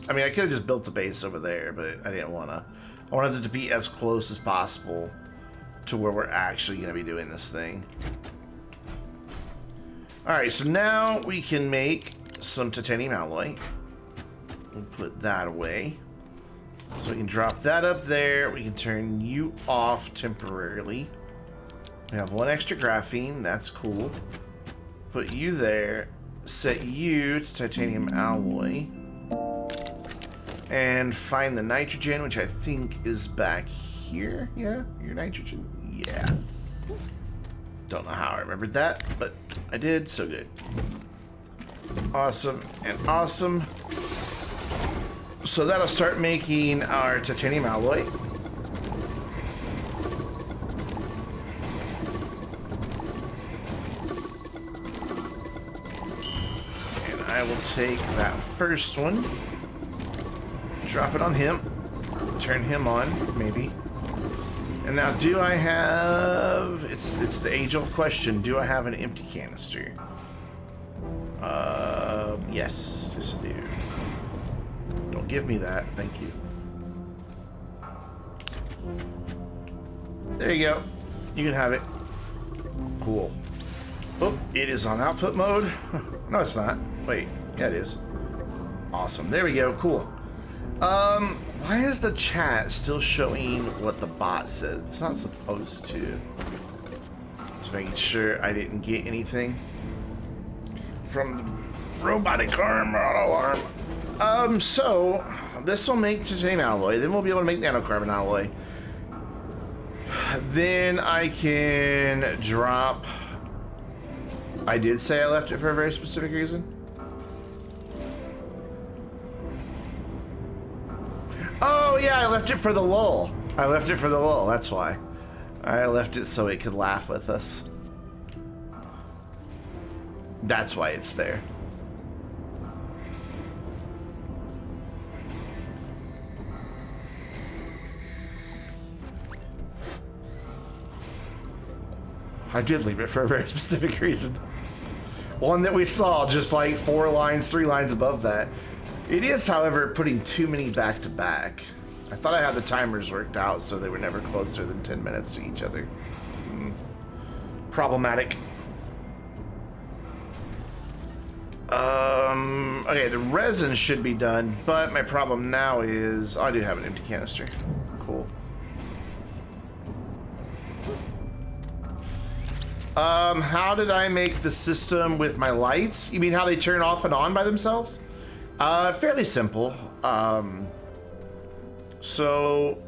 I mean, I could have just built the base over there, but I didn't want to. I wanted it to be as close as possible to where we're actually going to be doing this thing. Alright, so now we can make some titanium alloy. We'll put that away. So we can drop that up there. We can turn you off temporarily. We have one extra graphene. That's cool. Put you there. Set you to titanium alloy. And find the nitrogen, which I think is back here. Yeah, your nitrogen. Yeah. Don't know how I remembered that, but I did, so good. Awesome and awesome. So that'll start making our titanium alloy. And I will take that first one, drop it on him, turn him on, maybe. And now, do I have... It's the age-old question. Do I have an empty canister? Yes. Yes, I do. Don't give me that. Thank you. There you go. You can have it. Cool. Oh, it is on output mode. No, it's not. Wait. Yeah, it is. Awesome. There we go. Cool. Why is the chat still showing what the bot says? It's not supposed to. Just making sure I didn't get anything from the robotic arm or auto arm. So this will make titanium alloy. Then we'll be able to make nanocarbon alloy. Then I can drop. I did say I left it for a very specific reason. Oh yeah, I left it for the lull. I left it for the lull, that's why. I left it so it could laugh with us. That's why it's there. I did leave it for a very specific reason. One that we saw just like 4 lines, 3 lines above that. It is, however, putting too many back to back. I thought I had the timers worked out so they were never closer than 10 minutes to each other. Problematic. Okay, the resin should be done, but my problem now is I do have an empty canister. Cool. How did I make the system with my lights? You mean how they turn off and on by themselves? Fairly simple. So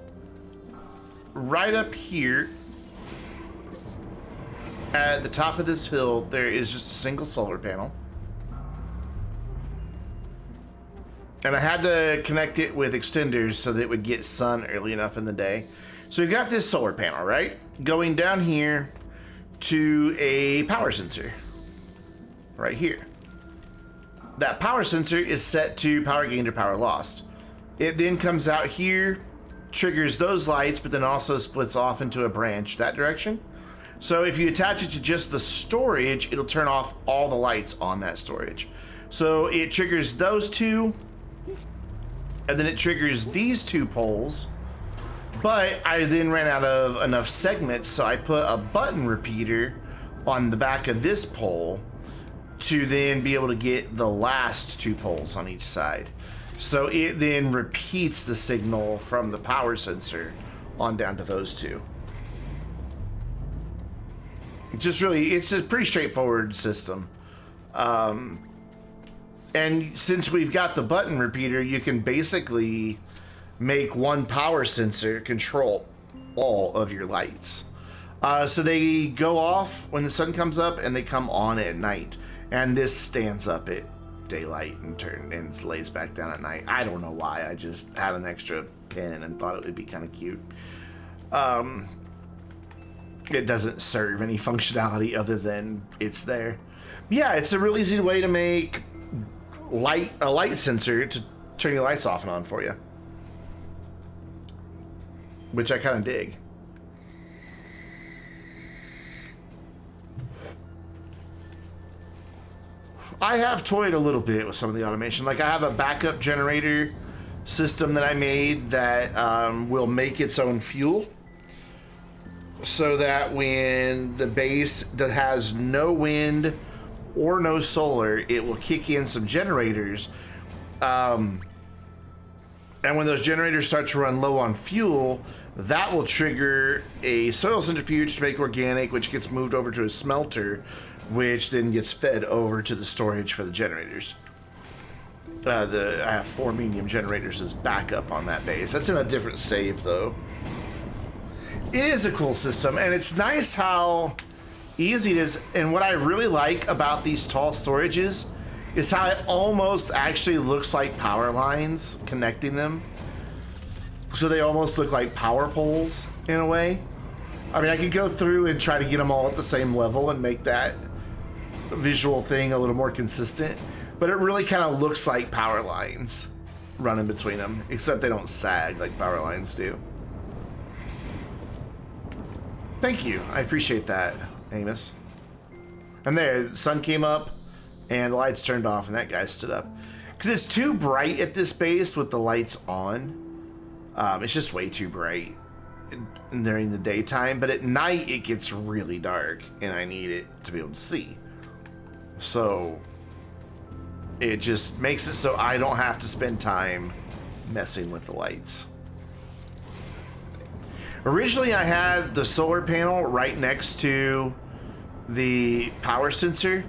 right up here at the top of this hill, there is just a single solar panel. And I had to connect it with extenders so that it would get sun early enough in the day. So we've got this solar panel, right? Going down here to a power sensor right here. That power sensor is set to power gained or power lost. It then comes out here, triggers those lights, but then also splits off into a branch that direction. So if you attach it to just the storage, it'll turn off all the lights on that storage. So it triggers those two, and then it triggers these 2 poles. But I then ran out of enough segments, so I put a button repeater on the back of this pole to then be able to get the last 2 poles on each side. So it then repeats the signal from the power sensor on down to those 2. Just really, it's a pretty straightforward system. And since we've got the button repeater, you can basically make one power sensor control all of your lights. So they go off when the sun comes up and they come on at night. And this stands up at daylight and lays back down at night. I don't know why. I just had an extra pin and thought it would be kind of cute. It doesn't serve any functionality other than it's there. Yeah, it's a real easy way to make a light sensor to turn your lights off and on for you, which I kind of dig. I have toyed a little bit with some of the automation. Like I have a backup generator system that I made that will make its own fuel, so that when the base that has no wind or no solar, it will kick in some generators And when those generators start to run low on fuel, that will trigger a soil centrifuge to make organic, which gets moved over to a smelter, which then gets fed over to the storage for the generators. I have 4 medium generators as backup on that base. That's in a different save, though. It is a cool system, and it's nice how easy it is. And what I really like about these tall storages is how it almost actually looks like power lines connecting them. So they almost look like power poles in a way. I mean, I could go through and try to get them all at the same level and make that visual thing a little more consistent, but it really kind of looks like power lines running between them, except they don't sag like power lines do. Thank you. I appreciate that, Amos. And there, the sun came up and the lights turned off and that guy stood up. Because it's too bright at this base with the lights on. It's just way too bright during the daytime, but at night it gets really dark and I need it to be able to see. So it just makes it so I don't have to spend time messing with the lights. Originally I had the solar panel right next to the power sensor,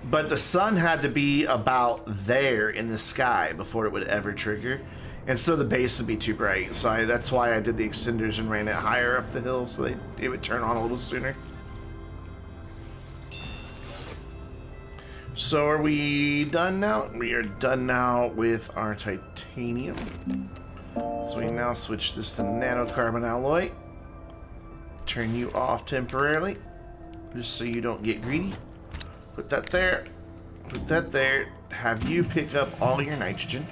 but the sun had to be about there in the sky before it would ever trigger. And so the base would be too bright. So that's why I did the extenders and ran it higher up the hill so it would turn on a little sooner. So are we done now? We are done now with our titanium. So we can now switch this to nanocarbon alloy. Turn you off temporarily, just so you don't get greedy. Put that there. Put that there. Have you pick up all your nitrogen.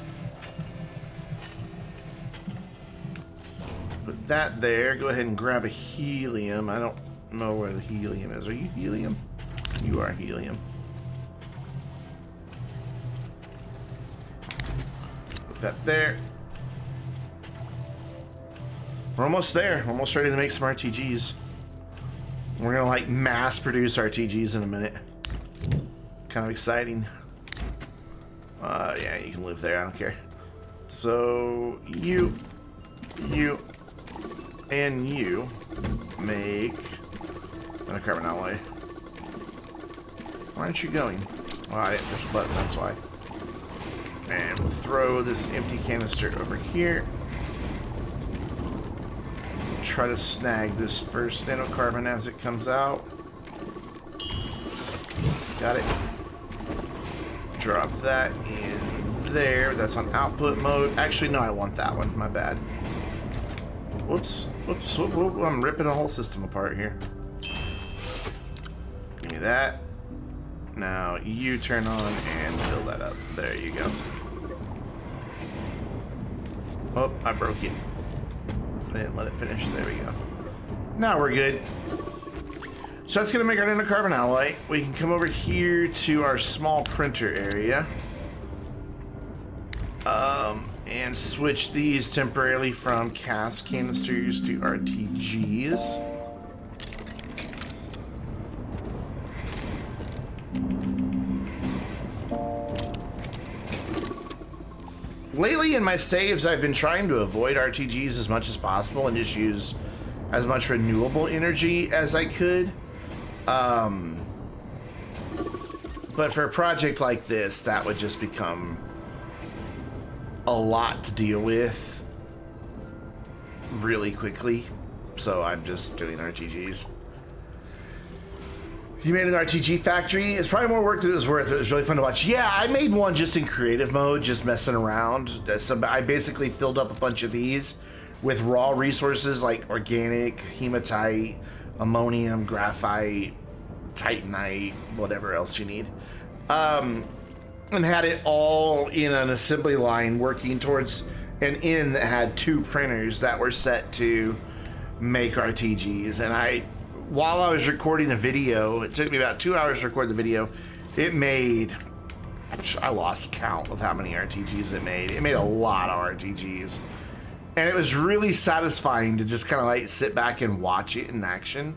Put that there. Go ahead and grab a helium. I don't know where the helium is. Are you helium? You are helium. Put that there. We're almost there. We're almost ready to make some RTGs. We're gonna like mass produce RTGs in a minute. Kind of exciting. Yeah, you can live there. I don't care. So you, and you make a carbon alloy. Why aren't you going? Well, I didn't push the button. That's why. And we'll throw this empty canister over here. Try to snag this first nanocarbon as it comes out. Got it. Drop that in there. That's on output mode. Actually, no, I want that one. My bad. Whoops. Whoops. Whoop, whoop. I'm ripping a whole system apart here. Give me that. Now you turn on and fill that up. There you go. Oh, I broke it. I didn't let it finish. There we go. Now we're good. So that's going to make our nanocarbon alloy. We can come over here to our small printer area. And switch these temporarily from cast canisters to RTGs. Lately in my saves, I've been trying to avoid RTGs as much as possible and just use as much renewable energy as I could. But for a project like this, that would just become a lot to deal with really quickly. So I'm just doing RTGs. You made an RPG factory. It's probably more work than it was worth. It was really fun to watch. Yeah, I made one just in creative mode, just messing around. So I basically filled up a bunch of these with raw resources like organic, hematite, ammonium, graphite, titanite, whatever else you need. And had it all in an assembly line working towards an inn that had 2 printers that were set to make RTGs. And while I was recording a video, it took me about 2 hours to record the video. It made, I lost count of how many RTGs it made. It made a lot of RTGs. And it was really satisfying to just kind of like sit back and watch it in action.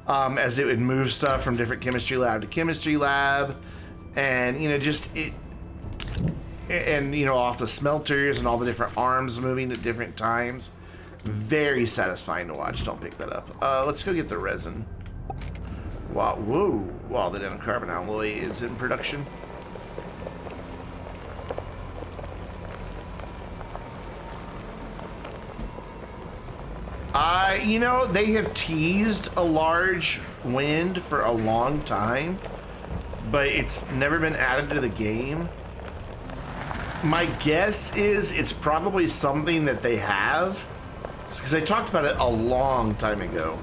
As it would move stuff from different chemistry lab to chemistry lab. And, you know, just And you know, off the smelters and all the different arms moving at different times. Very satisfying to watch. Don't pick that up. Let's go get the resin. Wow, whoa, while the nanocarbon alloy is in production. You know, they have teased a large wind for a long time, but it's never been added to the game. My guess is it's probably something that they have, because they talked about it a long time ago.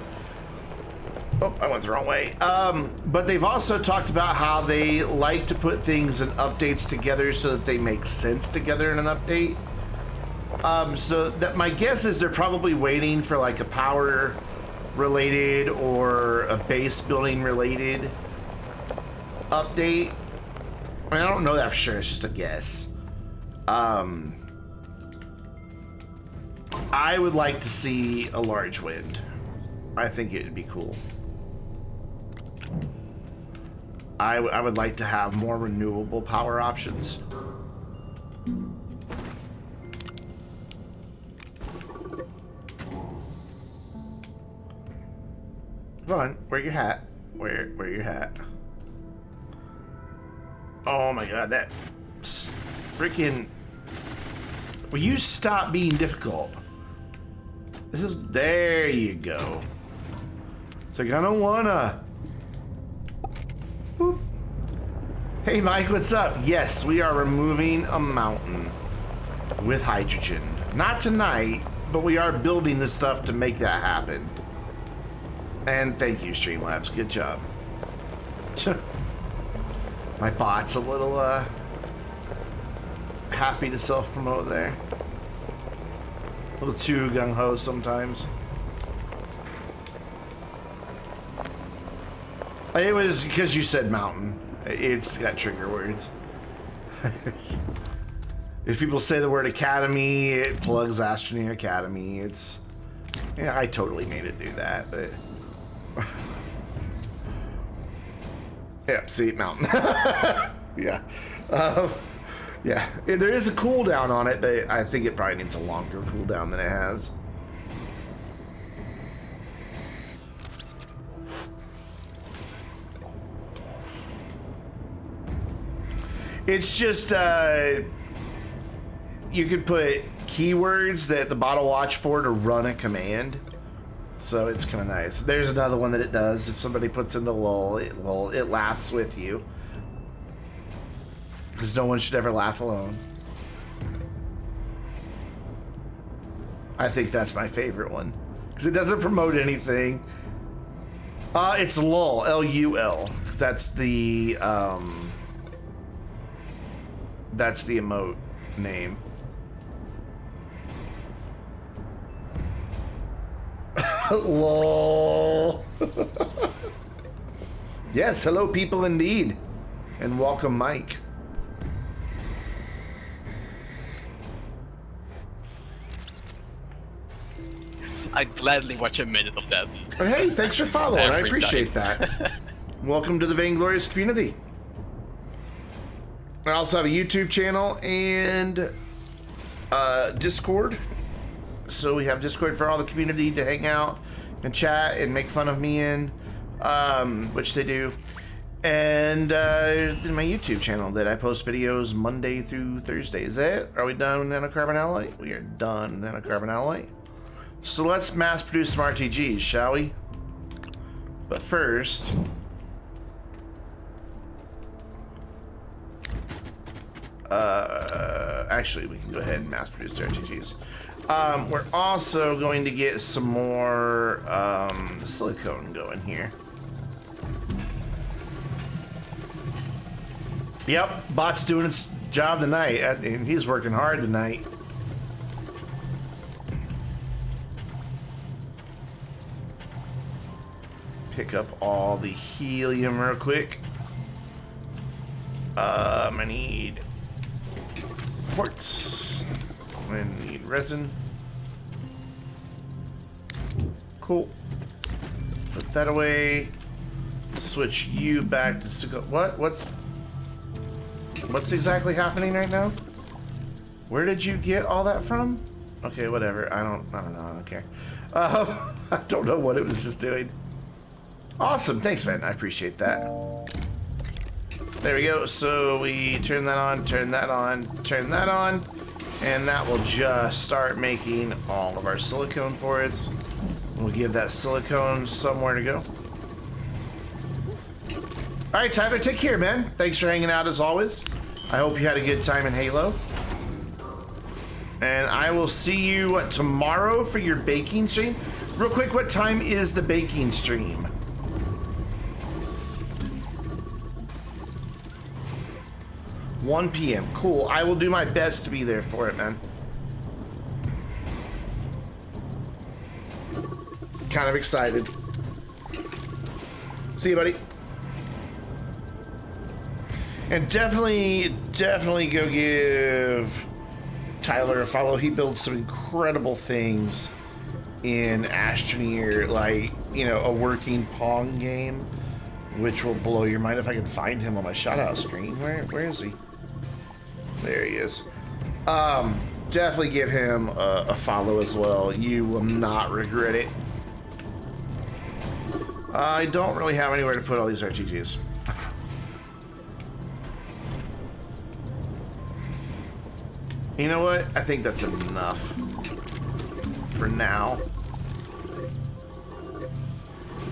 Oh, I went the wrong way. But they've also talked about how they like to put things and updates together so that they make sense together in an update. So that my guess is they're probably waiting for like a power related or a base building related update. I mean, I don't know that for sure. It's just a guess. I would like to see a large wind. I think it would be cool. I would like to have more renewable power options. Come on, wear your hat. Wear your hat. Oh my god, that freaking... Will you stop being difficult? This is... There you go. So you're gonna wanna... Boop. Hey Mike, what's up? Yes, we are removing a mountain with hydrogen. Not tonight, but we are building the stuff to make that happen. And thank you, Streamlabs. Good job. My bot's a little happy to self-promote there. A little too gung-ho sometimes. It was because you said mountain. It's got trigger words. If people say the word academy, it plugs Astroneer Academy. It's... Yeah, I totally made it do that, but... Yeah, see, mountain. Yeah. Yeah, there is a cooldown on it, but I think it probably needs a longer cooldown than it has. It's just, you could put keywords that the bot will watch for to run a command. So it's kind of nice. There's another one that it does. If somebody puts in the lull, it laughs with you. Because no one should ever laugh alone. I think that's my favorite one. Because it doesn't promote anything. It's lull, L-U-L. That's the emote name. Lol. Yes, hello people indeed. And welcome Mike. I'd gladly watch a minute of that. And hey, thanks for following. I Every appreciate time. that. Welcome to the Vainglorious community. I also have a YouTube channel and Discord. So we have Discord for all the community to hang out and chat and make fun of me in, which they do. And my YouTube channel that I post videos Monday through Thursday. Is that it? Are we done with nanocarbon alloy? We are done with nanocarbon alloy. So let's mass produce some RTGs, shall we? But first... actually, we can go ahead and mass produce the RTGs. We're also going to get some more silicone going here. Yep, bot's doing its job tonight, and he's working hard tonight. Pick up all the helium real quick. I need quartz. I need resin. Cool. Put that away. Switch you back to What's exactly happening right now? Where did you get all that from? Okay, whatever. I don't know. I don't care. I don't know what it was just doing. Awesome. Thanks, man. I appreciate that. There we go. So we turn that on, turn that on, turn that on, and that will just start making all of our silicone for us. We'll give that silicone somewhere to go. All right, Tyler, take care, man. Thanks for hanging out as always. I hope you had a good time in Halo. And I will see you tomorrow for your baking stream. Real quick, what time is the baking stream? $1 p.m. Cool. I will do my best to be there for it, man. Kind of excited. See you, buddy. And definitely go give Tyler a follow. He builds some incredible things in Astroneer, like, you know, a working Pong game, which will blow your mind. If I can find him on my shout-out screen. Where is he? There he is. Definitely give him a follow as well. You will not regret it. I don't really have anywhere to put all these RTGs. You know what? I think that's enough for now.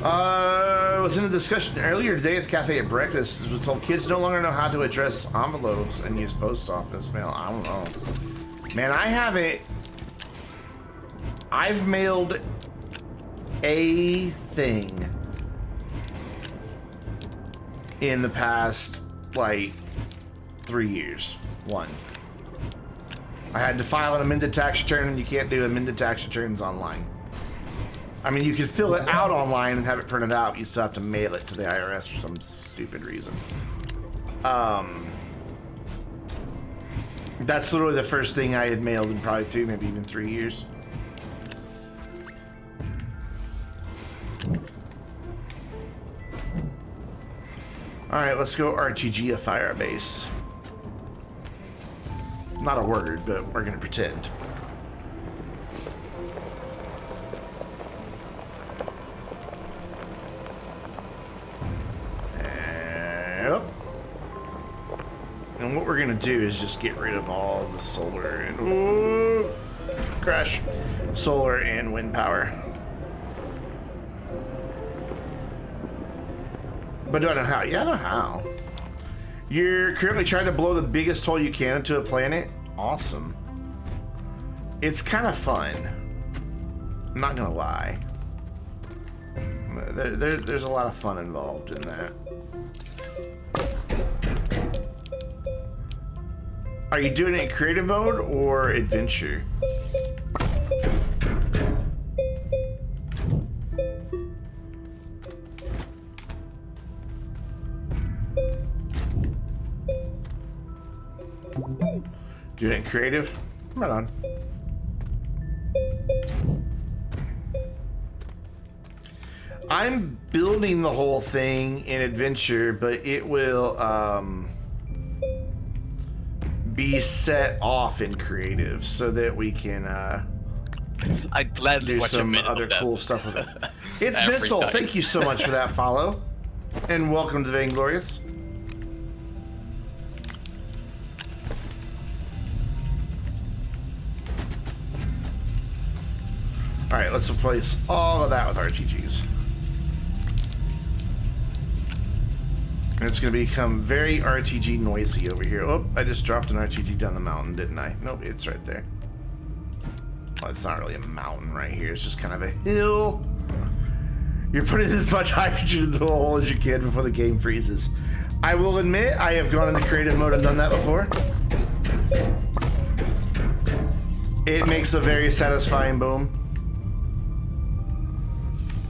I was in a discussion earlier today at the cafe at breakfast. We were told kids no longer know how to address envelopes and use post office mail. I don't know. Man, I haven't. I've mailed a thing in the past, like, 3 years. One. I had to file an amended tax return, and you can't do amended tax returns online. I mean, you can fill it out online and have it printed out, but you still have to mail it to the IRS for some stupid reason. That's literally the first thing I had mailed in probably 2, maybe even 3 years. Alright, let's go RTGify our base. Not a word, but we're gonna pretend. Yep. And what we're gonna do is just get rid of all the solar and ooh, crash, solar and wind power. But do I know how? Yeah, I know how. You're currently trying to blow the biggest hole you can into a planet? Awesome. It's kind of fun. I'm not gonna lie. There's a lot of fun involved in that. Are you doing it in creative mode or adventure? Doing it creative? Right on. I'm building the whole thing in adventure, but it will be set off in creative so that we can I'd gladly do watch some a minute other of that. cool stuff with it. It's Every Missile. time. Thank you so much for that follow. And welcome to Vainglorious. Alright, let's replace all of that with RTGs. And it's going to become very RPG noisy over here. Oh, I just dropped an RPG down the mountain, didn't I? Nope, it's right there. Well, it's not really a mountain right here. It's just kind of a hill. You're putting as much hydrogen into the hole as you can before the game freezes. I will admit, I have gone into creative mode and done that before. It makes a very satisfying boom.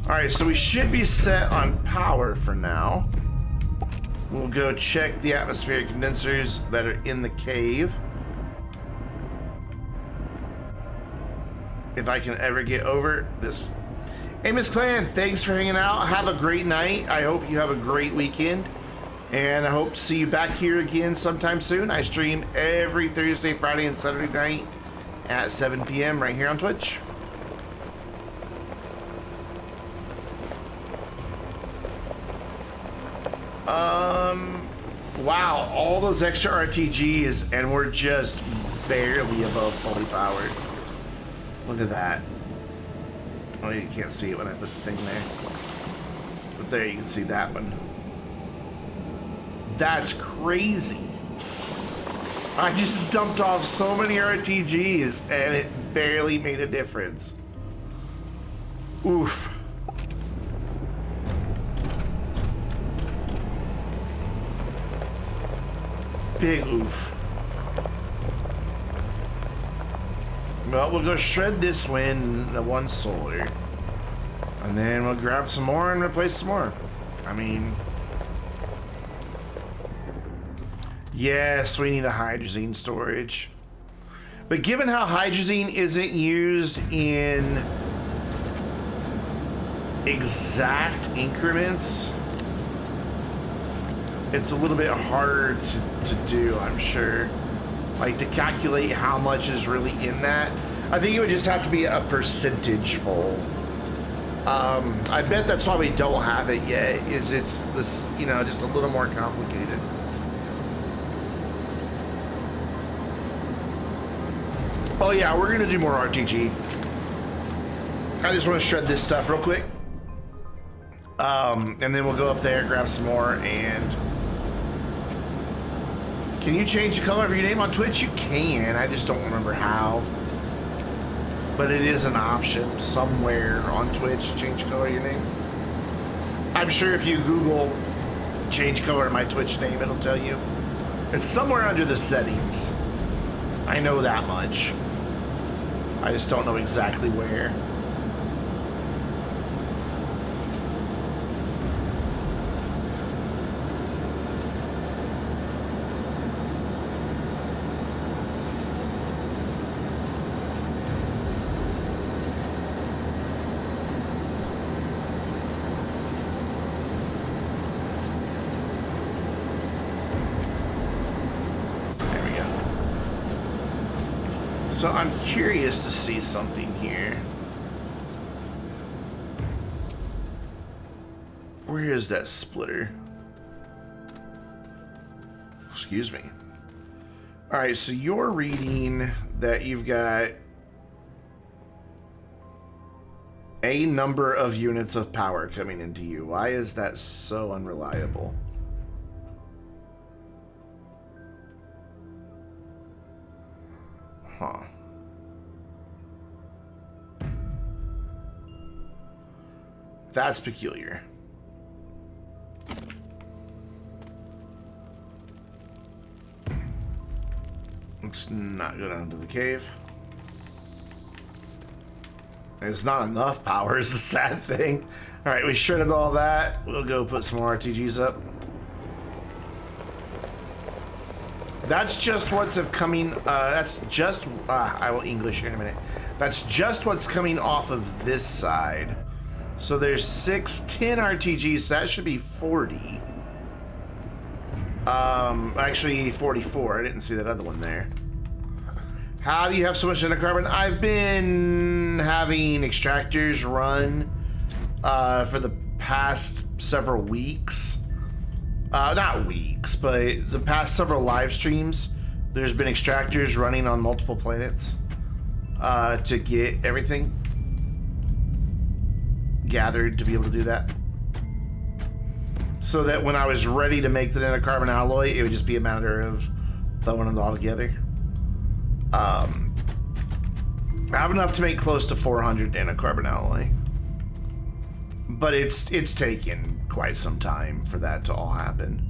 Alright, so we should be set on power for now. We'll go check the atmospheric condensers that are in the cave. If I can ever get over this. Hey, Miss Clan, thanks for hanging out. Have a great night. I hope you have a great weekend. And I hope to see you back here again sometime soon. I stream every Thursday, Friday, and Saturday night at 7 p.m. right here on Twitch. Wow, all those extra RTGs, and we're just barely above fully powered. Look at that. Oh, you can't see it when I put the thing there. But there you can see that one. That's crazy. I just dumped off so many RTGs, and it barely made a difference. Oof. Big oof. Well, we'll go shred this one, the one solar. And then we'll grab some more and replace some more. I mean... Yes, we need a hydrazine storage. But given how hydrazine isn't used in exact increments, it's a little bit harder to do, I'm sure. Like, to calculate how much is really in that. I think it would just have to be a percentage full. I bet that's why we don't have it yet, is it's this, you know, just a little more complicated. Oh yeah, we're gonna do more RTG. I just want to shred this stuff real quick. And then we'll go up there, grab some more, and... Can you change the color of your name on Twitch? You can, I just don't remember how. But it is an option somewhere on Twitch to change the color of your name. I'm sure if you Google change color of my Twitch name, it'll tell you. It's somewhere under the settings. I know that much. I just don't know exactly where. So I'm curious to see something here. Where is that splitter? Excuse me. All right, so you're reading that you've got a number of units of power coming into you. Why is that so unreliable? Huh. That's peculiar. Let's not go down to the cave. It's not enough power is the sad thing. All right, we shredded all that. We'll go put some more RTGs up. That's just what's coming, that's just, I will English here in a minute. That's just what's coming off of this side. So there's 10 RTGs, so that should be 40. Actually 44, I didn't see that other one there. How do you have so much endocarbon? I've been having extractors run for the past several weeks. Not weeks, but the past several live streams, there's been extractors running on multiple planets to get everything gathered to be able to do that. So that when I was ready to make the nanocarbon alloy, it would just be a matter of throwing it all together. I have enough to make close to 400 nanocarbon alloy. But it's taken quite some time for that to all happen.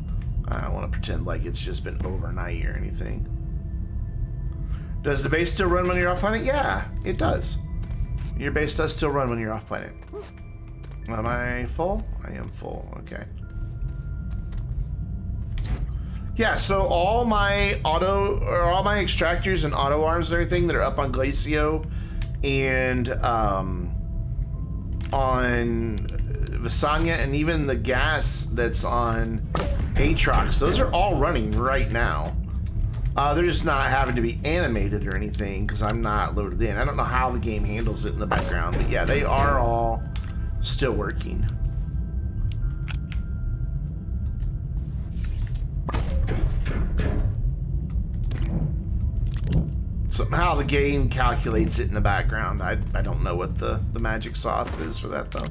I don't want to pretend like it's just been overnight or anything. Does the base still run when you're off planet? Yeah, it does. Your base does still run when you're off planet. Am I full? I am full, okay. Yeah, so all my extractors and auto arms and everything that are up on Glacio and on Visanya, and even the gas that's on Aatrox. Those are all running right now. They're just not having to be animated or anything because I'm not loaded in. I don't know how the game handles it in the background, but yeah, they are all still working. Somehow the game calculates it in the background. I don't know what the magic sauce is for that though.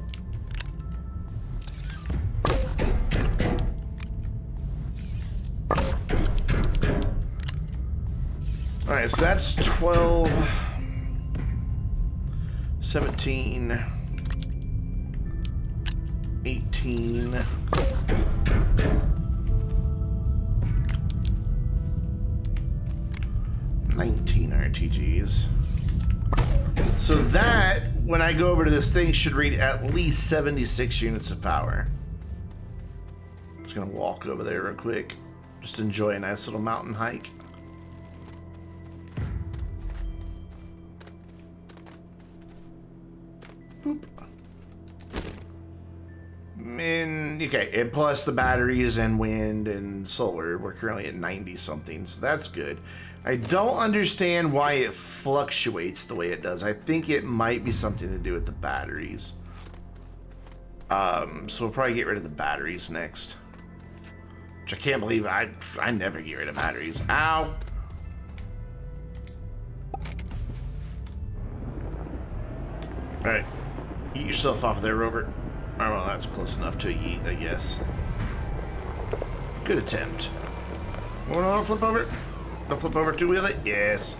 All right, so that's 12, 17, 18, 19 RTGs. So that, when I go over to this thing, should read at least 76 units of power. I'm just gonna walk over there real quick. Just enjoy a nice little mountain hike. Boop. And, okay, and plus the batteries and wind and solar, we're currently at 90 something, so that's good. I don't understand why it fluctuates the way it does. I think it might be something to do with the batteries. So we'll probably get rid of the batteries next. Which I can't believe I never get rid of batteries. Ow! Alright. Eat yourself off of there, Rover. Oh, well, that's close enough to eat, I guess. Good attempt. Want to flip over? Don't flip over two-wheel it? Yes.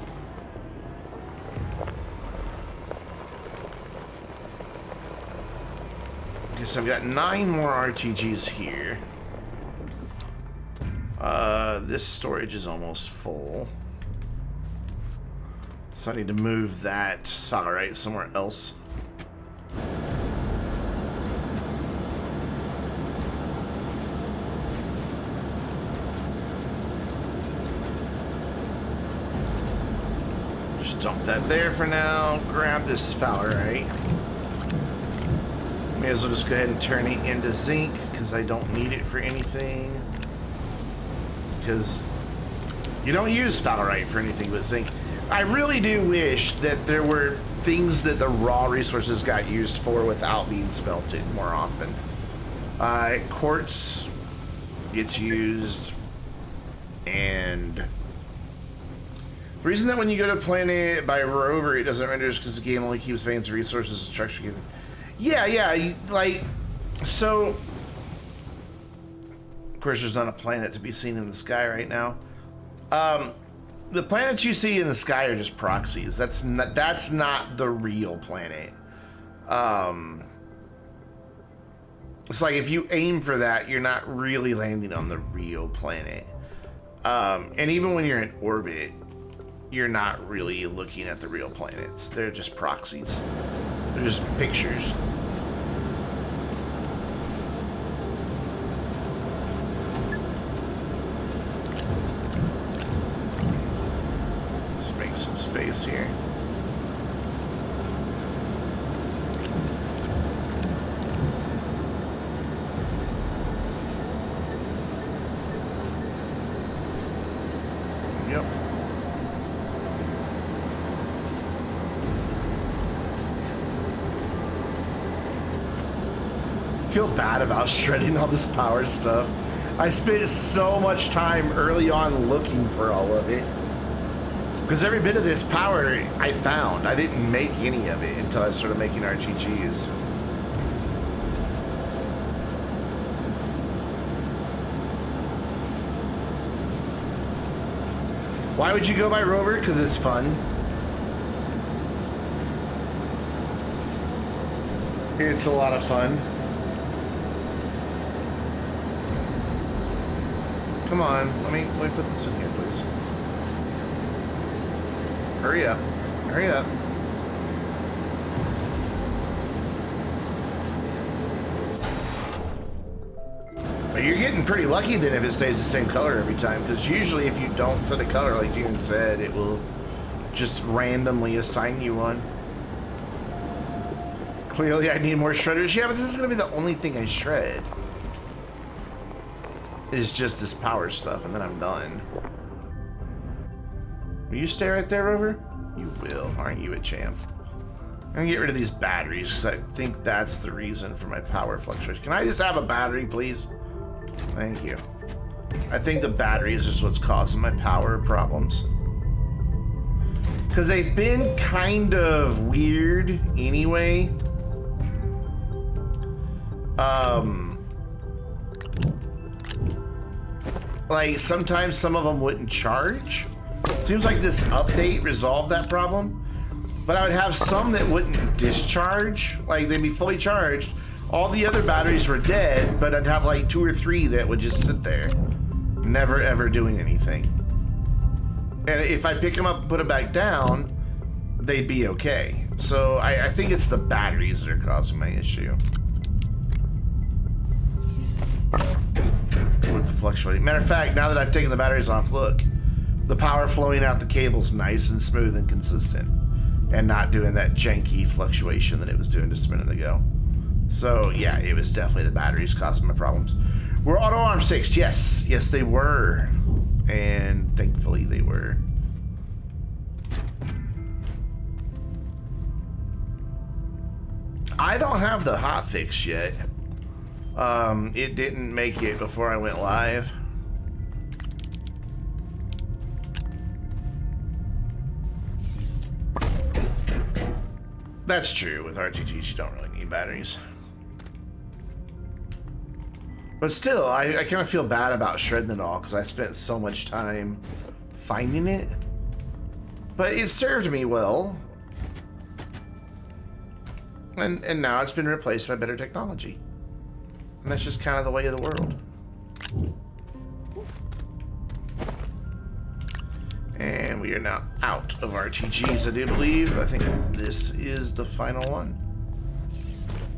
Okay, so I've got 9 more RTGs here. This storage is almost full. So I need to move that Salorite somewhere else. Just dump that there for now. Grab this Salorite. May as well just go ahead and turn it into zinc because I don't need it for anything. Because you don't use Salorite for anything but zinc. I really do wish that there were things that the raw resources got used for without being smelted more often. Quartz gets used, and the reason that when you go to planet by rover it doesn't render is because the game only keeps veins, resources, and structure given. Yeah, like, so of course there's not a planet to be seen in the sky right now. The planets you see in the sky are just proxies. That's not the real planet. It's like if you aim for that, you're not really landing on the real planet. And even when you're in orbit, you're not really looking at the real planets. They're just proxies. They're just pictures. Some space here. Yep. I feel bad about shredding all this power stuff. I spent so much time early on looking for all of it. Because every bit of this power I found. I didn't make any of it until I started making RTGs. Why would you go by rover? Because it's fun. It's a lot of fun. Come on, let me put this in here, please. Hurry up. Hurry up. But you're getting pretty lucky then if it stays the same color every time, because usually if you don't set a color, like Gene said, it will just randomly assign you one. Clearly I need more shredders. Yeah, but this is going to be the only thing I shred. is just this power stuff, and then I'm done. Will you stay right there, Rover? You will. Aren't you a champ? I'm gonna get rid of these batteries because I think that's the reason for my power fluctuation. Can I just have a battery, please? Thank you. I think the batteries is what's causing my power problems. Because they've been kind of weird anyway. Like sometimes some of them wouldn't charge. Seems like this update resolved that problem. But I would have some that wouldn't discharge. Like they'd be fully charged. All the other batteries were dead, but I'd have like 2 or 3 that would just sit there. Never ever doing anything. And if I pick them up and put them back down, they'd be okay. So I think it's the batteries that are causing my issue. With the fluctuating. Matter of fact, now that I've taken the batteries off, look. The power flowing out the cable's nice and smooth and consistent. And not doing that janky fluctuation that it was doing just a minute ago. So yeah, it was definitely the batteries causing my problems. Were auto arms fixed? Yes. Yes, they were. And thankfully they were. I don't have the hot fix yet. It didn't make it before I went live. That's true. With RTGs, you don't really need batteries. But still, I kind of feel bad about shredding it all because I spent so much time finding it. But it served me well. And now it's been replaced by better technology. And that's just kind of the way of the world. And we are now out of RTGs, I do believe. I think this is the final one.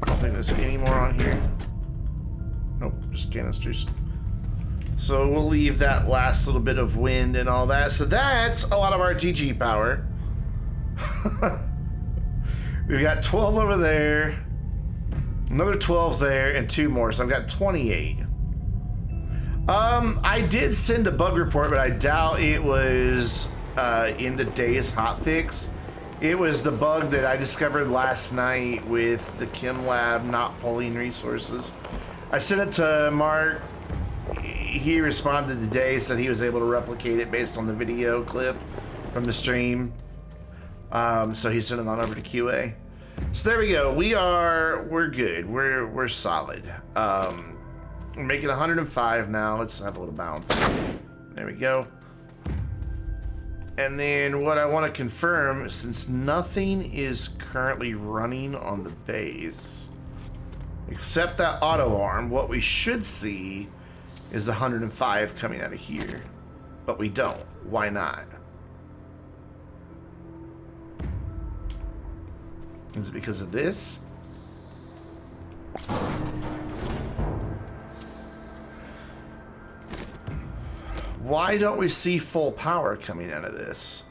I don't think there's any more on here. Nope, just canisters. So we'll leave that last little bit of wind and all that. So that's a lot of RTG power. We've got 12 over there, another 12 there, and 2 more. So I've got 28. I did send a bug report, but I doubt it was in the day's hotfix. It was the bug that I discovered last night with the Chem Lab not pulling resources. I sent it to Mark. He responded today, said he was able to replicate it based on the video clip from the stream. So he sent it on over to QA. So there we go. We're good. We're solid. We're making 105 now. Let's have a little bounce. There we go. And then what I want to confirm, since nothing is currently running on the base, except that auto arm, what we should see is 105 coming out of here. But we don't. Why not? Is it because of this? Why don't we see full power coming out of this?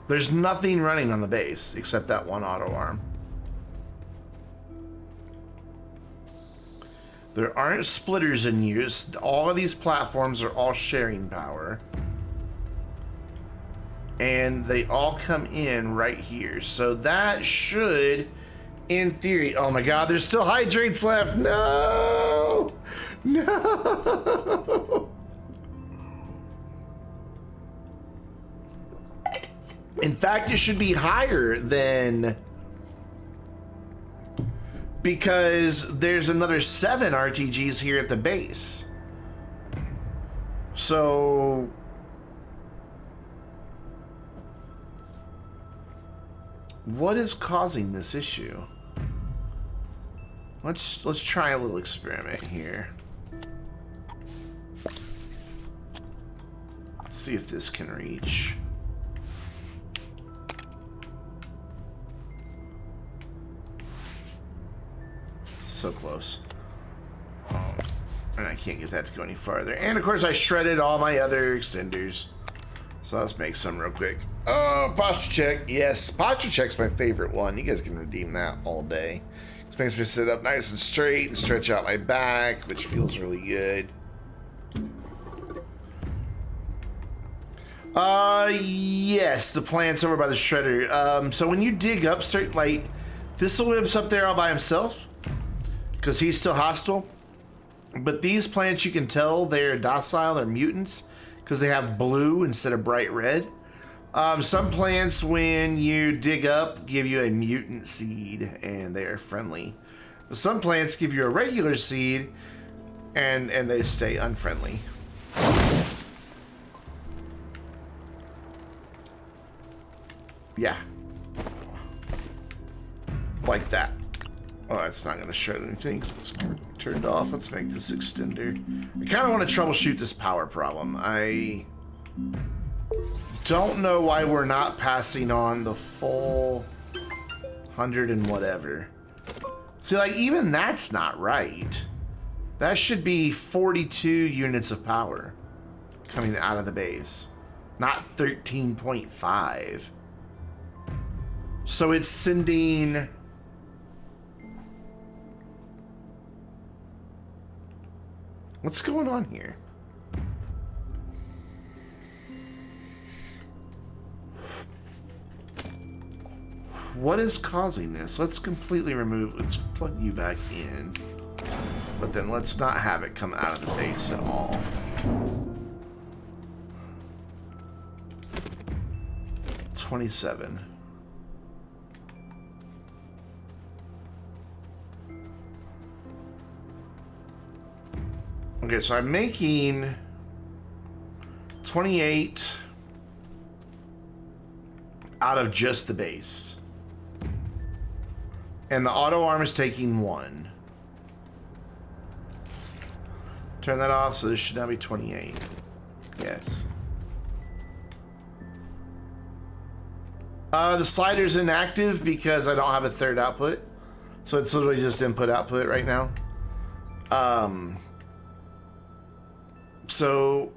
There's nothing running on the base except that one auto arm. There aren't splitters in use. All of these platforms are all sharing power. And they all come in right here. So that should, in theory... Oh my god, there's still hydrates left! No! No! In fact, it should be higher than... Because there's another 7 RTGs here at the base. So... What is causing this issue? Let's try a little experiment here. Let's see if this can reach. So close. Oh, and I can't get that to go any farther. And of course I shredded all my other extenders. So let's make some real quick. Oh, posture check. Yes, posture check's my favorite one. You guys can redeem that all day. This makes me sit up nice and straight and stretch out my back, which feels really good. Yes, the plant's over by the shredder. So when you dig up, like, Thistlewhip's up there all by himself, because he's still hostile. But these plants, you can tell they're docile, they're mutants, because they have blue instead of bright red. Some plants, when you dig up, give you a mutant seed, and they are friendly. But some plants give you a regular seed, and they stay unfriendly. Yeah. Like that. Oh, that's not going to shred anything, so it's turned off. Let's make this extender. I kind of want to troubleshoot this power problem. I don't know why we're not passing on the full 100 and whatever. See, like, even that's not right. That should be 42 units of power coming out of the base, not 13.5. So it's sending... What's going on here? What is causing this? Let's completely remove... Let's plug you back in. But then let's not have it come out of the base at all. $27. Okay, so I'm making 28 out of just the base. And the auto arm is taking 1. Turn that off, so this should now be 28. Yes. The slider's inactive because I don't have a third output. So it's literally just input-output right now. So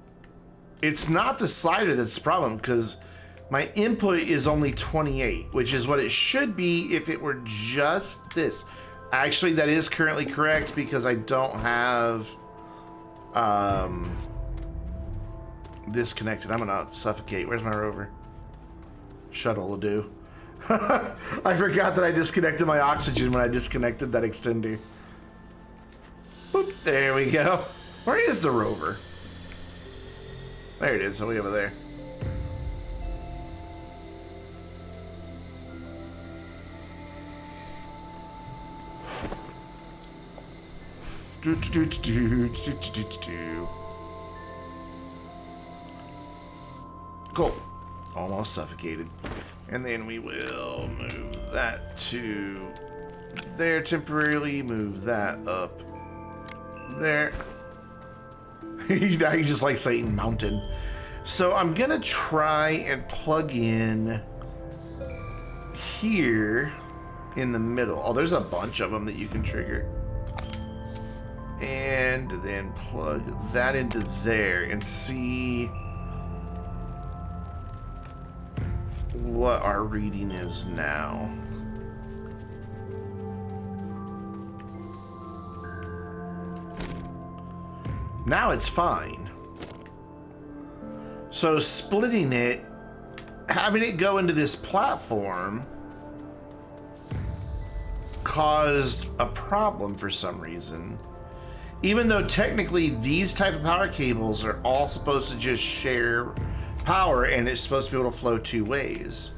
it's not the slider that's the problem, because my input is only 28, which is what it should be if it were just this. Actually, that is currently correct because I don't have this connected. I'm gonna suffocate. Where's my rover? Shuttle will do. I forgot that I disconnected my oxygen when I disconnected that extender. Boop, there we go. Where is the rover? There it is, way over there. Cool. Almost suffocated. And then we will move that to there temporarily, move that up there. Now you just like Satan Mountain. So I'm gonna try and plug in here in the middle. Oh, there's a bunch of them that you can trigger. And then plug that into there and see what our reading is now. Now it's fine. So splitting it, having it go into this platform caused a problem for some reason. Even though technically these type of power cables are all supposed to just share power and it's supposed to be able to flow 2 ways.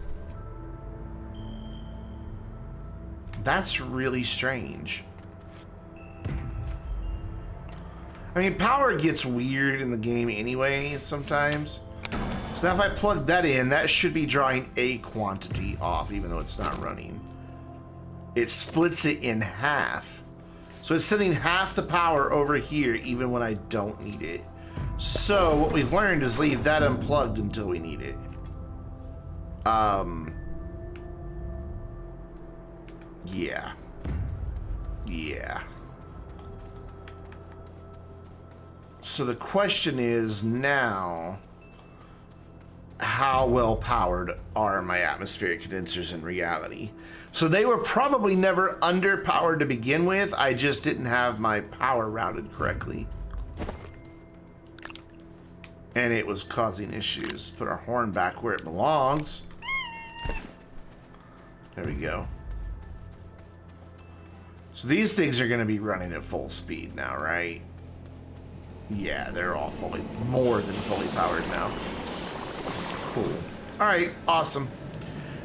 That's really strange. I mean, power gets weird in the game anyway sometimes. So now if I plug that in, that should be drawing a quantity off, even though it's not running. It splits it in half. So it's sending half the power over here, even when I don't need it. So what we've learned is leave that unplugged until we need it. Yeah. Yeah. So the question is now, how well powered are my atmospheric condensers in reality. So they were probably never underpowered to begin with. I just didn't have my power routed correctly. And it was causing issues. Put our horn back where it belongs. There we go. So these things are going to be running at full speed now, right? Yeah, they're all more than fully powered now. Cool. All right, awesome.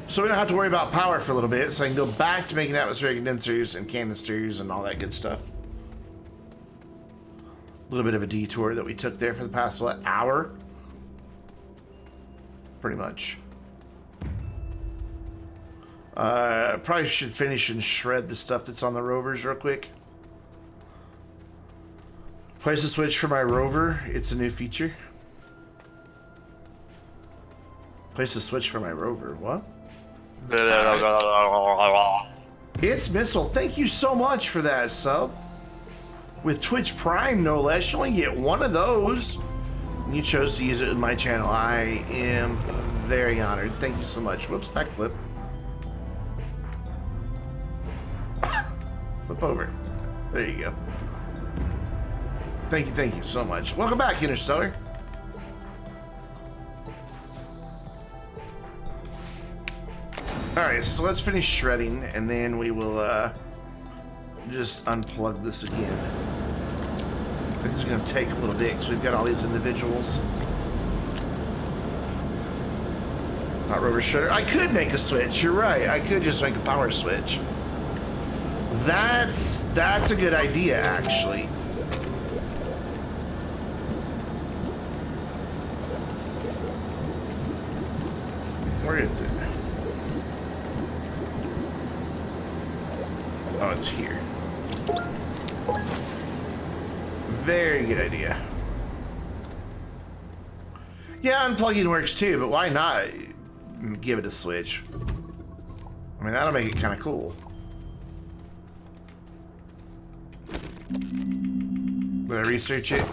So we don't have to worry about power for a little bit, so I can go back to making atmospheric condensers and canisters and all that good stuff. A little bit of a detour that we took there for the past, what, hour? Pretty much. Probably should finish and shred the stuff that's on the rovers real quick. Place a switch for my rover. It's a new feature. Place a switch for my rover. What? It's Missile. Thank you so much for that sub. With Twitch Prime, no less. You only get one of those. And you chose to use it in my channel. I am very honored. Thank you so much. Whoops, backflip. Flip over. There you go. Thank you so much. Welcome back, Interstellar. Alright, so let's finish shredding, and then we will just unplug this again. This is going to take a little bit, because we've got all these individuals. Hot rover shredder. I could make a switch, you're right. I could just make a power switch. That's a good idea, actually. Where is it? Oh, it's here. Very good idea. Yeah, unplugging works too, but why not give it a switch? I mean, that'll make it kind of cool. Did I research it?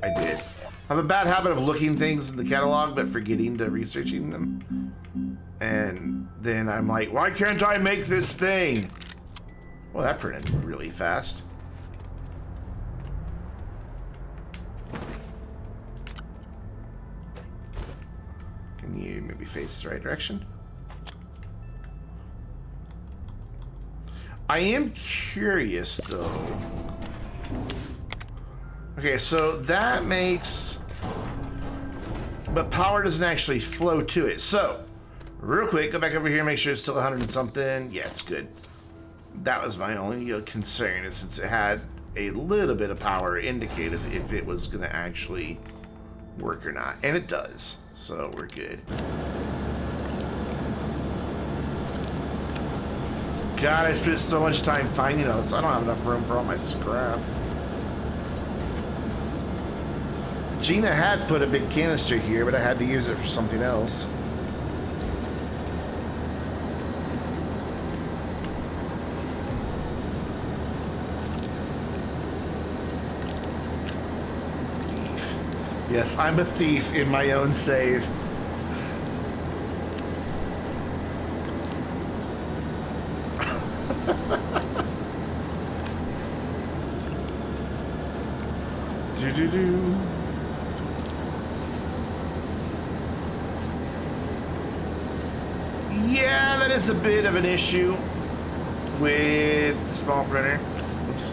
I did. I have a bad habit of looking things in the catalog, but forgetting to researching them. And then I'm like, why can't I make this thing? Well, that printed really fast. Can you maybe face the right direction? I am curious, though. Okay, so that makes... But power doesn't actually flow to it. So, real quick, go back over here, make sure it's still 100 and something. Yes, good. That was my only concern, is since it had a little bit of power, indicated if it was going to actually work or not. And it does, so we're good. God, I spent so much time finding all this. I don't have enough room for all my scrap. Gina had put a big canister here, but I had to use it for something else. Thief. Yes, I'm a thief in my own save. Do-do-do. Yeah, that is a bit of an issue with the small printer. Oops.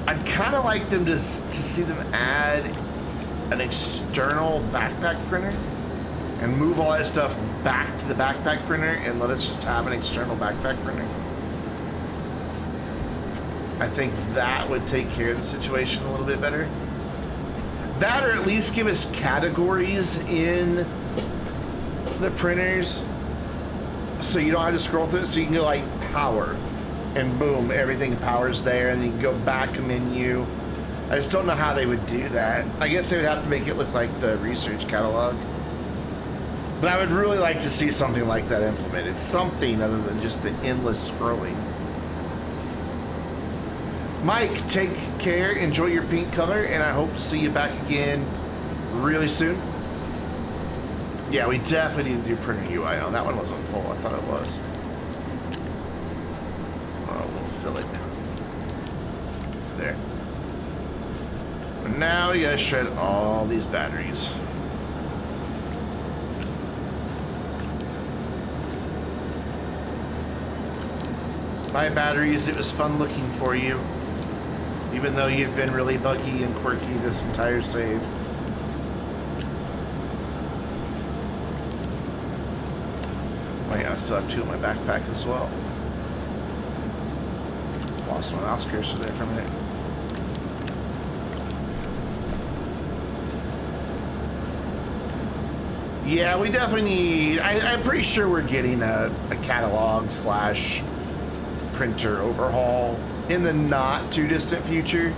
I'd kind of like them to see them add an external backpack printer and move all that stuff back to the backpack printer and let us just have an external backpack printer. I think that would take care of the situation a little bit better. That, or at least give us categories in the printers so you don't have to scroll through it, so you can go like power and boom, everything powers there, and you can go back a menu. I just don't know how they would do that. I guess they would have to make it look like the research catalog, but I would really like to see something like that implemented, something other than just the endless scrolling. Mike, take care, enjoy your pink color, and I hope to see you back again really soon. Yeah, we definitely need to do printer UI. Oh, that one wasn't full. I thought it was. Oh, we'll fill it. There. And now you gotta shred all these batteries. Bye, batteries. It was fun looking for you. Even though you've been really buggy and quirky this entire save. Oh yeah, I still have 2 in my backpack as well. Lost my mouse cursor there for a minute. Yeah, we definitely need... I'm pretty sure we're getting a catalog slash printer overhaul in the not too distant future.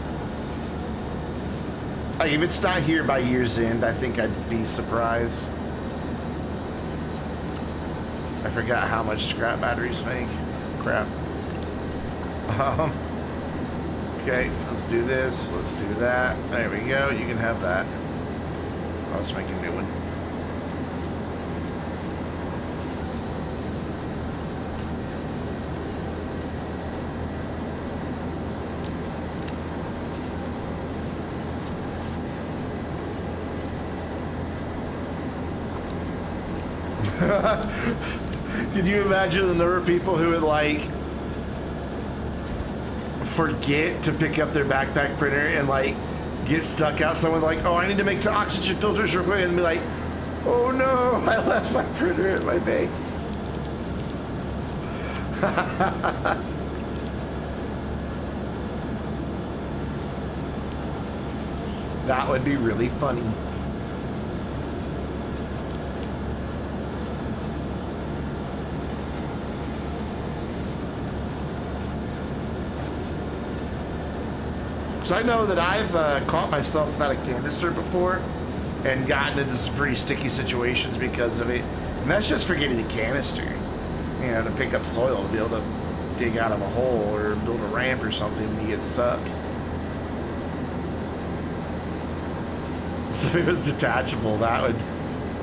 Like, if it's not here by year's end, I think I'd be surprised. I forgot how much scrap batteries make. Crap. Okay, let's do this. Let's do that. There we go. You can have that. I'll just make a new one. Could you imagine the number of people who would like forget to pick up their backpack printer and like get stuck out somewhere like, oh, I need to make the oxygen filters real quick, and be like, oh no, I left my printer at my base. That would be really funny. I know that I've caught myself without a canister before and gotten into some pretty sticky situations because of it. And that's just forgetting the canister, you know, to pick up soil, to be able to dig out of a hole or build a ramp or something when you get stuck. So if it was detachable, that would,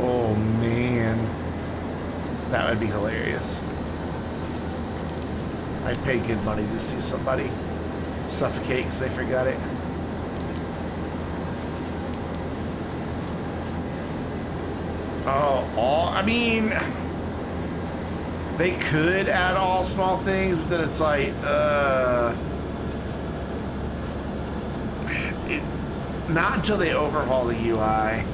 oh man, that would be hilarious. I'd pay good money to see somebody suffocate because they forgot it. Oh, I mean, they could add all small things, but then it's like, not until they overhaul the UI.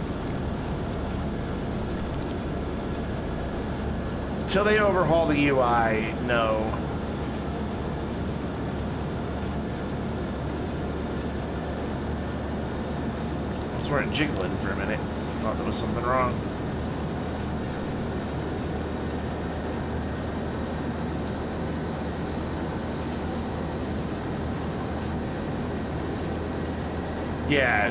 Until they overhaul the UI, no. Weren't jiggling for a minute. Thought there was something wrong. Yeah,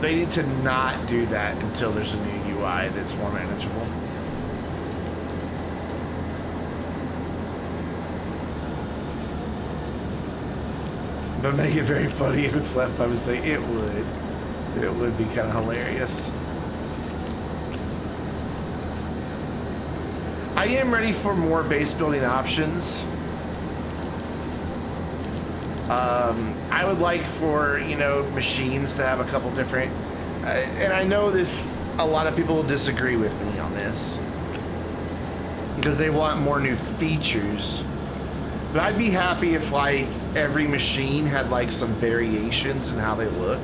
they need to not do that until there's a new UI that's more manageable. But make it very funny if it's left by mistake. It would. It would be kind of hilarious. I am ready for more base building options. I would like for, you know, machines to have a couple different, and I know this, a lot of people will disagree with me on this because they want more new features. But I'd be happy if like every machine had like some variations in how they look.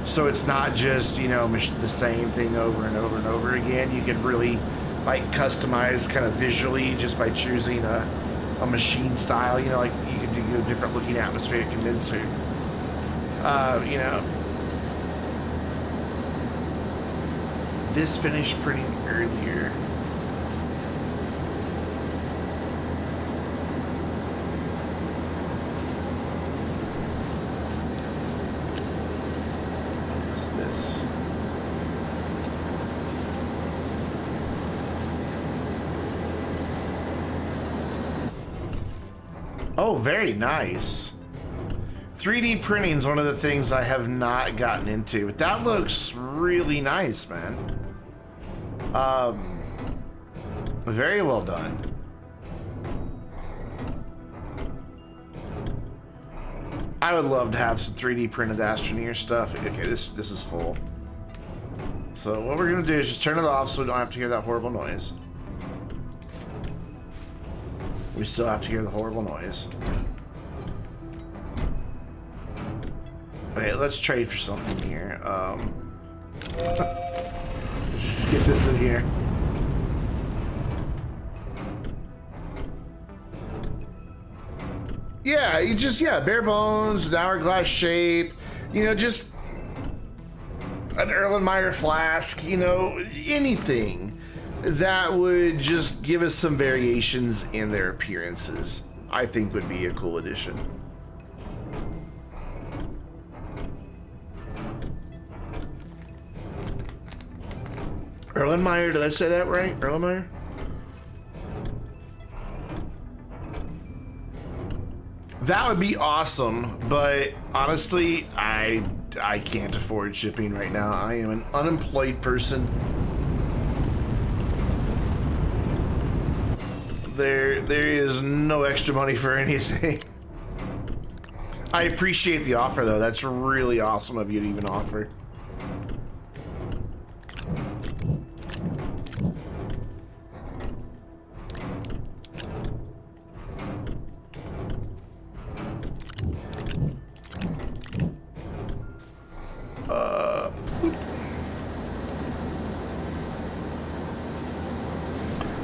So it's not just, you know, the same thing over and over and over again. You could really like customize kind of visually just by choosing a machine style. You know, like you could do a different looking atmospheric condenser. You know, this finished printing earlier. Oh, very nice. 3D printing is one of the things I have not gotten into, but that looks really nice, man. Very well done. I would love to have some 3D printed Astroneer stuff. Okay, this is full. So what we're gonna do is just turn it off so we don't have to hear that horrible noise. We still have to hear the horrible noise. Okay, let's trade for something here. Let's just get this in here. Yeah, you just, bare bones, an hourglass shape, you know, just an Erlenmeyer flask, you know, anything that would just give us some variations in their appearances, I think would be a cool addition. Erlenmeyer, did I say that right? Erlenmeyer? That would be awesome, but honestly, I can't afford shipping right now. I am an unemployed person. There is no extra money for anything. I appreciate the offer though. That's really awesome of you to even offer.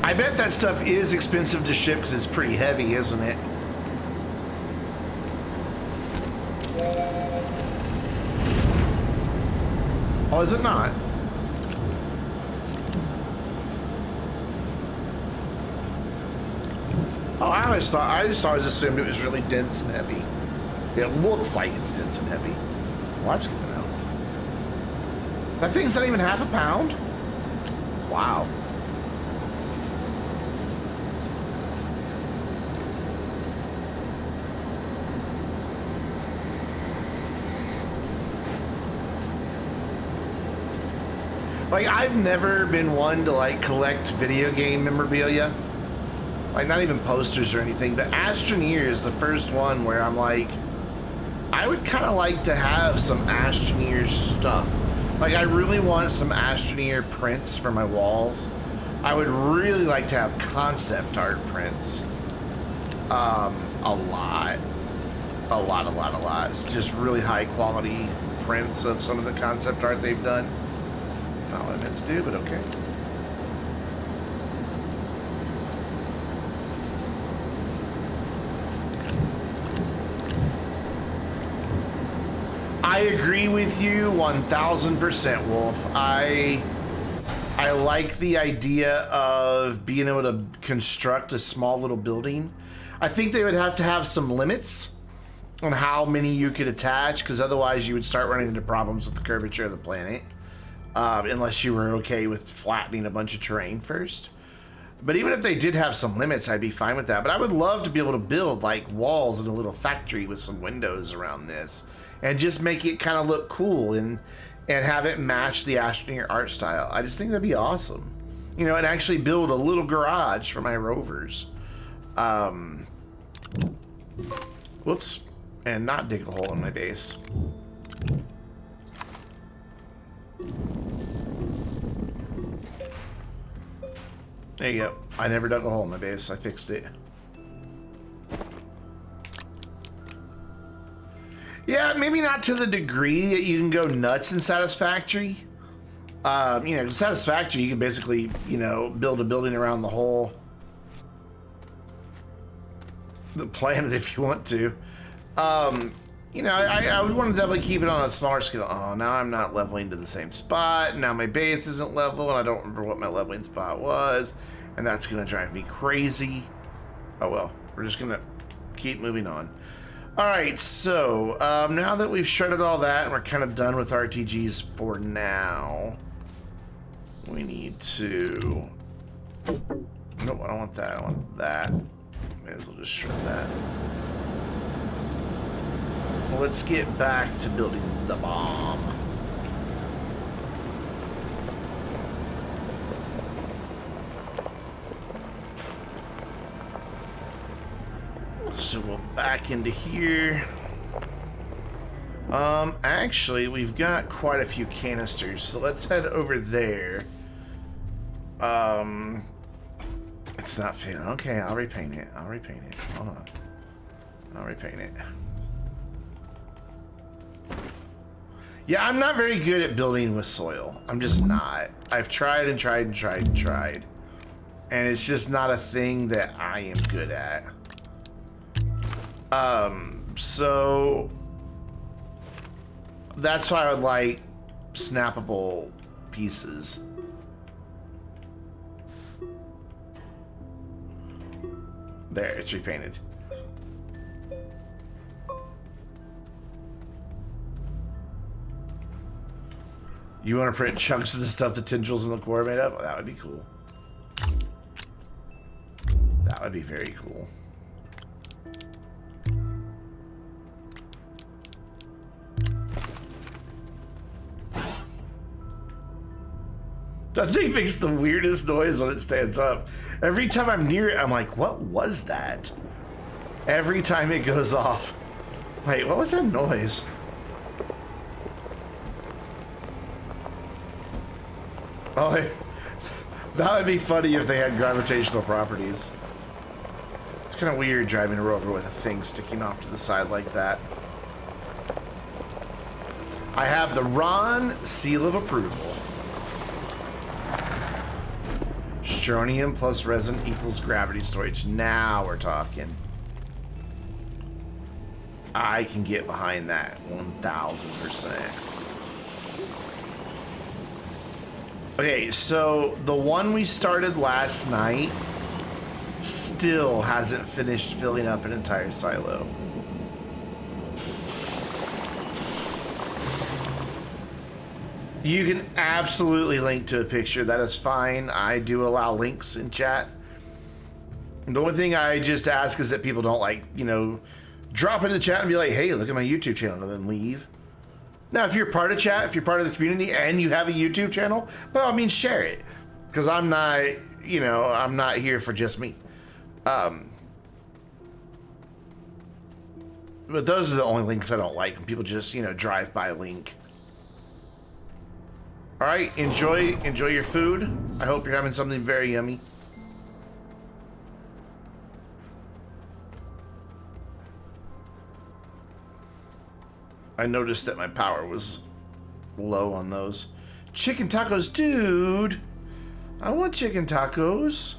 I bet that stuff is expensive to ship because it's pretty heavy, isn't it? Oh, is it not? Oh, I just always assumed it was really dense and heavy. It looks like it's dense and heavy. Well, that's good to know. That thing's not even half a pound? Wow. Like, I've never been one to, like, collect video game memorabilia. Like, not even posters or anything, but Astroneer is the first one where I'm like, I would kind of like to have some Astroneer stuff. Like, I really want some Astroneer prints for my walls. I would really like to have concept art prints. A lot. It's just really high quality prints of some of the concept art they've done. Not what I meant to do, but okay. I agree with you 1000%, Wolf. I like the idea of being able to construct a small little building. I think they would have to have some limits on how many you could attach, because otherwise you would start running into problems with the curvature of the planet. Unless you were okay with flattening a bunch of terrain first. But even if they did have some limits, I'd be fine with that. But I would love to be able to build like walls in a little factory with some windows around this and just make it kind of look cool and have it match the Astroneer art style. I just think that'd be awesome. You know, and actually build a little garage for my rovers. Whoops. And not dig a hole in my base. There you go. I never dug a hole in my base. I fixed it. Yeah, maybe not to the degree that you can go nuts in Satisfactory. You know, Satisfactory, you can basically, you know, build a building around the planet if you want to. You know, I would want to definitely keep it on a smaller scale. Oh, now I'm not leveling to the same spot. Now my base isn't level, and I don't remember what my leveling spot was. And that's going to drive me crazy. Oh, well. We're just going to keep moving on. All right, so now that we've shredded all that, and we're kind of done with RTGs for now, we need to... Nope, I don't want that. I want that. May as well just shred that. Let's get back to building the bomb. back into here. Actually, we've got quite a few canisters, so let's head over there. It's not failing. Okay, I'll repaint it. I'll repaint it. Hold on. I'll repaint it. Yeah, I'm not very good at building with soil. I'm just not. I've tried and tried and tried and tried. And it's just not a thing that I am good at. So that's why I would like snappable pieces. There, it's repainted. You want to print chunks of the stuff the tendrils in the core are made of? Oh, that would be cool. That would be very cool. That thing makes the weirdest noise when it stands up. Every time I'm near it, I'm like, what was that? Every time it goes off. Wait, what was that noise? Oh, that would be funny if they had gravitational properties. It's kind of weird driving a rover with a thing sticking off to the side like that. I have the Ron seal of approval. Strontium plus resin equals gravity storage. Now we're talking. I can get behind that 1000%. Okay, so the one we started last night still hasn't finished filling up an entire silo. You can absolutely link to a picture. That is fine. I do allow links in chat. The only thing I just ask is that people don't, like, you know, drop into the chat and be like, hey, look at my YouTube channel, and then leave. Now, if you're part of chat, if you're part of the community and you have a YouTube channel, by all means, share it. Because I'm not, you know, I'm not here for just me. But those are the only links I don't like. When people just, you know, drive by a link. All right, enjoy your food. I hope you're having something very yummy. I noticed that my power was low on those. Chicken tacos, dude. I want chicken tacos.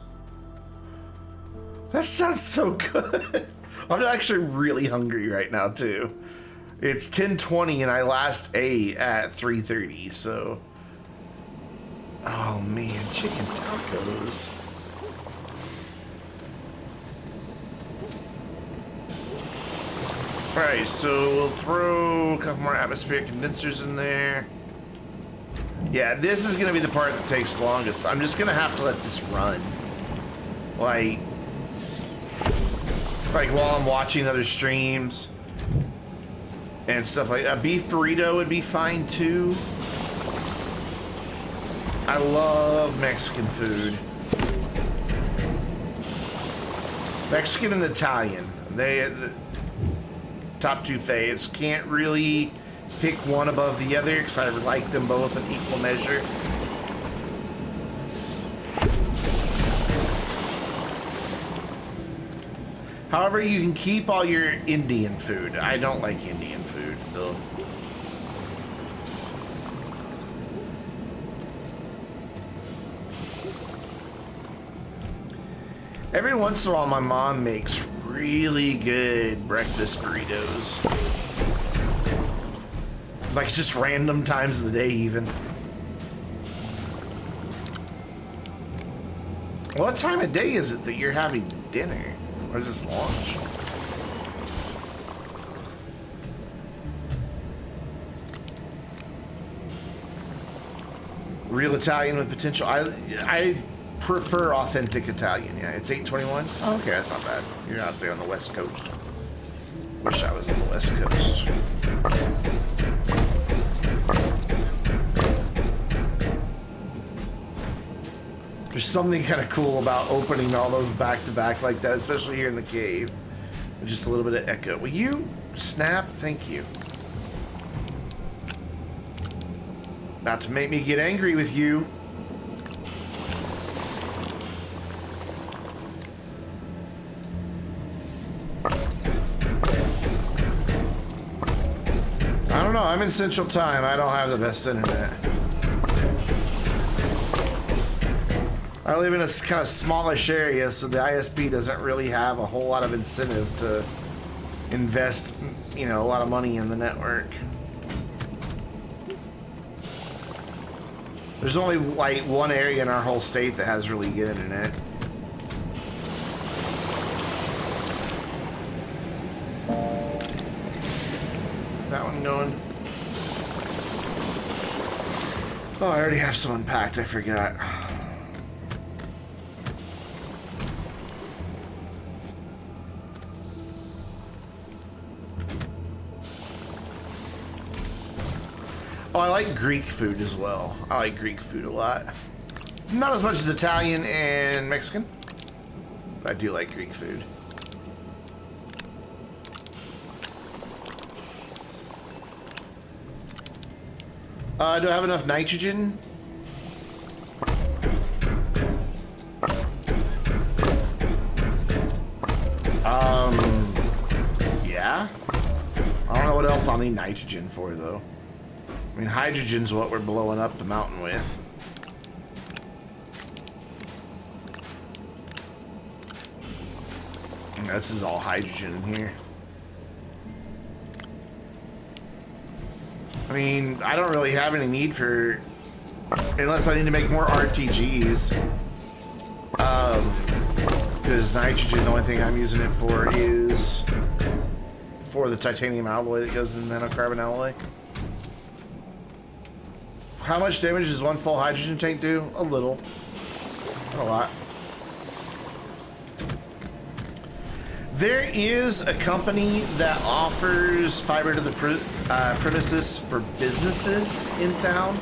That sounds so good. I'm actually really hungry right now too. It's 10:20 and I last ate at 3:30, so. Oh man, chicken tacos. Alright, so we'll throw a couple more atmospheric condensers in there. Yeah, this is gonna be the part that takes the longest. I'm just gonna have to let this run. Like while I'm watching other streams and stuff like that. A beef burrito would be fine too. I love Mexican food. Mexican and Italian. The top two faves. Can't really pick one above the other because I like them both in equal measure. However, you can keep all your Indian food. I don't like Indian food, though. Every once in a while, my mom makes really good breakfast burritos. Like, just random times of the day, even. What time of day is it that you're having dinner? Or is this lunch? Real Italian with potential. I prefer authentic Italian. Yeah, it's 8:21. Oh, okay, that's not bad. You're out there on the West Coast. Wish I was on the West Coast. There's something kind of cool about opening all those back to back like that, especially here in the cave. Just a little bit of echo. Will you snap? Thank you. Not to make me get angry with you. I don't know. I'm in Central Time. I don't have the best internet. I live in a kind of smallish area, so the ISP doesn't really have a whole lot of incentive to invest, you know, a lot of money in the network. There's only like one area in our whole state that has really good internet. That one going. Oh, I already have some unpacked. I forgot. Oh, I like Greek food as well. I like Greek food a lot. Not as much as Italian and Mexican, but I do like Greek food. Do I have enough nitrogen? Yeah. I don't know what else I'll need nitrogen for, though. I mean, hydrogen's what we're blowing up the mountain with. And this is all hydrogen in here. I mean, I don't really have any need for... Unless I need to make more RTGs. Because nitrogen, the only thing I'm using it for is... for the titanium alloy that goes in the nanocarbon alloy. How much damage does one full hydrogen tank do? A little. Not a lot. There is a company that offers fiber to the premises for businesses in town,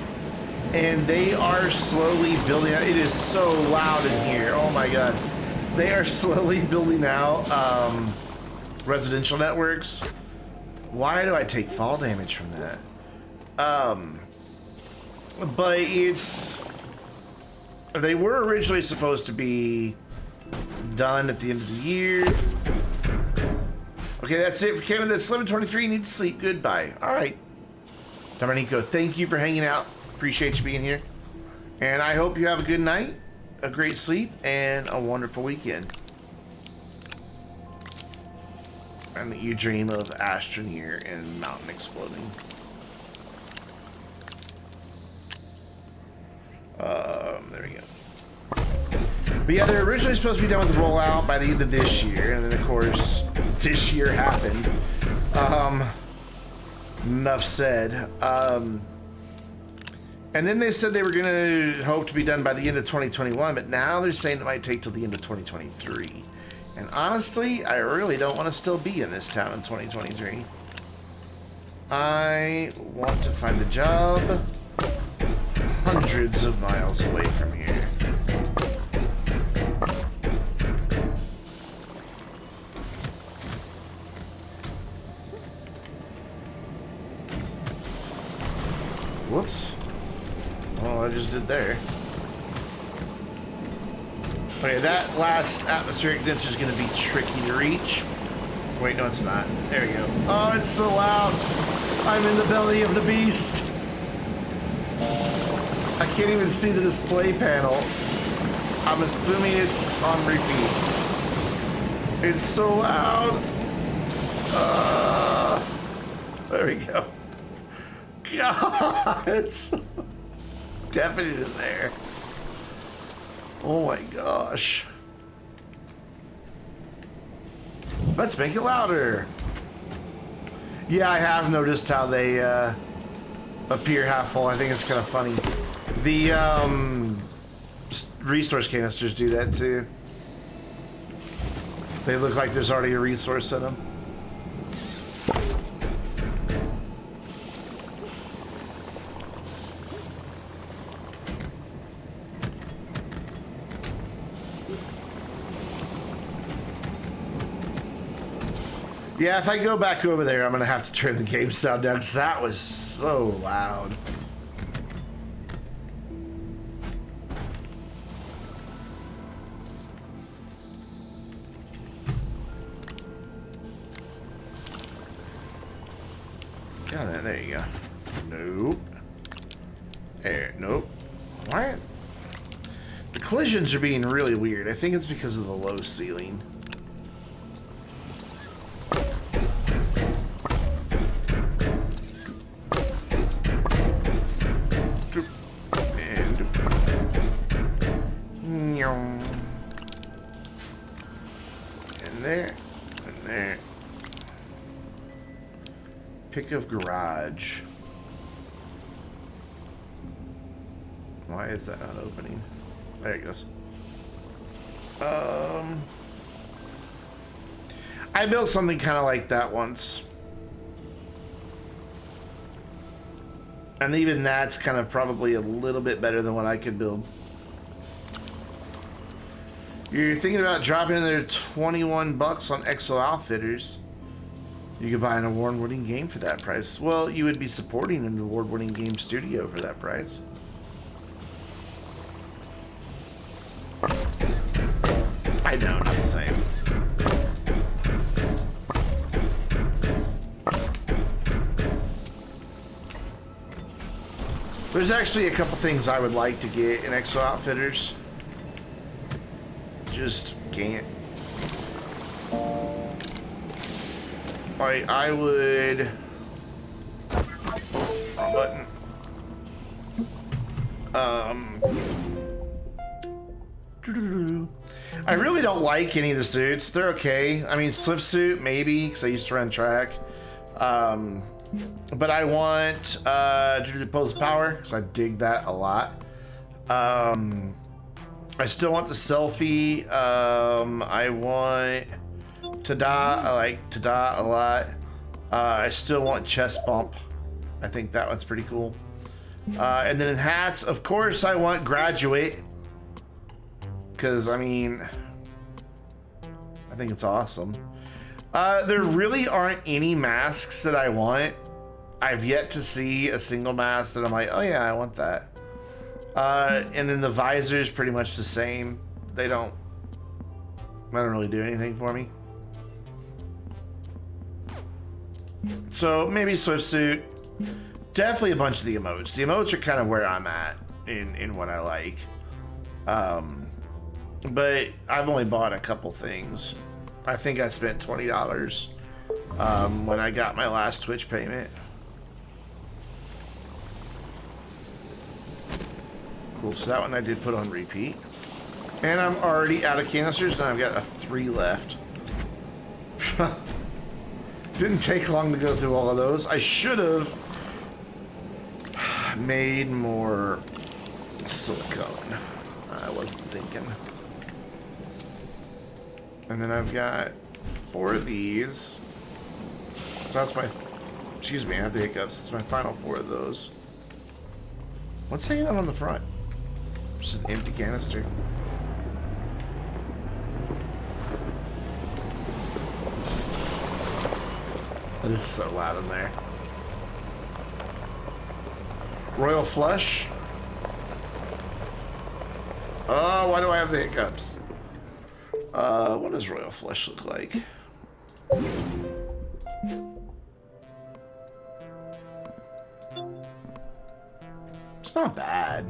and they are slowly building out. It is so loud in here. Oh my god. They are slowly building out residential networks. Why do I take fall damage from that? But it's... They were originally supposed to be done at the end of the year. Okay, that's it for Canada. That's 11:23. Need to sleep. Goodbye. All right. Domenico, thank you for hanging out. Appreciate you being here. And I hope you have a good night, a great sleep, and a wonderful weekend. And that you dream of Astroneer and mountain exploding. There we go. But yeah, they're originally supposed to be done with the rollout by the end of this year, and then of course, this year happened. Enough said. And then they said they were gonna hope to be done by the end of 2021, but now they're saying it might take till the end of 2023. And honestly, I really don't want to still be in this town in 2023. I want to find a job hundreds of miles away from here. Whoops. Well, I just did there. Okay, that last atmospheric denser is going to be tricky to reach. Wait, no, it's not. There we go. Oh, it's so loud. I'm in the belly of the beast. I can't even see the display panel. I'm assuming it's on repeat. It's so loud. There we go. God, it's definite in there. Oh my gosh. Let's make it louder. Yeah, I have noticed how they appear half full. I think it's kind of funny. The resource canisters do that too. They look like there's already a resource in them. Yeah, if I go back over there, I'm gonna have to turn the game sound down because that was so loud. Yeah, there you go. Nope. There, nope. What? The collisions are being really weird. I think it's because of the low ceiling. And there, and there. Pick of garage. Why is that not opening? There it goes. I built something kind of like that once. And even that's kind of probably a little bit better than what I could build. You're thinking about dropping in there 21 bucks on Exo Outfitters. You could buy an award-winning game for that price. Well, you would be supporting an award-winning game studio for that price. I know, not the same. There's actually a couple things I would like to get in Exo Outfitters. Just can't. Like, I would... Oh, wrong button. I really don't like any of the suits. They're okay. I mean, Swift suit, maybe, because I used to run track. But I want Pose Power, because I dig that a lot. I still want the selfie. I want Tada. I like Tada a lot. I still want chest bump. I think that one's pretty cool. And then in hats, of course, I want graduate. Because, I mean, I think it's awesome. There really aren't any masks that I want. I've yet to see a single mask that I'm like, oh yeah, I want that. And then the visor's pretty much the same. They don't really do anything for me. So maybe Swift suit. Definitely a bunch of the emotes. The emotes are kind of where I'm at in what I like. But I've only bought a couple things. I think I spent $20 when I got my last Twitch payment. Cool, so that one I did put on repeat. And I'm already out of canisters, and I've got 3 left. Didn't take long to go through all of those. I should have made more silicone. I wasn't thinking. And then I've got 4 of these. So that's my... Excuse me, I have the hiccups. It's my final 4 of those. What's hanging out on the front? Just an empty canister. It is so loud in there. Royal Flush. Oh, why do I have the hiccups? What does Royal Flush look like? It's not bad.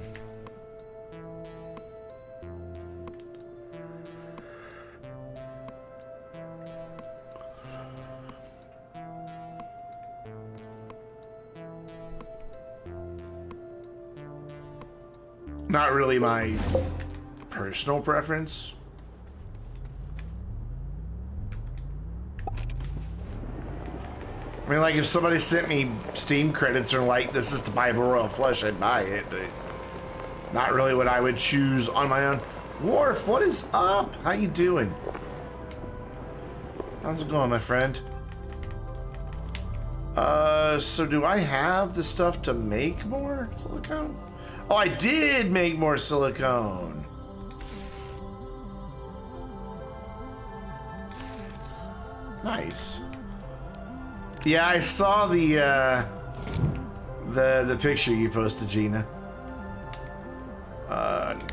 Not really my personal preference. I mean, like, if somebody sent me Steam credits or like, this is to buy Royal Flush, I'd buy it, but not really what I would choose on my own. Worf, what is up? How you doing? How's it going, my friend? So do I have the stuff to make more silicone? Oh, I did make more silicone. Nice. Yeah, I saw the picture you posted, Gina.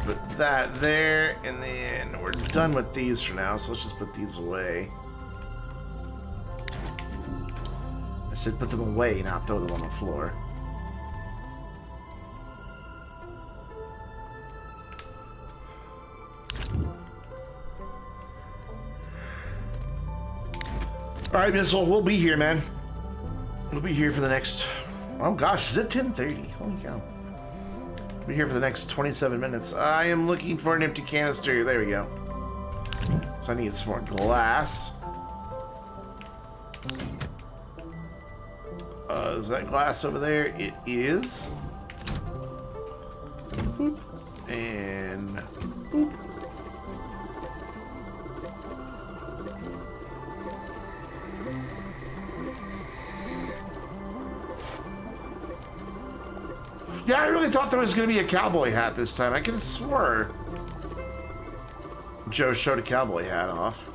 Put that there, and then we're done with these for now, so let's just put these away. I said put them away, not throw them on the floor. Alright, Missile, we'll be here, man. We'll be here for the next... Oh gosh, is it 10:30? Holy cow. We'll be here for the next 27 minutes. I am looking for an empty canister. There we go. So I need some more glass. Is that glass over there? It is. Boop. And... Boop. Yeah, I really thought there was going to be a cowboy hat this time. I could have swore Joe showed a cowboy hat off.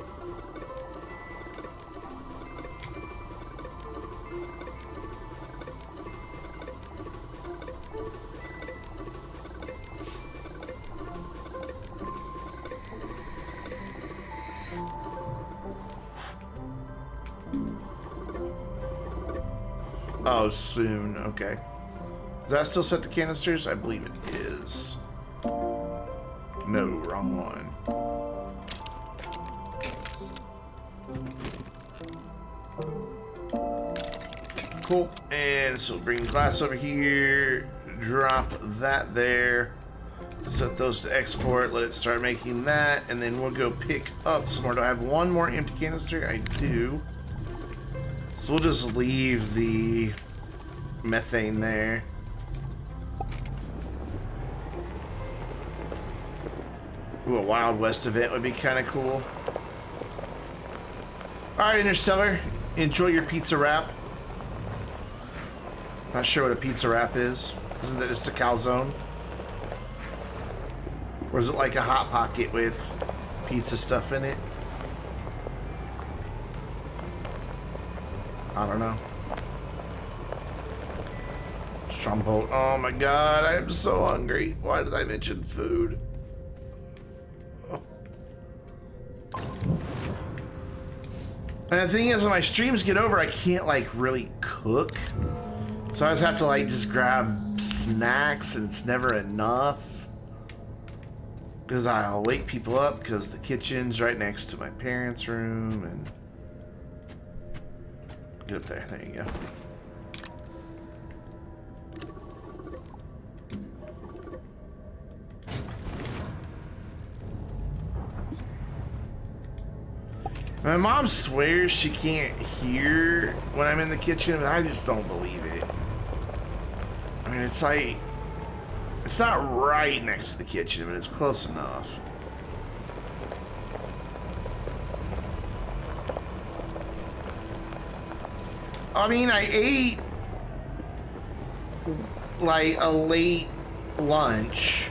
Oh, soon. Okay. Is that still set to canisters? I believe it is. No, wrong one. Cool. And so bring glass over here. Drop that there. Set those to export. Let it start making that. And then we'll go pick up some more. Do I have one more empty canister? I do. So we'll just leave the methane there. Ooh, a Wild West event would be kind of cool. Alright, Interstellar. Enjoy your pizza wrap. Not sure what a pizza wrap is. Isn't that just a calzone? Or is it like a Hot Pocket with pizza stuff in it? I don't know. Strongbolt. Oh my god, I am so hungry. Why did I mention food? And the thing is, when my streams get over, I can't like really cook. So I just have to like just grab snacks, and it's never enough. Because I'll wake people up because the kitchen's right next to my parents' room, and get up there. There you go. My mom swears she can't hear when I'm in the kitchen, but I just don't believe it. I mean, it's like, it's not right next to the kitchen, but it's close enough. I mean, I ate like a late lunch.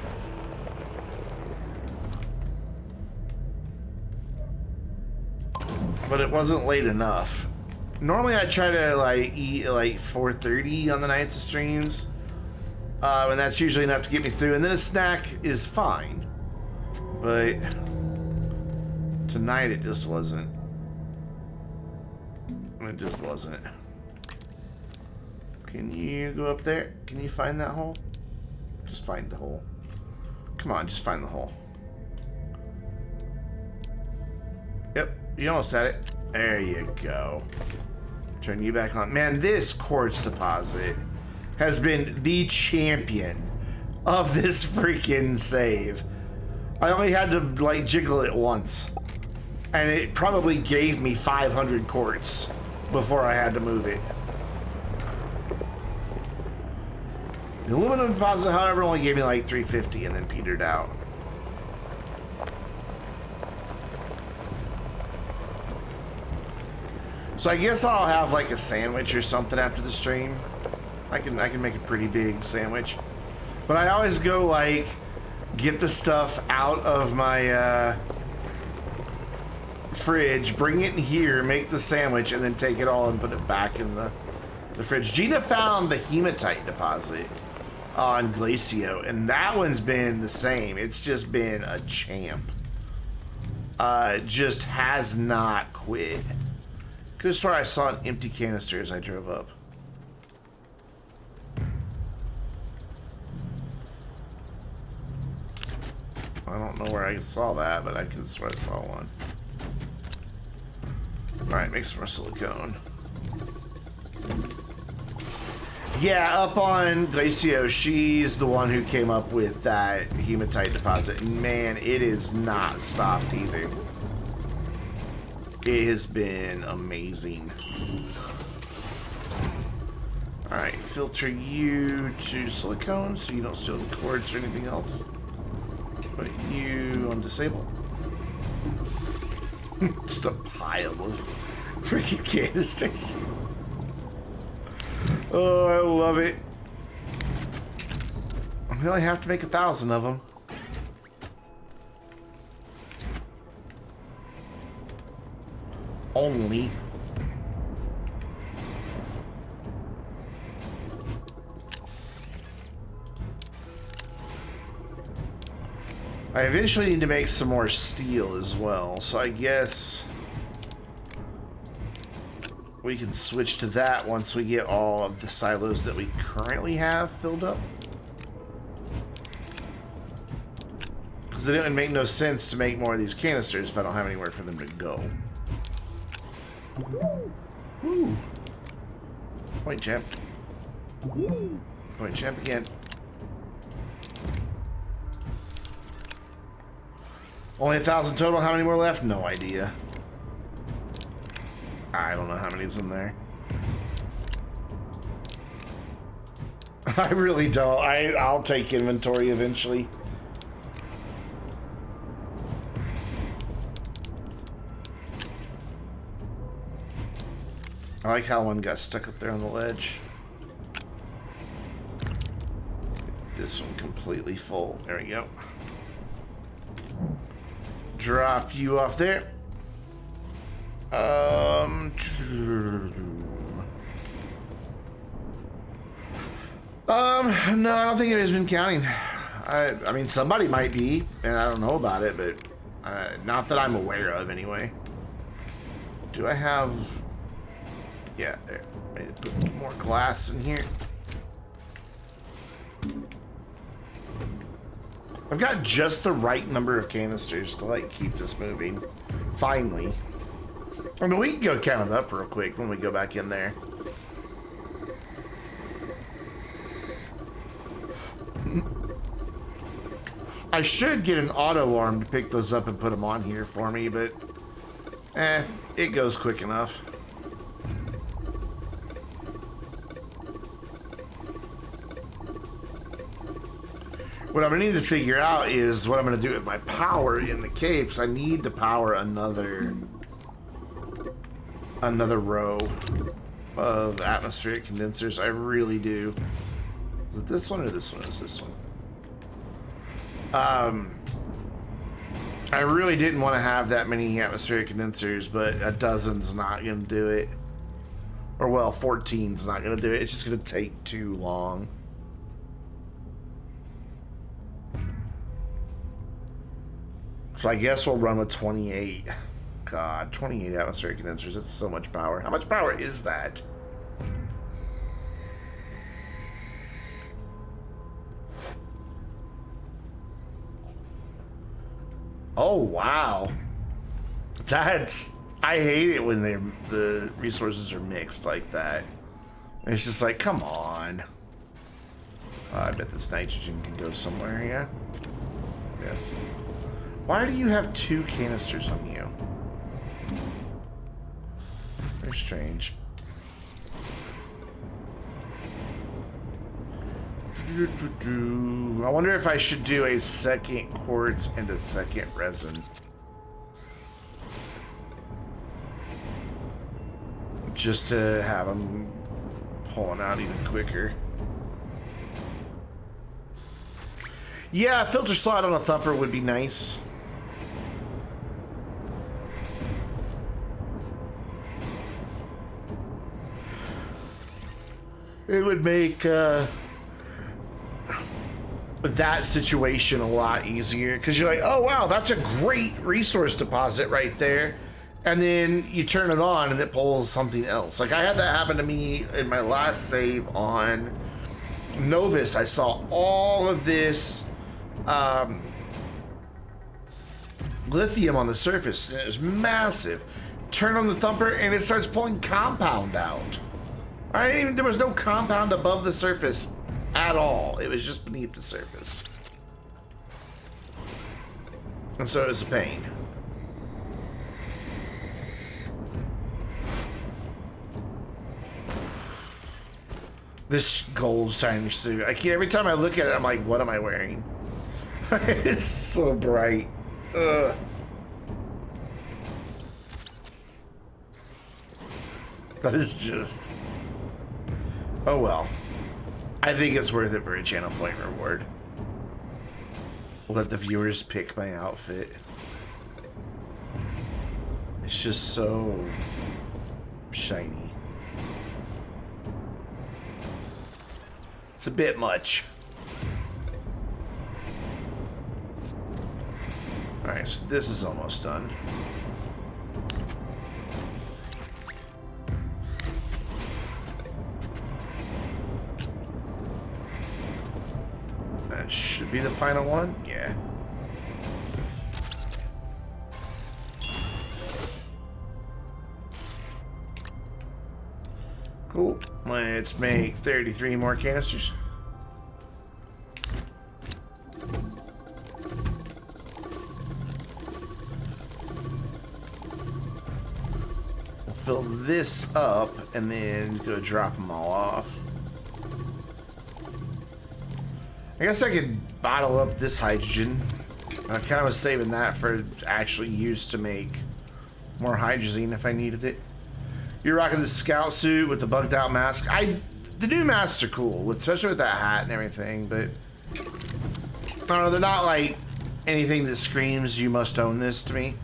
But it wasn't late enough. Normally I try to like eat at like 4:30 on the nights of streams. And that's usually enough to get me through. And then a snack is fine. But tonight it just wasn't. It just wasn't. Can you go up there? Can you find that hole? Just find the hole. Come on, just find the hole. Yep. You almost had it. There you go. Turn you back on. Man, this quartz deposit has been the champion of this freaking save. I only had to like jiggle it once, and it probably gave me 500 quartz before I had to move it. The aluminum deposit, however, only gave me like 350 and then petered out. So I guess I'll have like a sandwich or something after the stream. I can make a pretty big sandwich. But I always go like get the stuff out of my fridge, bring it in here, make the sandwich, and then take it all and put it back in the fridge. Gina found the hematite deposit on Glacio, and that one's been the same. It's just been a champ. Just has not quit. Could have sworn I saw an empty canister as I drove up. I don't know where I saw that, but I could swear I saw one. Alright, make some more silicone. Yeah, up on Glacio, she's the one who came up with that hematite deposit. And man, it is not stopped either. It has been amazing. Alright, filter you to silicone so you don't steal the cords or anything else. Put you on disable. Just a pile of freaking canisters. Oh, I love it. We only have to make 1,000 of them. Only. I eventually need to make some more steel as well, so I guess we can switch to that once we get all of the silos that we currently have filled up. Because it would make no sense to make more of these canisters if I don't have anywhere for them to go. Woo. Point champ. Point champ again. Only 1,000 total. How many more left? No idea. I don't know how many's in there. I really don't. I'll take inventory eventually. I like how one got stuck up there on the ledge. This one completely full. There we go. Drop you off there. No, I don't think anybody's been counting. I mean, somebody might be, and I don't know about it, but not that I'm aware of anyway. Do I have... Yeah, there. I need to put more glass in here. I've got just the right number of canisters to, like, keep this moving. Finally. I mean, we can go count it up real quick when we go back in there. I should get an auto arm to pick those up and put them on here for me, but it goes quick enough. What I'm gonna need to figure out is what I'm gonna do with my power in the cave, because I need to power another row of atmospheric condensers. I really do. Is it this one or this one? Is this one? I really didn't want to have that many atmospheric condensers, but a dozen's not gonna do it. Or well, 14's not gonna do it. It's just gonna take too long. So I guess we'll run with 28. God, 28 atmospheric condensers. That's so much power. How much power is that? Oh, wow. That's... I hate it when the resources are mixed like that. It's just like, come on. I bet this nitrogen can go somewhere, yeah? Yes. Why do you have 2 canisters on you? Very strange. I wonder if I should do a second quartz and a second resin. Just to have them pulling out even quicker. Yeah, a filter slot on a thumper would be nice. it would make that situation a lot easier, because you're like, oh wow, that's a great resource deposit right there, and then you turn it on and it pulls something else. Like I had that happen to me in my last save on Novus. I saw all of this lithium on the surface, and it was massive. Turn on the thumper and it starts pulling compound out. There was no compound above the surface at all. It was just beneath the surface. And so it was a pain. This gold shiny suit. Every time I look at it, I'm like, what am I wearing? It's so bright. Ugh. That is just... Oh well. I think it's worth it for a channel point reward. Let the viewers pick my outfit. It's just so shiny. It's a bit much. Alright, so this is almost done. That should be the final one? Yeah. Cool. Let's make 33 more canisters. Fill this up and then go drop them all off. I guess I could bottle up this hydrogen. I kind of was saving that for actually use to make more hydrazine if I needed it. You're rocking the scout suit with the bugged out mask. The new masks are cool, especially with that hat and everything, but I don't know, they're not like anything that screams you must own this to me.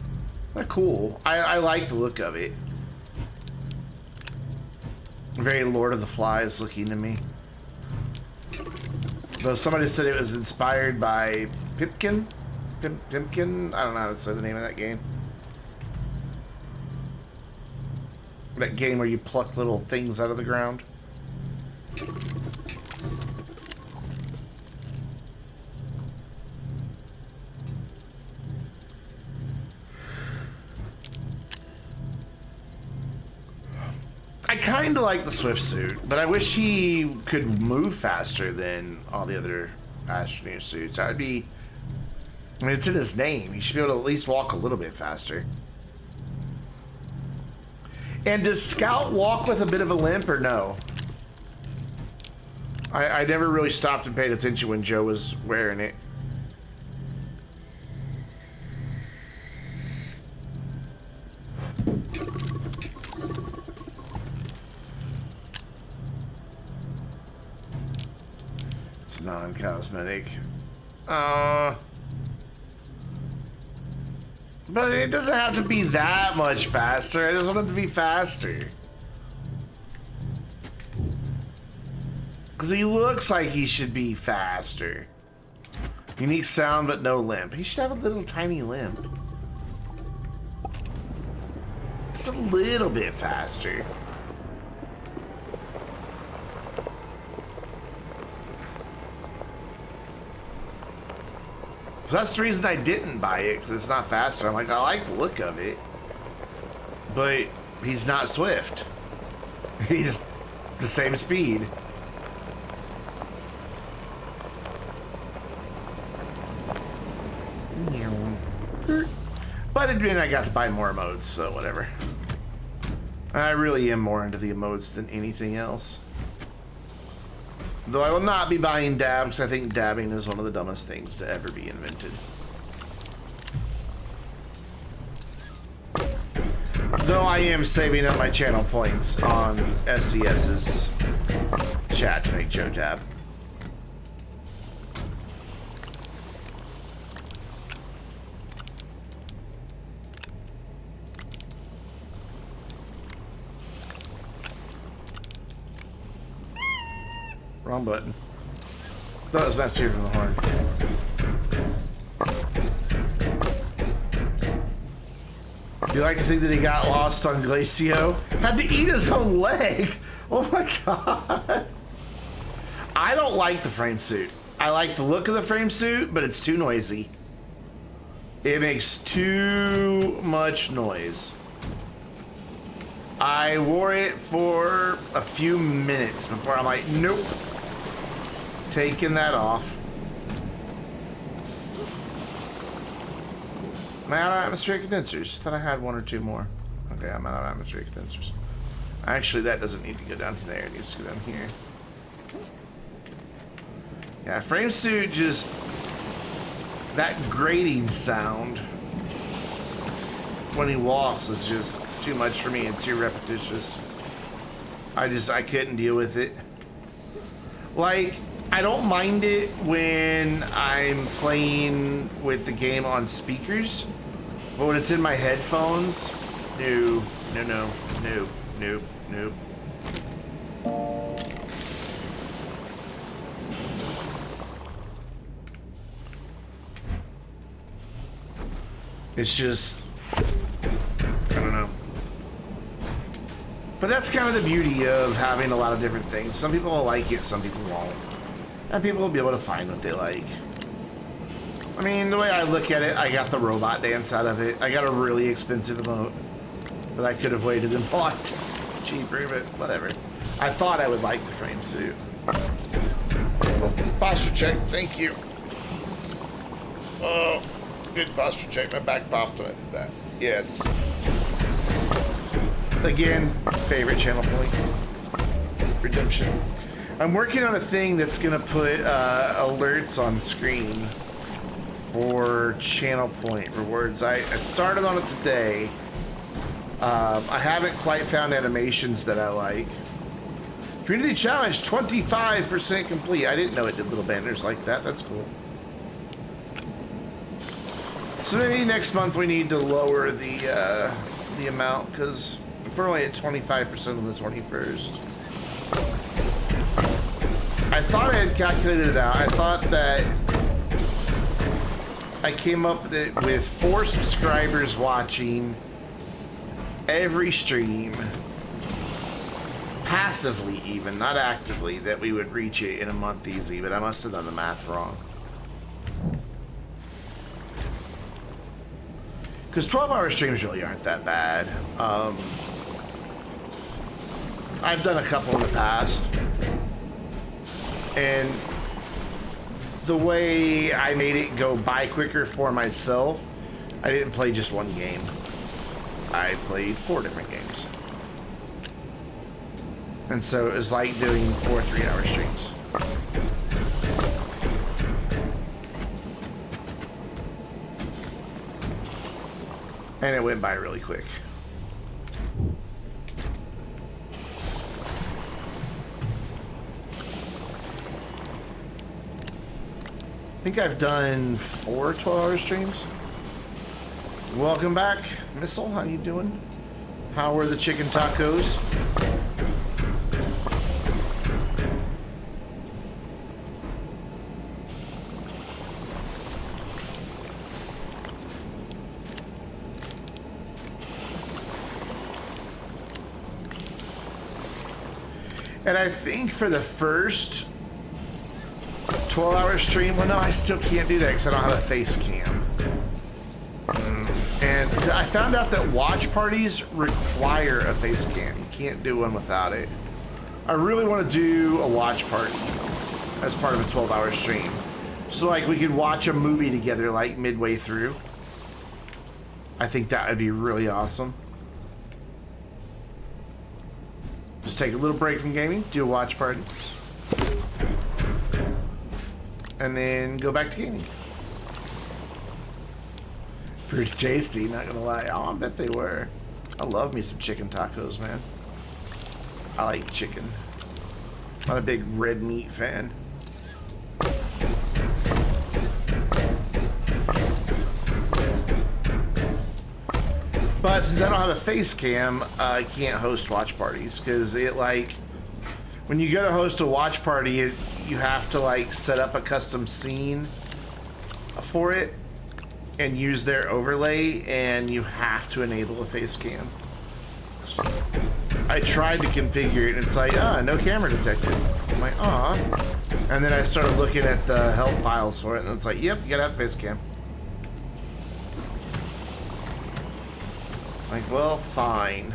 They're cool. I like the look of it. Very Lord of the Flies looking to me. Though somebody said it was inspired by Pipkin? Pipkin? I don't know how to say the name of that game. That game where you pluck little things out of the ground. I kind of like the Swift suit, but I wish he could move faster than all the other Astroneer suits. I mean, it's in his name. He should be able to at least walk a little bit faster. And does Scout walk with a bit of a limp or no? I never really stopped and paid attention when Joe was wearing it. It's non-cosmetic. But it doesn't have to be that much faster. I just want it to be faster. Because he looks like he should be faster. Unique sound, but no limp. He should have a little tiny limp. Just a little bit faster. So that's the reason I didn't buy it, because it's not faster. I'm like, I like the look of it. But he's not swift. He's the same speed. But it mean I got to buy more emotes, so whatever. I really am more into the emotes than anything else. Though I will not be buying dab, because I think dabbing is one of the dumbest things to ever be invented. Though I am saving up my channel points on SES's chat to make Joe dab. Wrong button. That was nice to hear from the horn. You like to think that he got lost on Glacio? Had to eat his own leg. Oh my god. I don't like the frame suit. I like the look of the frame suit, but it's too noisy. It makes too much noise. I wore it for a few minutes before I'm like, nope. Taking that off. Am I out of atmospheric condensers? I thought I had one or two more. Okay, I'm out of atmospheric condensers. Actually, that doesn't need to go down there. It needs to go down here. Yeah, frame suit just... that grating sound when he walks is just too much for me and too repetitious. I couldn't deal with it. Like, I don't mind it when I'm playing with the game on speakers, but when it's in my headphones, no. It's just, I don't know. But that's kind of the beauty of having a lot of different things. Some people will like it, some people won't. And people will be able to find what they like. I mean, the way I look at it, I got the robot dance out of it. I got a really expensive emote that I could have waited and bought cheaper, but whatever. I thought I would like the frame suit. Posture check, thank you. Oh, good posture check. My back popped when I did that. Yes. Again, favorite channel point. Redemption. I'm working on a thing that's gonna put alerts on screen for channel point rewards. I started on it today. I haven't quite found animations that I like. Community challenge 25% complete. I didn't know it did little banners like that. That's cool. So maybe next month we need to lower the amount because we're only at 25% on the 21st. I thought I had calculated it out. I thought that I came up with 4 subscribers watching every stream, passively even, not actively, that we would reach it in a month easy, but I must have done the math wrong. Because 12-hour streams really aren't that bad. I've done a couple in the past. And the way I made it go by quicker for myself, I didn't play just one game. I played 4 different games. And so it was like doing 4 3-hour streams. And it went by really quick. I think I've done 4 12-hour streams. Welcome back, Missile. How you doing? How were the chicken tacos? And I think for the first 12-hour stream, well, no, I still can't do that because I don't have a face cam. And I found out that watch parties require a face cam. You can't do one without it. I really want to do a watch party as part of a 12-hour stream. So like we could watch a movie together like midway through. I think that would be really awesome. Just take a little break from gaming, do a watch party. And then go back to gaming. Pretty tasty, not gonna lie. Oh, I bet they were. I love me some chicken tacos, man. I like chicken. Not a big red meat fan. But since I don't have a face cam, I can't host watch parties because it like when you go to host a watch party, you have to like set up a custom scene for it and use their overlay, and you have to enable a face cam. I tried to configure it and it's like, no camera detected. I'm like, and then I started looking at the help files for it and it's like, yep, you gotta have face cam. Like, well, fine.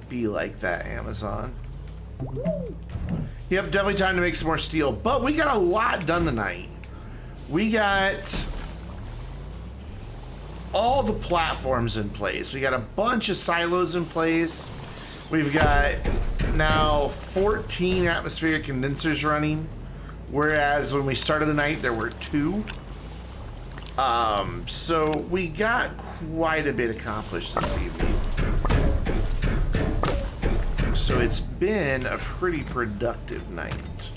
Be like that, Amazon. Yep, definitely time to make some more steel, but we got a lot done tonight. We got all the platforms in place. We got a bunch of silos in place. We've got now 14 atmospheric condensers running, whereas when we started the night there were 2. So we got quite a bit accomplished this evening. So it's been a pretty productive night.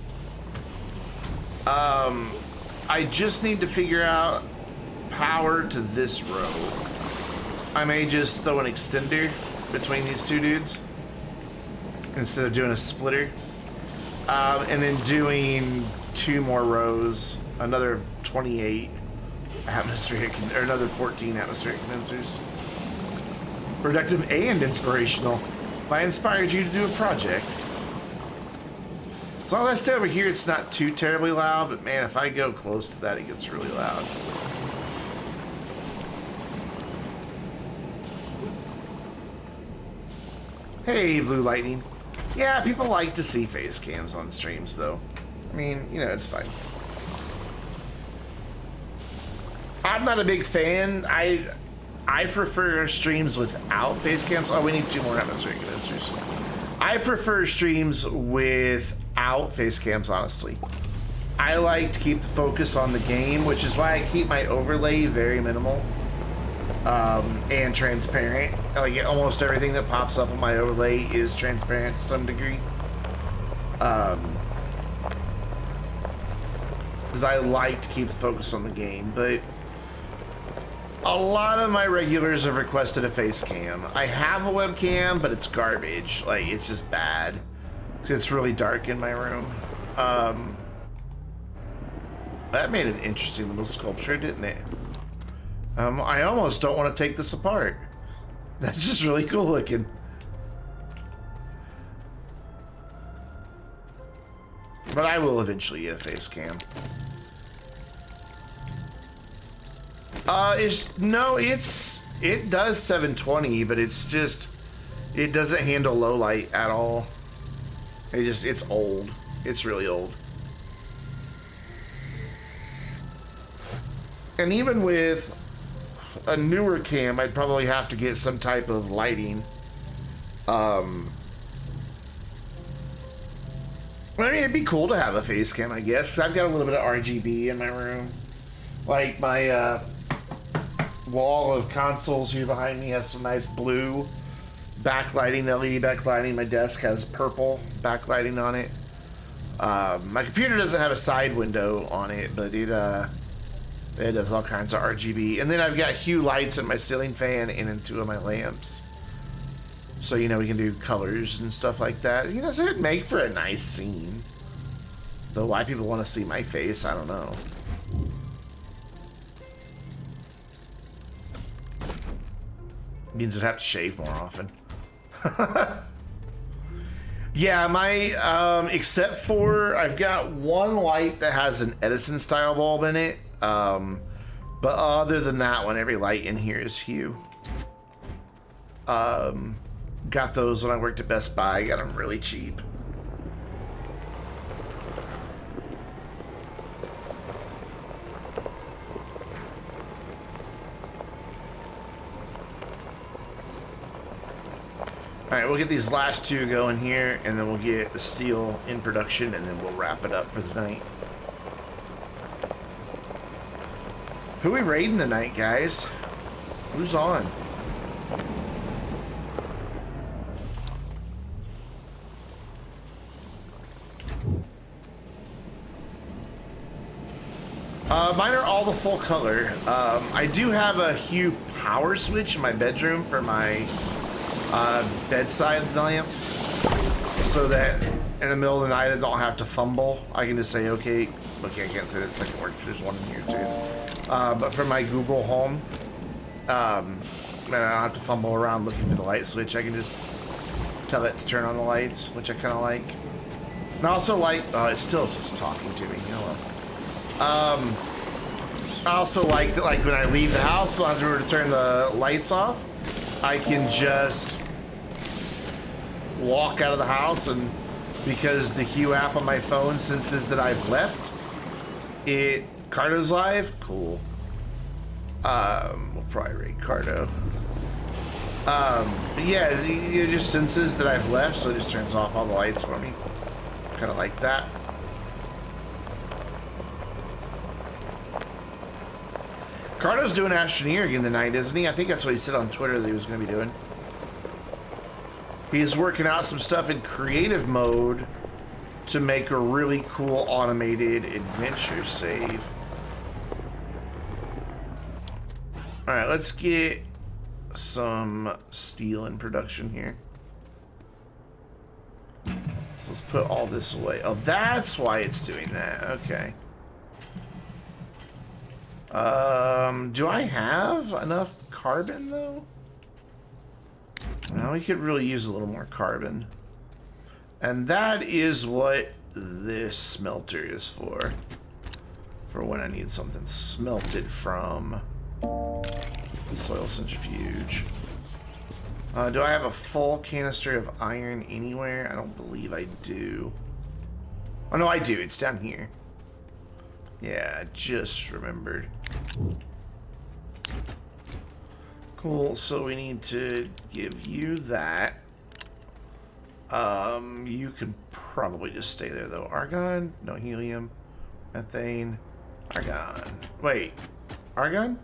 I just need to figure out power to this row. I may just throw an extender between these 2 dudes instead of doing a splitter. And then doing 2 more rows, another 28 atmospheric, or another 14 atmospheric condensers. Productive and inspirational. If I inspired you to do a project. As long as I stay over here, it's not too terribly loud, but man, if I go close to that, it gets really loud. Hey, Blue Lightning. Yeah, people like to see face cams on streams, though. I mean, you know, it's fine. I'm not a big fan. I prefer streams without face cams. Oh, we need 2 more atmospheric condensers. I prefer streams without face cams, honestly. I like to keep the focus on the game, which is why I keep my overlay very minimal and transparent. Like almost everything that pops up on my overlay is transparent to some degree. Because I like to keep the focus on the game, but a lot of my regulars have requested a face cam. I have a webcam, but it's garbage. Like, it's just bad. It's really dark in my room. That made an interesting little sculpture, didn't it? I almost don't want to take this apart. That's just really cool looking. But I will eventually get a face cam. It does 720, but it's just, it doesn't handle low light at all. It's old. It's really old. And even with a newer cam, I'd probably have to get some type of lighting. I mean, it'd be cool to have a face cam, I guess, 'cause I've got a little bit of RGB in my room. Like my wall of consoles here behind me has some nice blue backlighting, LED backlighting. My desk has purple backlighting on it. My computer doesn't have a side window on it, but it does all kinds of RGB. And then I've got hue lights in my ceiling fan and in 2 of my lamps. So, you know, we can do colors and stuff like that. You know, so it'd make for a nice scene. Though why people want to see my face, I don't know. Means I'd have to shave more often. Yeah, my, except for, I've got 1 light that has an Edison style bulb in it. But other than that one, every light in here is hue. Got those when I worked at Best Buy. Got them really cheap. Alright, we'll get these last 2 going here, and then we'll get the steel in production, and then we'll wrap it up for the night. Who we raiding tonight, guys? Who's on? Mine are all the full color. I do have a hue power switch in my bedroom for my bedside lamp. so that in the middle of the night I don't have to fumble. I can just say, okay, I can't say that second word. There's one in here too. But for my Google Home, and I don't have to fumble around looking for the light switch. I can just tell it to turn on the lights, which I kind of like. And I also like, it's still just talking to me. Hello. I also like that, like when I leave the house, so I have to turn the lights off. I can just walk out of the house, and because the Hue app on my phone senses that I've left, Cardo's live. Cool. We'll probably rate Cardo. But yeah, it just senses that I've left, so it just turns off all the lights for me. Kind of like that. Cardo's doing Astroneer again tonight, isn't he? I think that's what he said on Twitter that he was going to be doing. He's working out some stuff in creative mode to make a really cool automated adventure save. Alright, let's get some steel in production here. So let's put all this away. Oh, that's why it's doing that. Okay. Do I have enough carbon though? Now we could really use a little more carbon. And that is what this smelter is for. For when I need something smelted from the soil centrifuge. Do I have a full canister of iron anywhere? I don't believe I do. Oh no, I do. It's down here. Yeah, I just remembered. Cool, so we need to give you that. You can probably just stay there though. Argon? No, helium. Methane. Argon. Wait. Argon?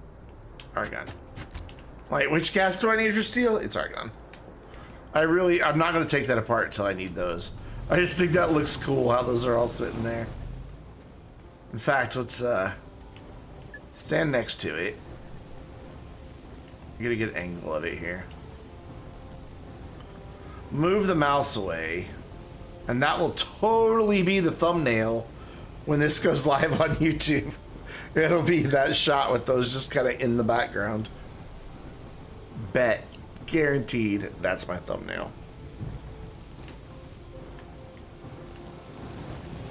Argon. Wait, which gas do I need for steel? It's argon. I'm not going to take that apart until I need those. I just think that looks cool how those are all sitting there. In fact, let's stand next to it. Get a good angle of it here. Move the mouse away, and that will totally be the thumbnail when this goes live on YouTube. It'll be that shot with those just kind of in the background. Bet. Guaranteed that's my thumbnail.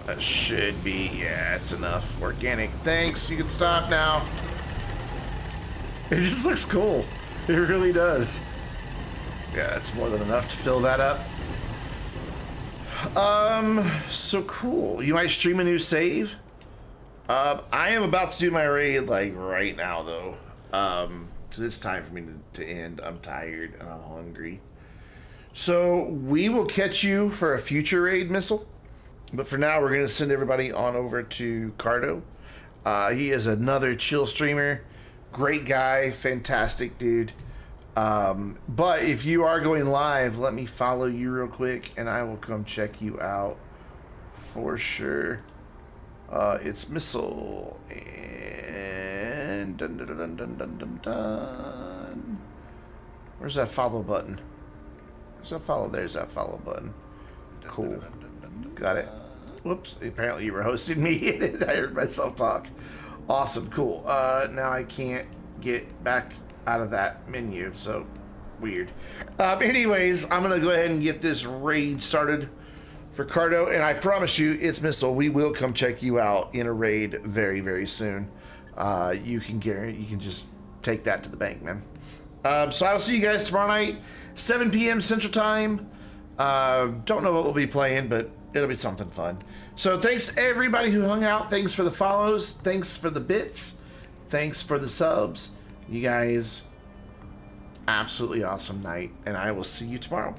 That should be, yeah, that's enough. Organic, thanks. You can stop now. It just looks cool. It really does. Yeah, that's more than enough to fill that up. So cool. You might stream a new save. I am about to do my raid like right now though. Because it's time for me to end. I'm tired and I'm hungry. So we will catch you for a future raid, Missile. But for now, we're going to send everybody on over to Cardo. He is another chill streamer. Great guy. Fantastic dude. But if you are going live, let me follow you real quick and I will come check you out for sure. It's Missile and dun, dun, dun, dun, dun, dun, dun. Where's that follow button? Where's that follow? There's that follow button. Cool. Got it. Whoops. Apparently you were hosting me. I heard myself talk. Awesome. Cool. Now I can't get back out of that menu. So weird. Anyways, I'm going to go ahead and get this raid started for Cardo. And I promise you, it's Missile. We will come check you out in a raid very, very soon. You can just take that to the bank, man. So I'll see you guys tomorrow night, 7 p.m. Central Time. Don't know what we'll be playing, but it'll be something fun. So thanks everybody who hung out. Thanks for the follows. Thanks for the bits. Thanks for the subs. You guys, absolutely awesome night, and I will see you tomorrow.